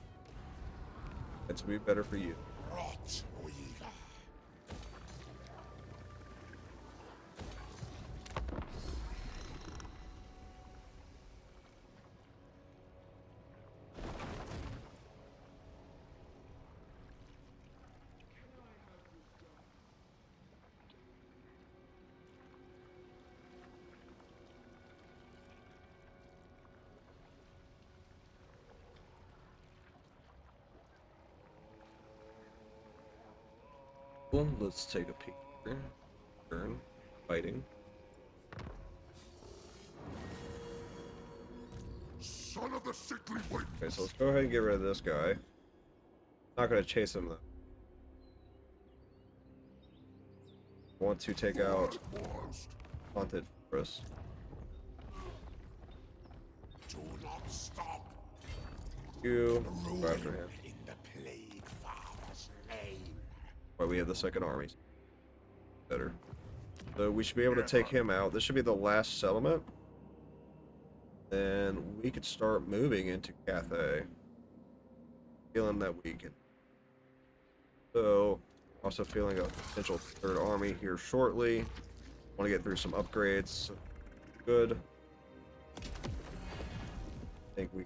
It's be better for you. Rot Weaver. Well, let's take a peek here. Turn. Fighting. Son of the sickly wind. Okay, so let's go ahead and get rid of this guy. Not gonna chase him though. Want to take out Haunted Forest. Do not stop. You Rule go after him. in the Plague Father's name. Why we have the second army. Better. So we should be able to take him out. This should be the last settlement. Then we could start moving into Cathay. Feeling that we can. So, also feeling a potential third army here shortly. Want to get through some upgrades. Good. I think we.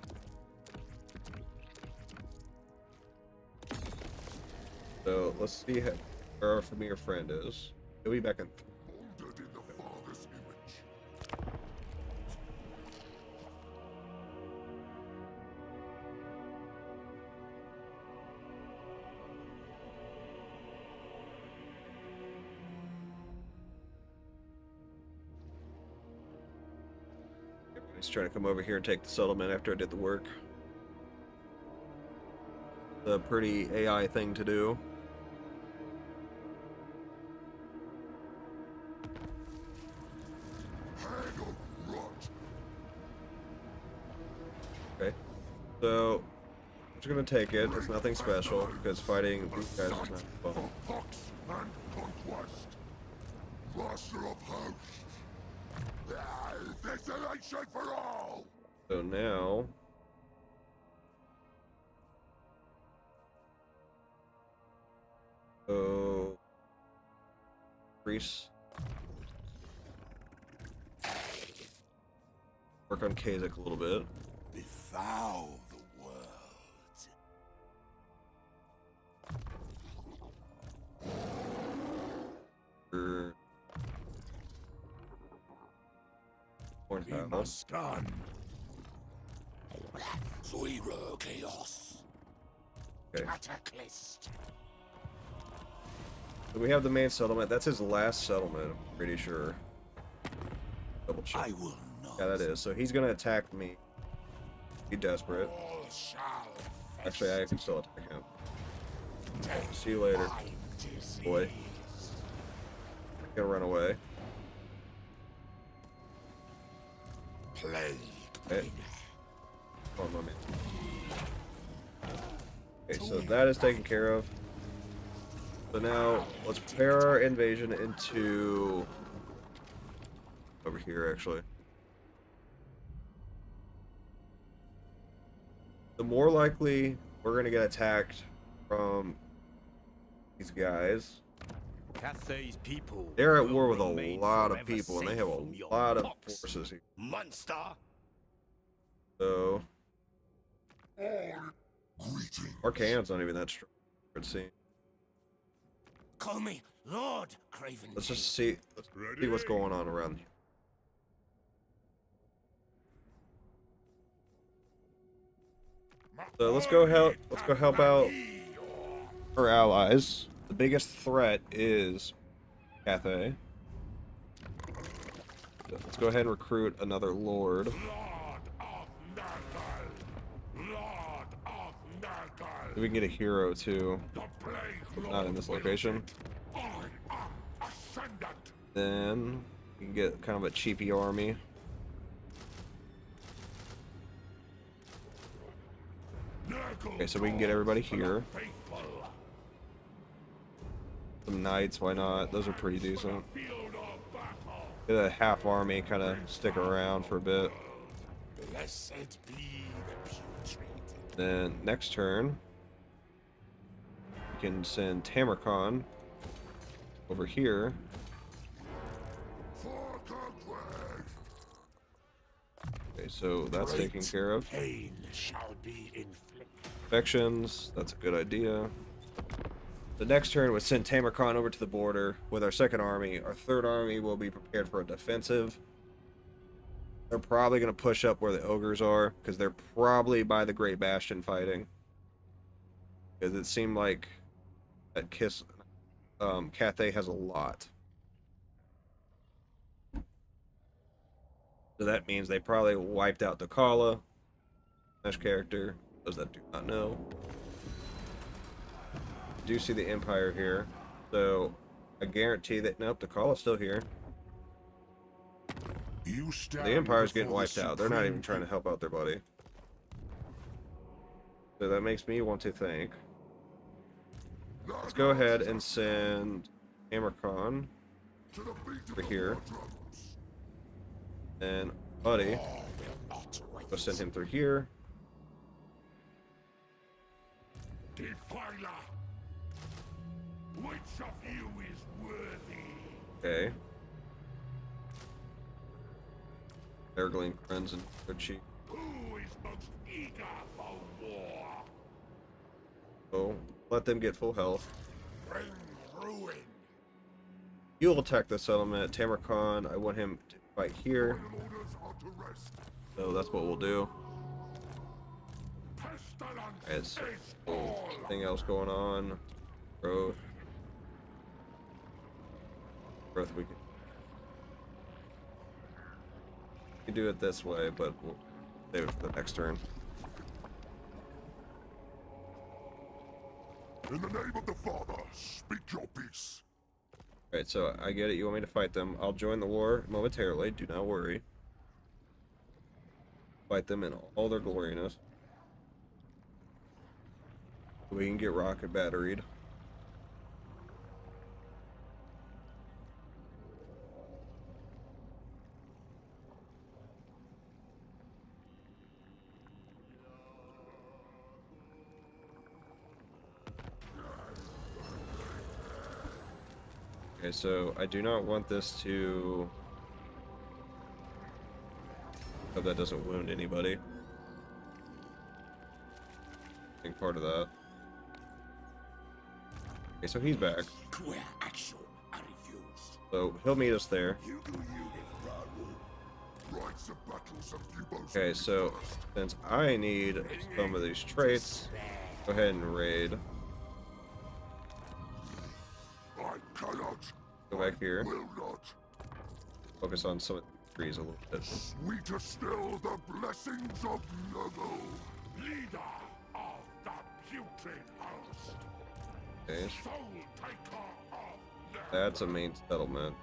So let's see where our familiar friend is. He'll be back in. Molded in the Father's image. He's trying to come over here and take the settlement after I did the work. A pretty AI thing to do. Hag of rot. Okay. So, I'm just gonna take it. It's nothing special, because fighting these guys is not fun. Pox and conquest. Master of hosts. Desolation for all. So now, so increase. Work on Kazak a little bit. Befoul the world. Corn We tile. must gun. Zero chaos. Okay. Cataclysm. So we have the main settlement. That's his last settlement, I'm pretty sure. Double check. I will not. Yeah, that is. So he's gonna attack me. Be desperate. All shall Actually, I can still attack him. take See you later, my disease. boy. Gonna run away. Plague. Okay. Come on, my man. Okay, so that is taken care of. So now let's prepare our invasion into over here, actually. The more likely we're gonna get attacked from these guys. Cathay's people. They're at will war with a remain lot of forever people, and they safe have a from your lot of pox, forces here. monster. So Greetings. Arcane's not even that strong. It seems. Call me Lord Craven. Let's just see. Let's see what's going on around here. So let's go help. Let's go help out our allies. The biggest threat is Cathay. So let's go ahead and recruit another lord. Lord of Nurgle. Lord of Nurgle. We can get a hero too. The plague Not in this location. I am ascendant. Then we can get kind of a cheapy army. Okay, so we can get everybody here. Faithful. Some knights, why not? Those are pretty decent. Field of battle. Get a half army, kind of stick around for a bit. Blessed be the putrid. Then next turn, we can send Tamurkhan over here. For conquest. Okay, so that's taken care of. Pain shall be inflicted. Infections, that's a good idea. The next turn would send Tamurkhan over to the border with our second army. Our third army will be prepared for a defensive. They're probably going to push up where the ogres are, because they're probably by the Great Bastion fighting. Because it seemed like that Cathay has a lot. So that means they probably wiped out Dakala, Smash character, those that do not know. Do see the Empire here, so I guarantee that nope, Dakala's still here. You stand The Empire's getting before the wiped out. They're not supreme even trying to help out their buddy. So that makes me want to think. Let's go ahead and send Tamurkhan to the beat of over the here. war drums. And Buddy, All will not wait. go send him through here. Defiler. Which of you is worthy? Okay. Nurgling friends and their chief. Who is most eager for war? So let them get full health. Bring ruin. You'll attack the settlement. Tamurkhan, I want him to fight here. Final orders are to rest. So that's what we'll do. Pestilence Alright, is so all. anything else going on? Growth. Growth we can do it this way, but we'll save it for the next turn. In the name of the Father, speak your peace. Alright, so I get it. You want me to fight them. I'll join the war momentarily. Do not worry. Fight them in all their gloriness. We can get rocket batteried. Okay, so I do not want this to... Hope that doesn't wound anybody. I think part of that. Okay, so he's back. Where action are refused. So he'll meet us there. You do you, Rights of battles of you both. Okay, so since I need some of these traits, go ahead and raid. I cannot. Go back here. Will not. Focus on some of the trees a little bit. Sweeter still the blessings of Nurgle, leader of the putrid host, Okay, soul taker of Nurgle. that's a main settlement.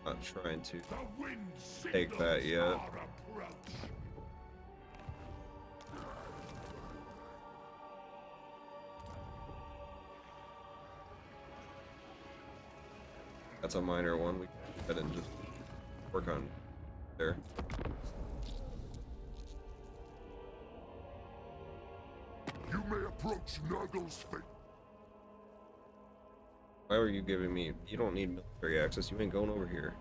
Not trying to The wind take that signals yet. our approach. That's a minor one. We can go ahead and just work on there. You may approach Nurgle's fate. Why were you giving me? You don't need military access. You ain't going over here.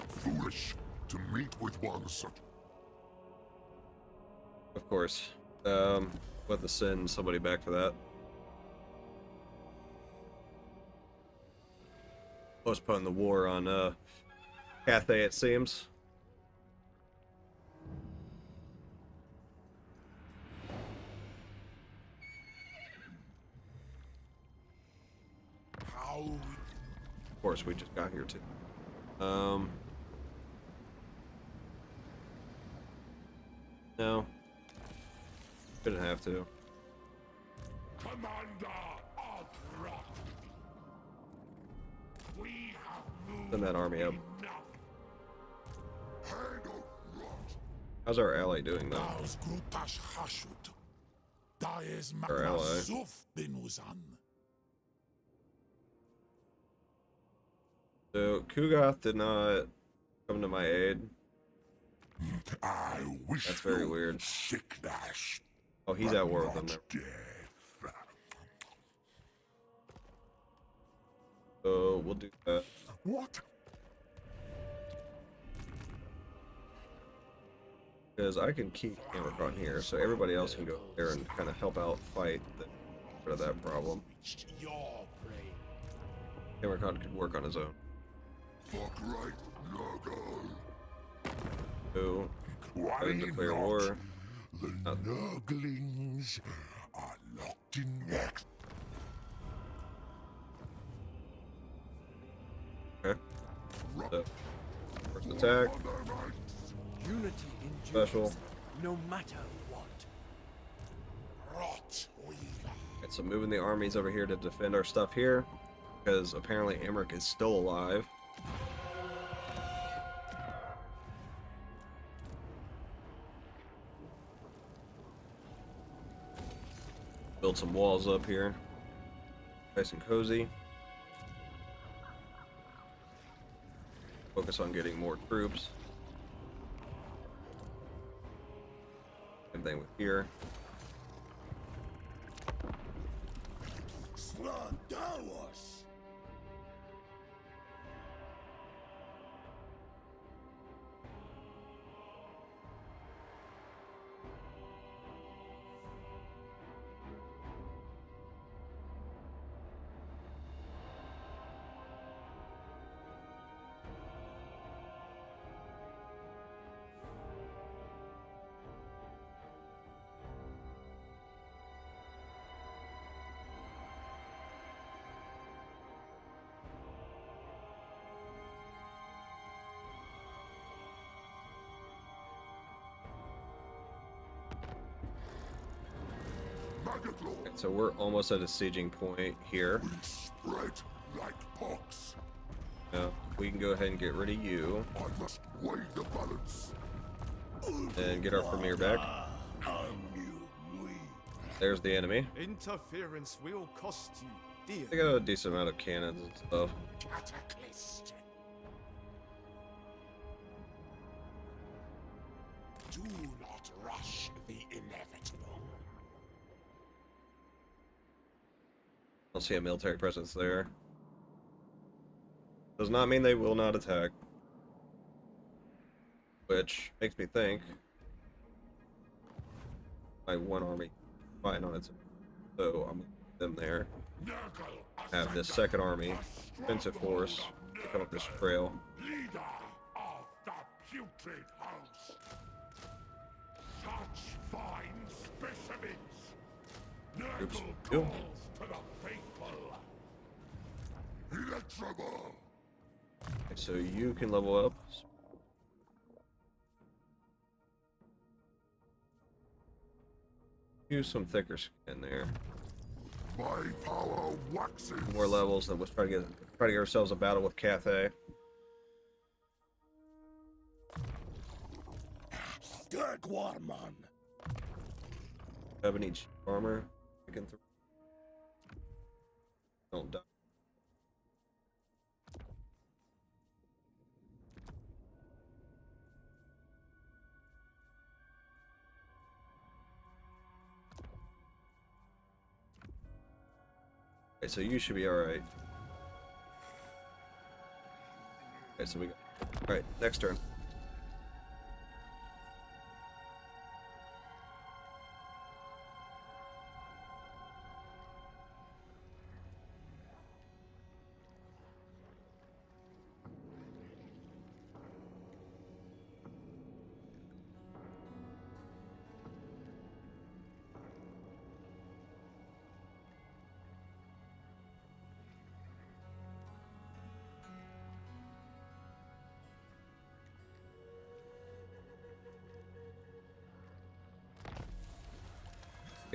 Foolish to meet with one such. Of course. We'll have to send somebody back for that. Postpone the war on Cathay, it seems. How Of course, we just got here too. No. Couldn't have to. Commander of Rot. We have moved Send that army up. enough. Hand of Rot. How's our ally doing though? Daus Grutash Hashut. Daes Our ally. Makmasuf Binuzan. So Kugoth did not come to my aid. I wish That's very you weird. sickness, Oh, he's but at war with them not now. death. So we'll do that. What? Because I can keep Tamurkhan here, so everybody else can go there and kind of help out fight rid of that problem. Reached your brain. Tamurkhan could work on his own. Fuck right, Nurgle. So Why go and declare not? war. The Nurglings are locked in next. Okay. So, first attack. Unity endures, Special. no matter what. Rot Weaver. Right, so moving the armies over here to defend our stuff here, because apparently Emmerich is still alive. Build some walls up here. Nice and cozy. Focus on getting more troops. Same thing with here. Sladawas. Maggot Lord. So we're almost at a sieging point here. We spread like pox. Now, we can go ahead and get rid of you I must weigh the balance. and get our premier back. There's the enemy. Interference will cost you dear. They got a decent amount of cannons and stuff. Cataclysm. Do not rush the inevitable. Don't see a military presence there. Does not mean they will not attack. Which makes me think my one army fighting on its own. So I'm gonna put them there. Have this second army, defensive force, pick up this trail. Leader of the putrid house. Such fine specimens. Oops. Nurgle Ew. calls to the faithful. Electrable. Okay, so you can level up. Use some thicker skin there. My power waxes. More levels, then we'll try to get ourselves a battle with Cathay. Dirk Warman. Ebony armor. Don't die. Okay, so you should be alright. Okay, so we got. Alright, next turn.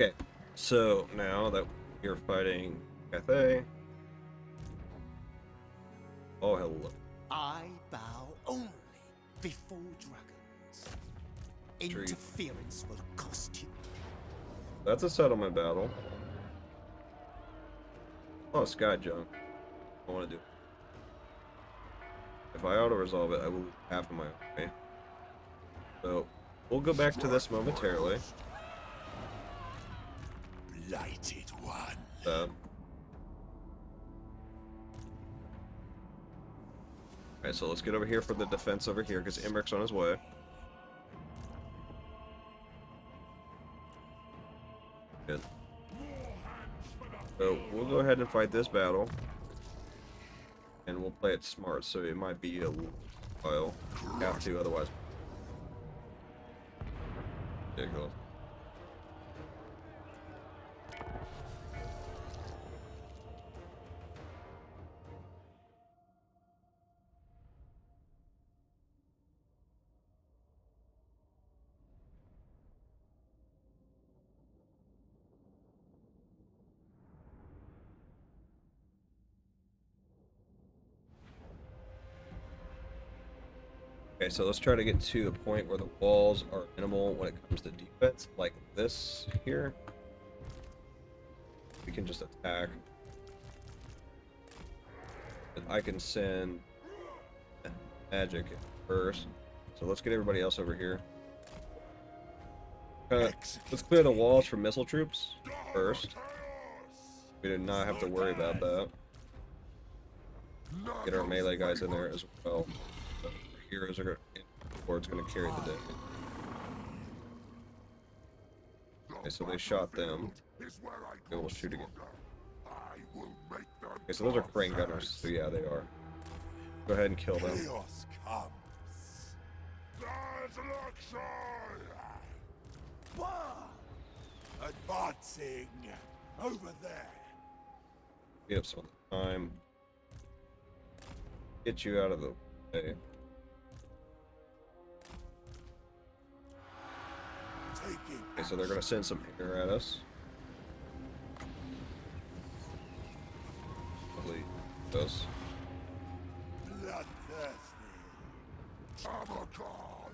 Okay, so now that you're fighting Cathay. Oh, hello. I bow only before dragons. Interference will cost you. That's a settlement battle. Oh, sky jump. I want to do. If I auto-resolve it, I will lose half of my army. So, we'll go back to this momentarily. Blighted one. Alright, so let's get over here for the defense over here, because Imric's on his way. Good. So, we'll go ahead and fight this battle. And we'll play it smart, so it might be a little while. Have to, otherwise. Ridiculous. Okay, so let's try to get to the point where the walls are minimal when it comes to defense, like this here. We can just attack. And I can send magic first. So let's get everybody else over here. Let's clear the walls for missile troops first. We do not have to worry about that. Get our melee guys in there as well. Heroes are going to carry the day. Okay, so they shot them. Okay, we'll shoot again. Okay, so those are crane gunners. So yeah, they are. Go ahead and kill them. Chaos comes. Advancing over there. We have some time. Get you out of the way. Okay, so they're gonna send some air at us. Probably this. Bloodthirsty. Tamurkhan.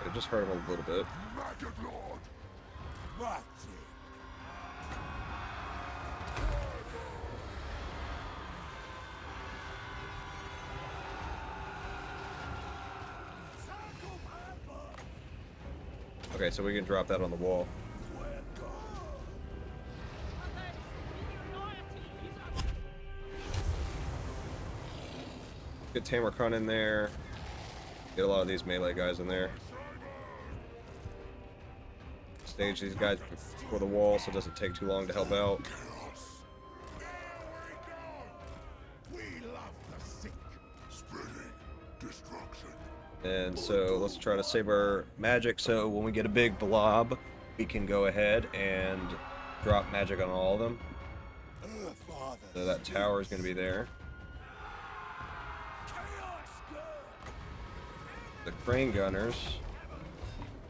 It just hurt him a little bit. Maggot Lord. Magic. Okay, so we can drop that on the wall. Get Tamurkhan in there. Get a lot of these melee guys in there. Stage these guys before the wall so it doesn't take too long to help out. We love the sick. Spreading destruction. And so let's try to save our magic so when we get a big blob, we can go ahead and drop magic on all of them. So that tower is going to be there. The crane gunners,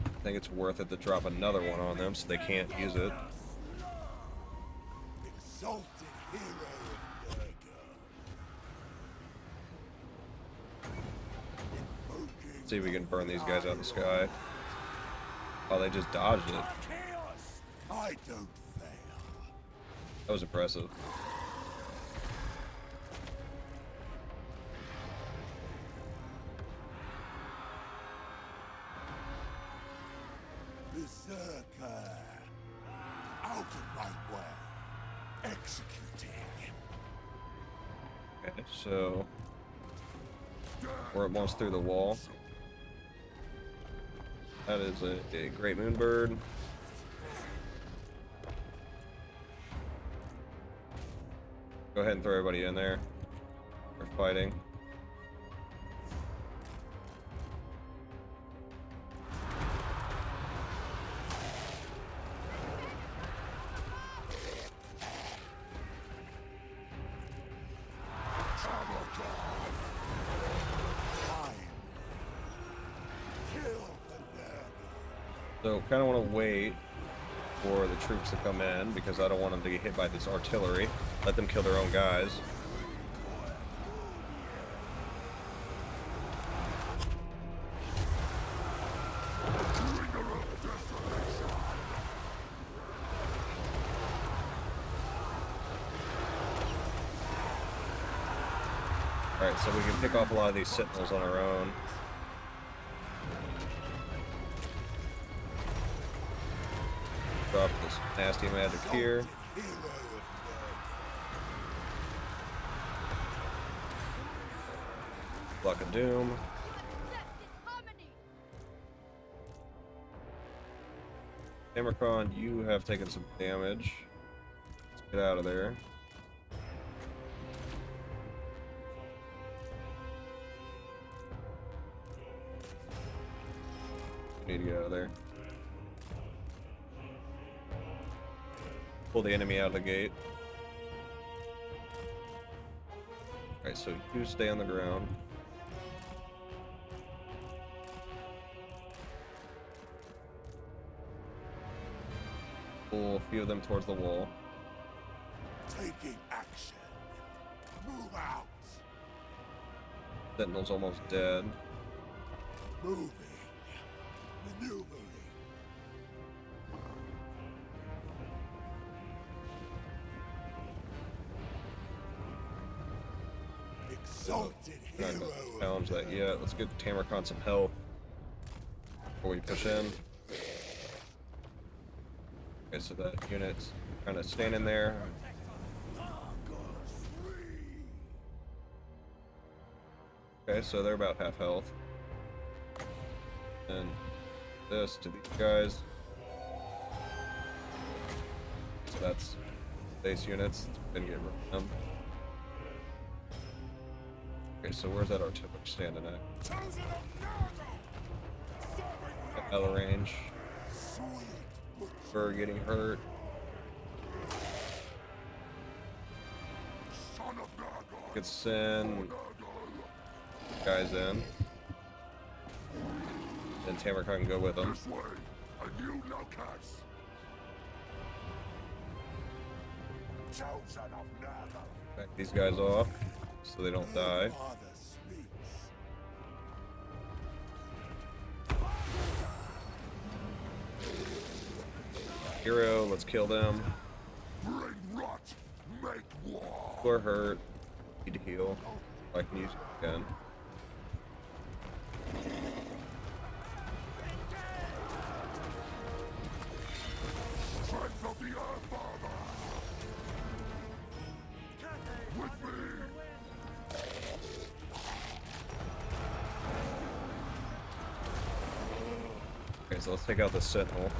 I think it's worth it to drop another one on them so they can't use it. Exalted hero of Nurgle. See if we can burn these guys out of the sky. Oh, they just dodged it. I don't fail. That was impressive. Berserker. Out of my way. Executing. Okay, so we're almost through the wall. That is a great moonbird. Go ahead and throw everybody in there. We're fighting. So kind of want to wait for the troops to come in because I don't want them to get hit by this artillery. Let them kill their own guys. Alright, so we can pick off a lot of these sentinels on our own. Drop this nasty magic here. Block of Doom. Tamurkhan, you have taken some damage. Let's get out of there. We need to get out of there. Pull the enemy out of the gate. Alright, so you stay on the ground. Pull a few of them towards the wall. Taking action. Move out. Sentinel's almost dead. Moving. Maneuvering. Exalted We're not hero. gonna challenge that yet. Let's get Tamurkhan some help before we push in. Okay, so that unit's kind of standing there. Okay, so they're about half health. And this to these guys. So that's base units. Gonna get rid of them. Okay, so where's that artillery standing at? Out of range. We're getting hurt. Could send guys in. Then Tamurkhan can go with them. Back these guys off so they don't die. Hero, let's kill them. We're hurt. Need to heal. I can use it again. Okay, so let's take out the sentinel.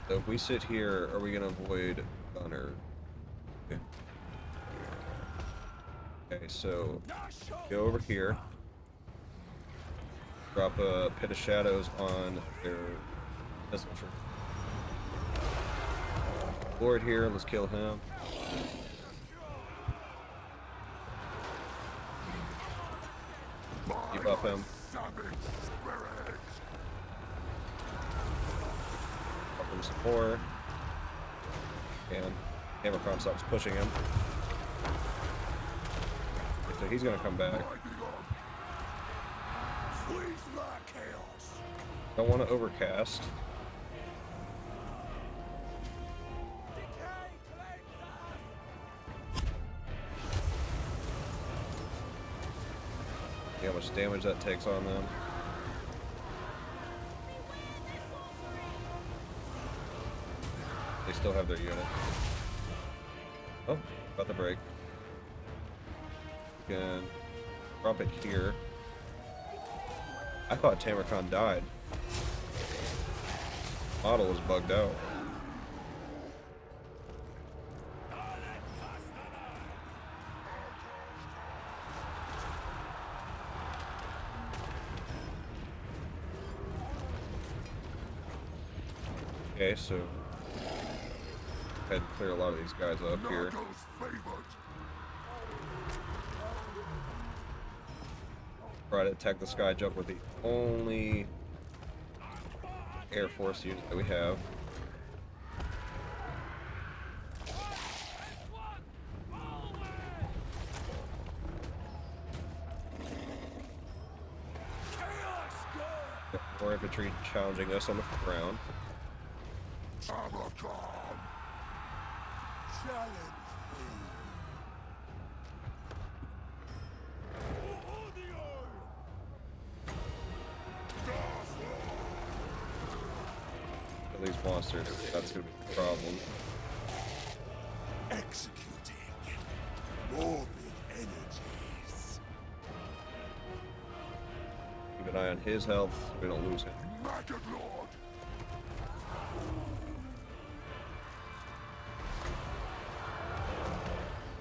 So if we sit here, are we gonna avoid gunner? Okay. Okay, so go over here. Drop a pit of shadows on their missile tree. Lord here, let's kill him. Debuff him. Up him some more. And Tamurkhan stops pushing him. Okay, so he's gonna come back. Don't want to overcast. See how much damage that takes on them. They still have their unit. Oh, about to break. We can drop it here. I thought Tamurkhan died. Model was bugged out. Okay, so had to clear a lot of these guys up here. Try to attack the sky jump with the only Air Force unit that we have. More infantry challenging us on the ground. Tamurkhan, challenge These monsters, that's gonna be a problem. executing morbid energies. Keep an eye on his health so we don't lose him. Maggot Lord.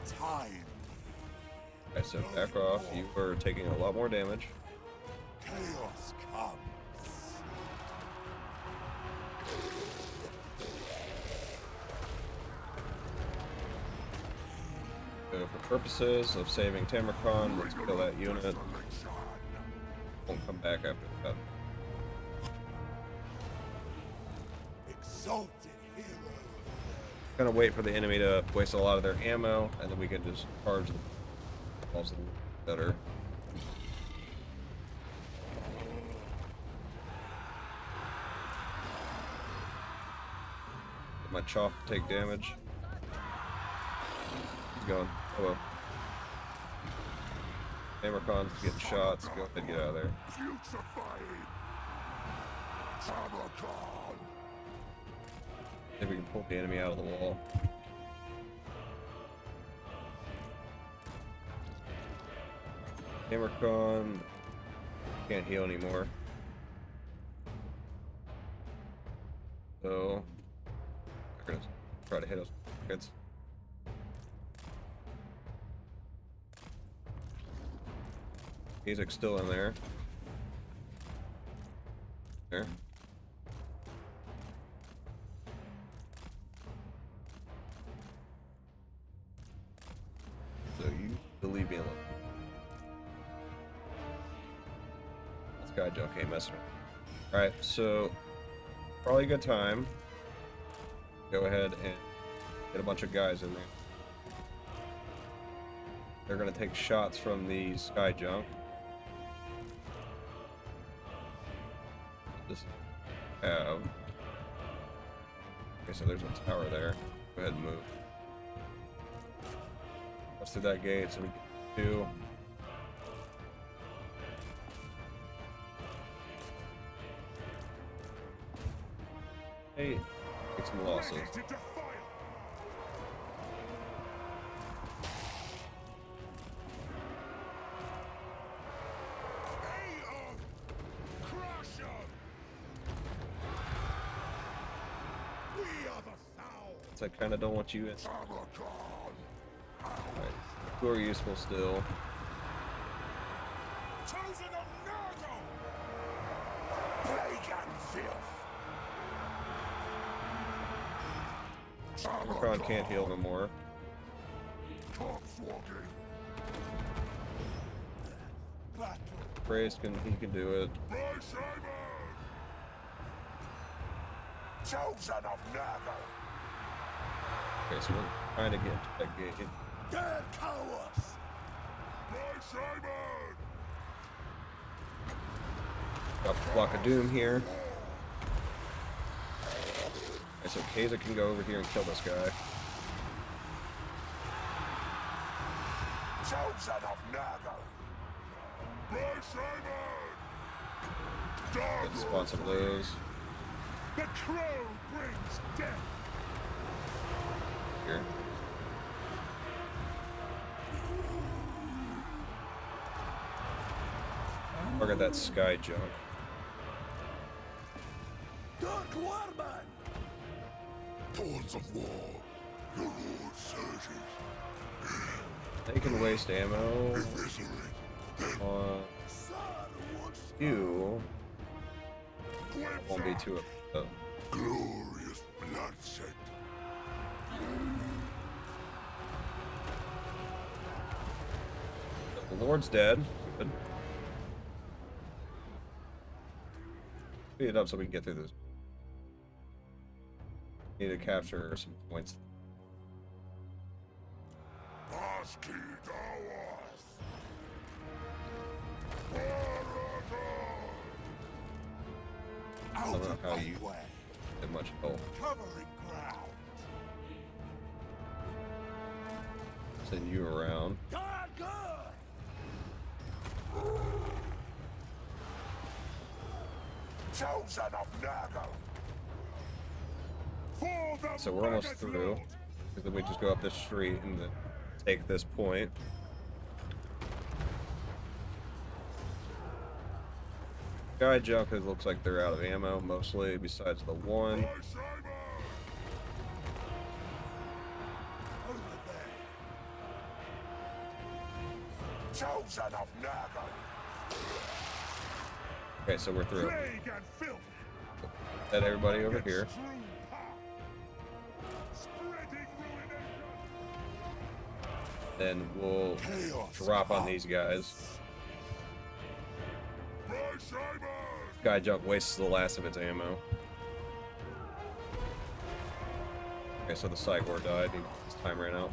Time. I said back off. You are taking a lot more damage. Chaos comes. So for purposes of saving Tamurkhan, let's kill that unit. Won't come back after that. Exalted hero. Gonna wait for the enemy to waste a lot of their ammo, and then we can just charge them. Also better. Get my chop to take damage. He's going. Oh well. Tamurkhan's getting shots. Go ahead, get out of there. Putrefying. Tamurkhan. See if we can pull the enemy out of the wall. Tamurkhan can't heal anymore. So they're gonna try to hit us. Kids. He's like still in there. There. So you leave me alone. This guy junk ain't messing around. Alright, so probably a good time. Go ahead and get a bunch of guys in there. They're gonna take shots from the sky junk. This have. Okay, so there's a tower there. Go ahead and move. Let's through that gate so we can do. Hey, take some losses. I kind of don't want you in. Tamurkhan! Alright, who are useful still? Chosen of Nurgle! Plague and filth! Tamurkhan can't heal no more. Cockswagging! Battle! Praise he can do it. By Simon! Chosen of Nurgle! Okay, so we're trying to get into that gate. Dead cowards! By Simon! Got the Block of Doom here. Okay, so Kaiser can go over here and kill this guy. Chosen of Nurgle! By Simon! Let's spawn some of those. The crow brings death! Here. Target that sky junk. Dark Warman! Thorns of war, your lord surges. They can waste ammo Eviscerate. on you. Won't be too Glorious bloodshed. The Lord's dead. Good. Speed it up so we can get through this. Need to capture some points. Husky Dawas. I don't know how you get much help. Covering ground. Send you around. Chosen of Nurgle. For the So we're almost Maggot through. Lord. Because then we just go up this street and then take this point. Guy junk, it looks like they're out of ammo mostly, besides the one. By Simon. Over there. Chosen of Nurgle. Okay, so we're through. Plague and filth. Let everybody over here. Strewn path. Spreading ruination. Then we'll Chaos drop on comes. these guys. By Simon. Guy junk wastes the last of its ammo. Okay, so the Cygor died. His time ran out.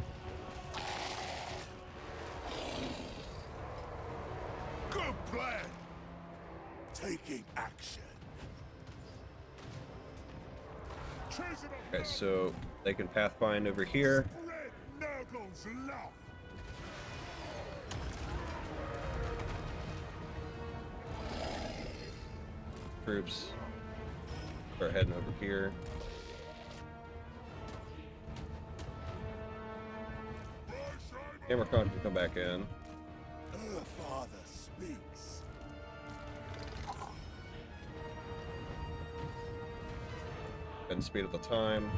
Good plan. Taking action. Okay, so they can pathfind over here. Spread Nurgle's love. Troops are heading over here. Tamurkhan can come back in. Her father speaks. And speed up the time.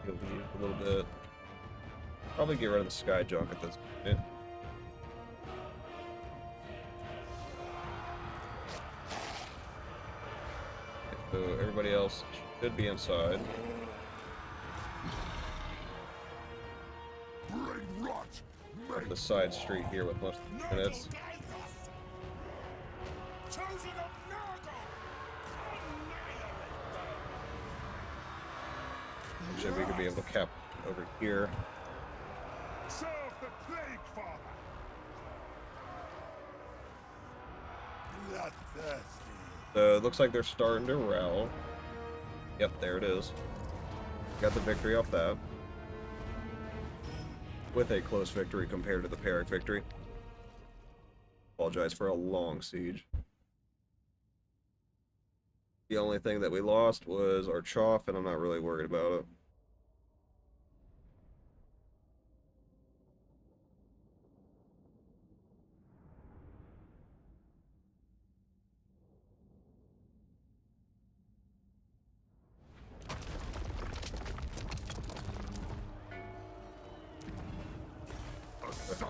He'll be a little bit. Probably get rid of the sky junk at this point. So everybody else should be inside. Bring rot. Up the side street here with most of the units. Chosen of Nurgle. Actually, we could be able to cap over here. Serve the plague father. Bloodthirsty. So it looks like they're starting to rally. Yep, there it is. Got the victory off that. With a close victory compared to the Pyrrhic victory. Apologize for a long siege. The only thing that we lost was our chaff, and I'm not really worried about it.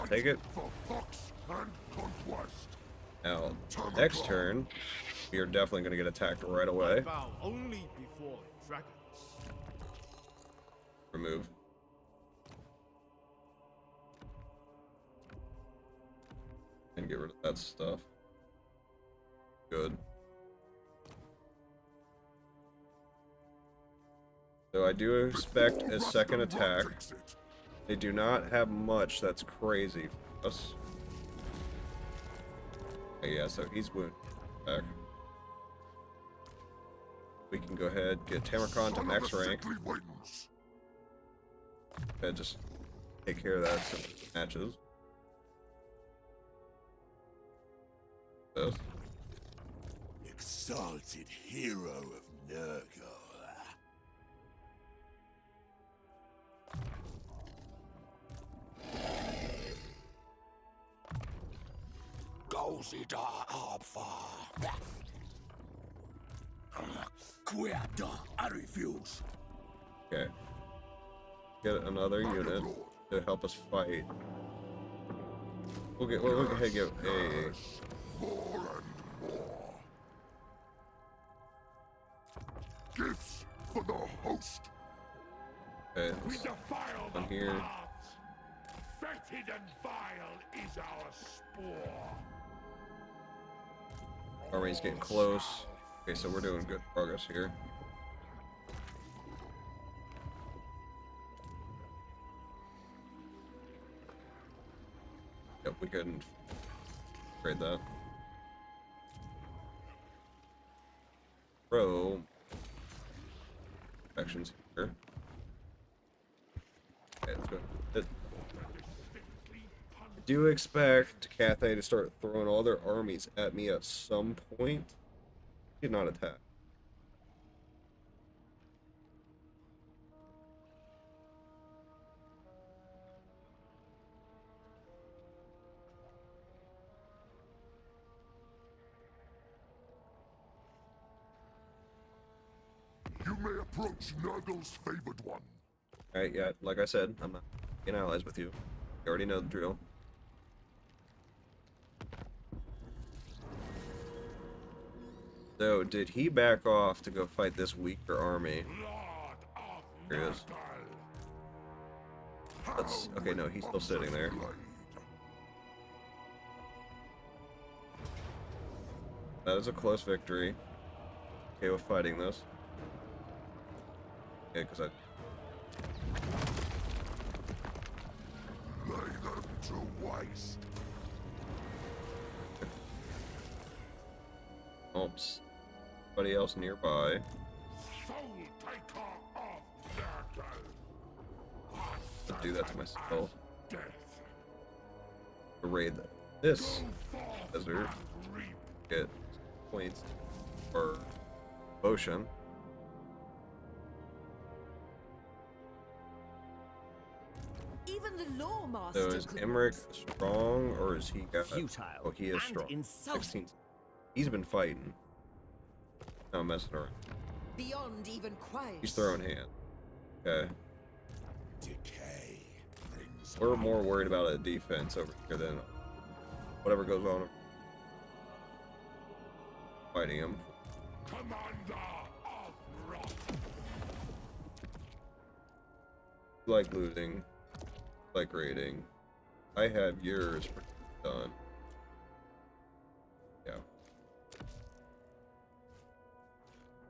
take it. For Fox and conquest. Now, next turn, we are definitely going to get attacked right I away. bow only before dragons. Remove. And get rid of that stuff. Good. So I do expect a second attack. They do not have much that's crazy for us. Okay, yeah, so he's wounded. Back. We can go ahead get Tamurkhan to max rank. And just take care of that so it matches. This. Exalted hero of Nurgle. Goes it up far. Querda, I refuse. Okay. Get another unit to help us fight. We'll go ahead and get a More and more. Gifts for the host. okay, We defile on the here. paths. Fetid and vile is our spore. Army's getting close. Okay, so we're doing good progress here. Yep, we couldn't trade that. Pro actions here. Okay, let's go. I do expect Cathay to start throwing all their armies at me at some point. Did not attack. You may approach Nurgle's favored one. Alright, yeah, like I said, I'm not being allies with you. You already know the drill. So, did he back off to go fight this weaker army? Lord of Here he is. Nurgle. Let's, okay, no, he's still sitting there. That is a close victory. Okay with fighting this. Yeah, because I... Lay them to waste. Oops. Anybody else nearby? Soul taker of Nurgle. I'll do that to myself. Death. To raid this Forth desert. and reap. Get points for motion. Even the lawmaster. So is could Emmerich strong, or is he got... Futile Oh, he is and strong. insulting. 16. He's been fighting. No, I'm messing around. beyond even quiet. He's throwing hand. Okay. Decay brings We're more worried about a defense over here than whatever goes on. Fighting him. Commander of Wrath. You like looting. You like raiding. I have yours done. Yeah.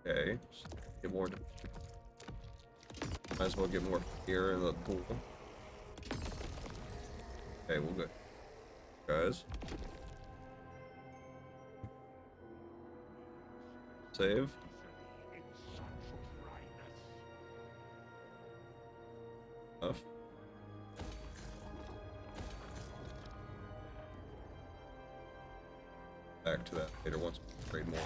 Okay. Get more. Might as well get more here in the pool. Okay, we'll go. Guys. Save. Enough. Back to that later once we trade more.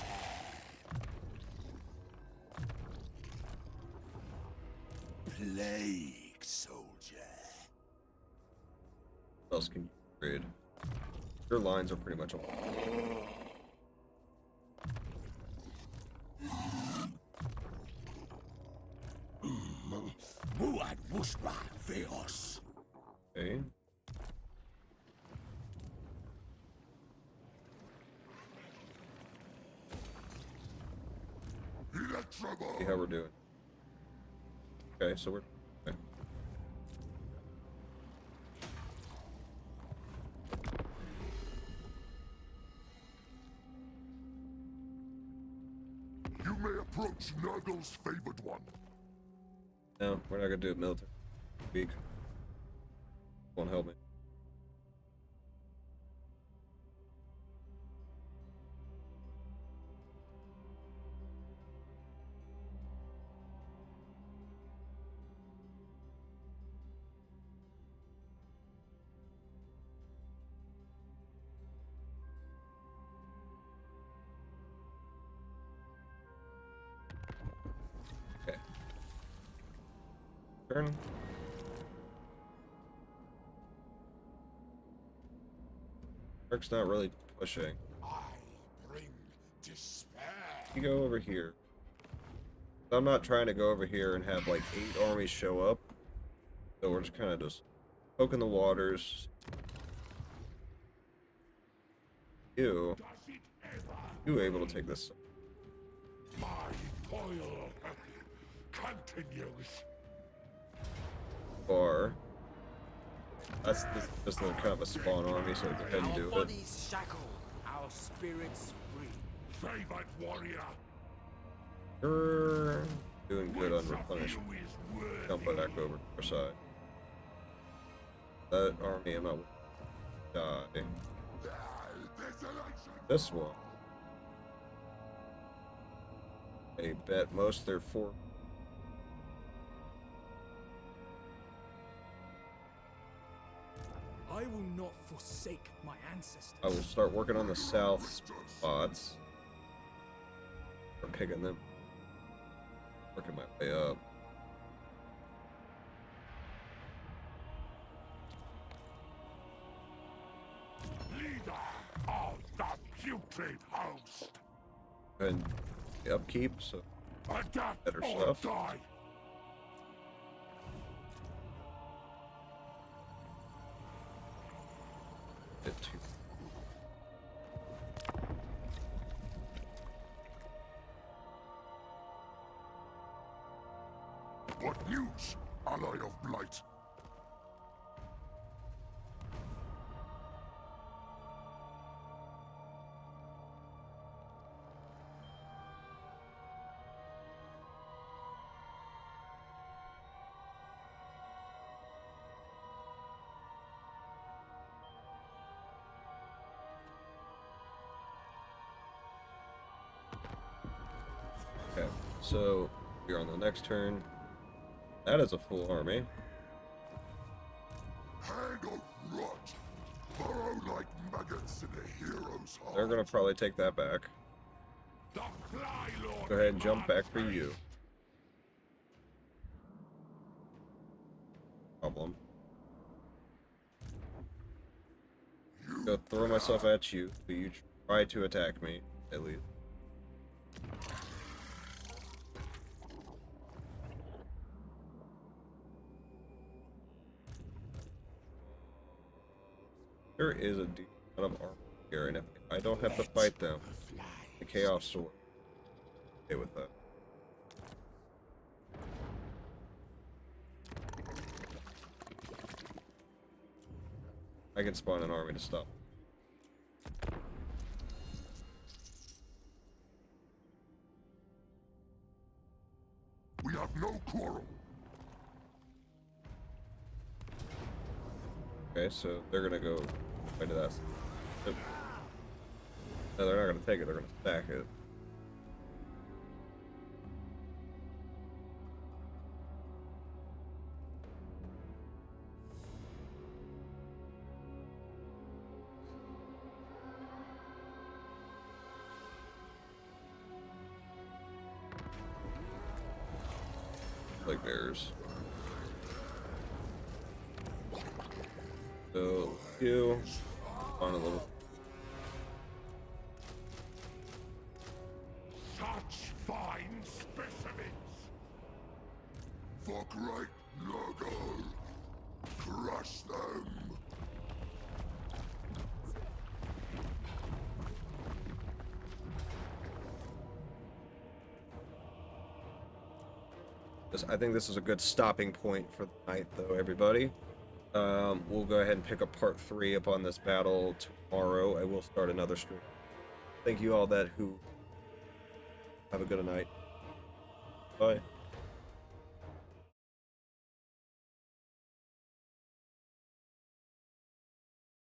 Plague soldier. What else can you trade? Your lines are pretty much all. Muad Wushba Veos. Okay. See how we're doing. Okay, so we're... Okay. You may approach Nurgle's favored one. No, we're not gonna do it military. Weak. Won't help me. Okay. Turn. Mark's not really pushing. I bring despair. You go over here. I'm not trying to go over here and have like 8 armies show up. So we're just kind of just poking the waters. You able to take this? My toil continues. Or that's just a kind of a spawn army, so go ahead and do it. Bodies shackled, our spirits free. Favored warrior. You're doing good on replenishment. Jump back over to our side. That army, I'm not die. This one. They bet most their fort. I will not forsake my ancestors. I will start working on the south spots. Or picking them. Working my way up. Leader of the putrid host. And the upkeep, so Adapt better or stuff. die. Bit too. What news, ally of blight? Okay, so we're on the next turn. That is a full army. Hang of rot. Burrow like maggots in a hero's heart. They're gonna probably take that back. The Fly Lord. Go ahead and jump back for you. Problem. Go throw myself at you, but you try to attack me, at least. There is a decent amount of armor here, and if I don't have to fight them, the Chaos Sword. Okay with that. I can spawn an army to stop. We have no quarrel. Okay, so they're gonna go into that. No, they're not gonna take it, they're gonna stack it. Like bears. So you on a little. Such fine specimens. Fuck right, Nurgle. Crush them. I think this is a good stopping point for the night, though, everybody. We'll go ahead and pick up part 3 upon this battle tomorrow. I will start another stream. Thank you all that who have a good night. Bye.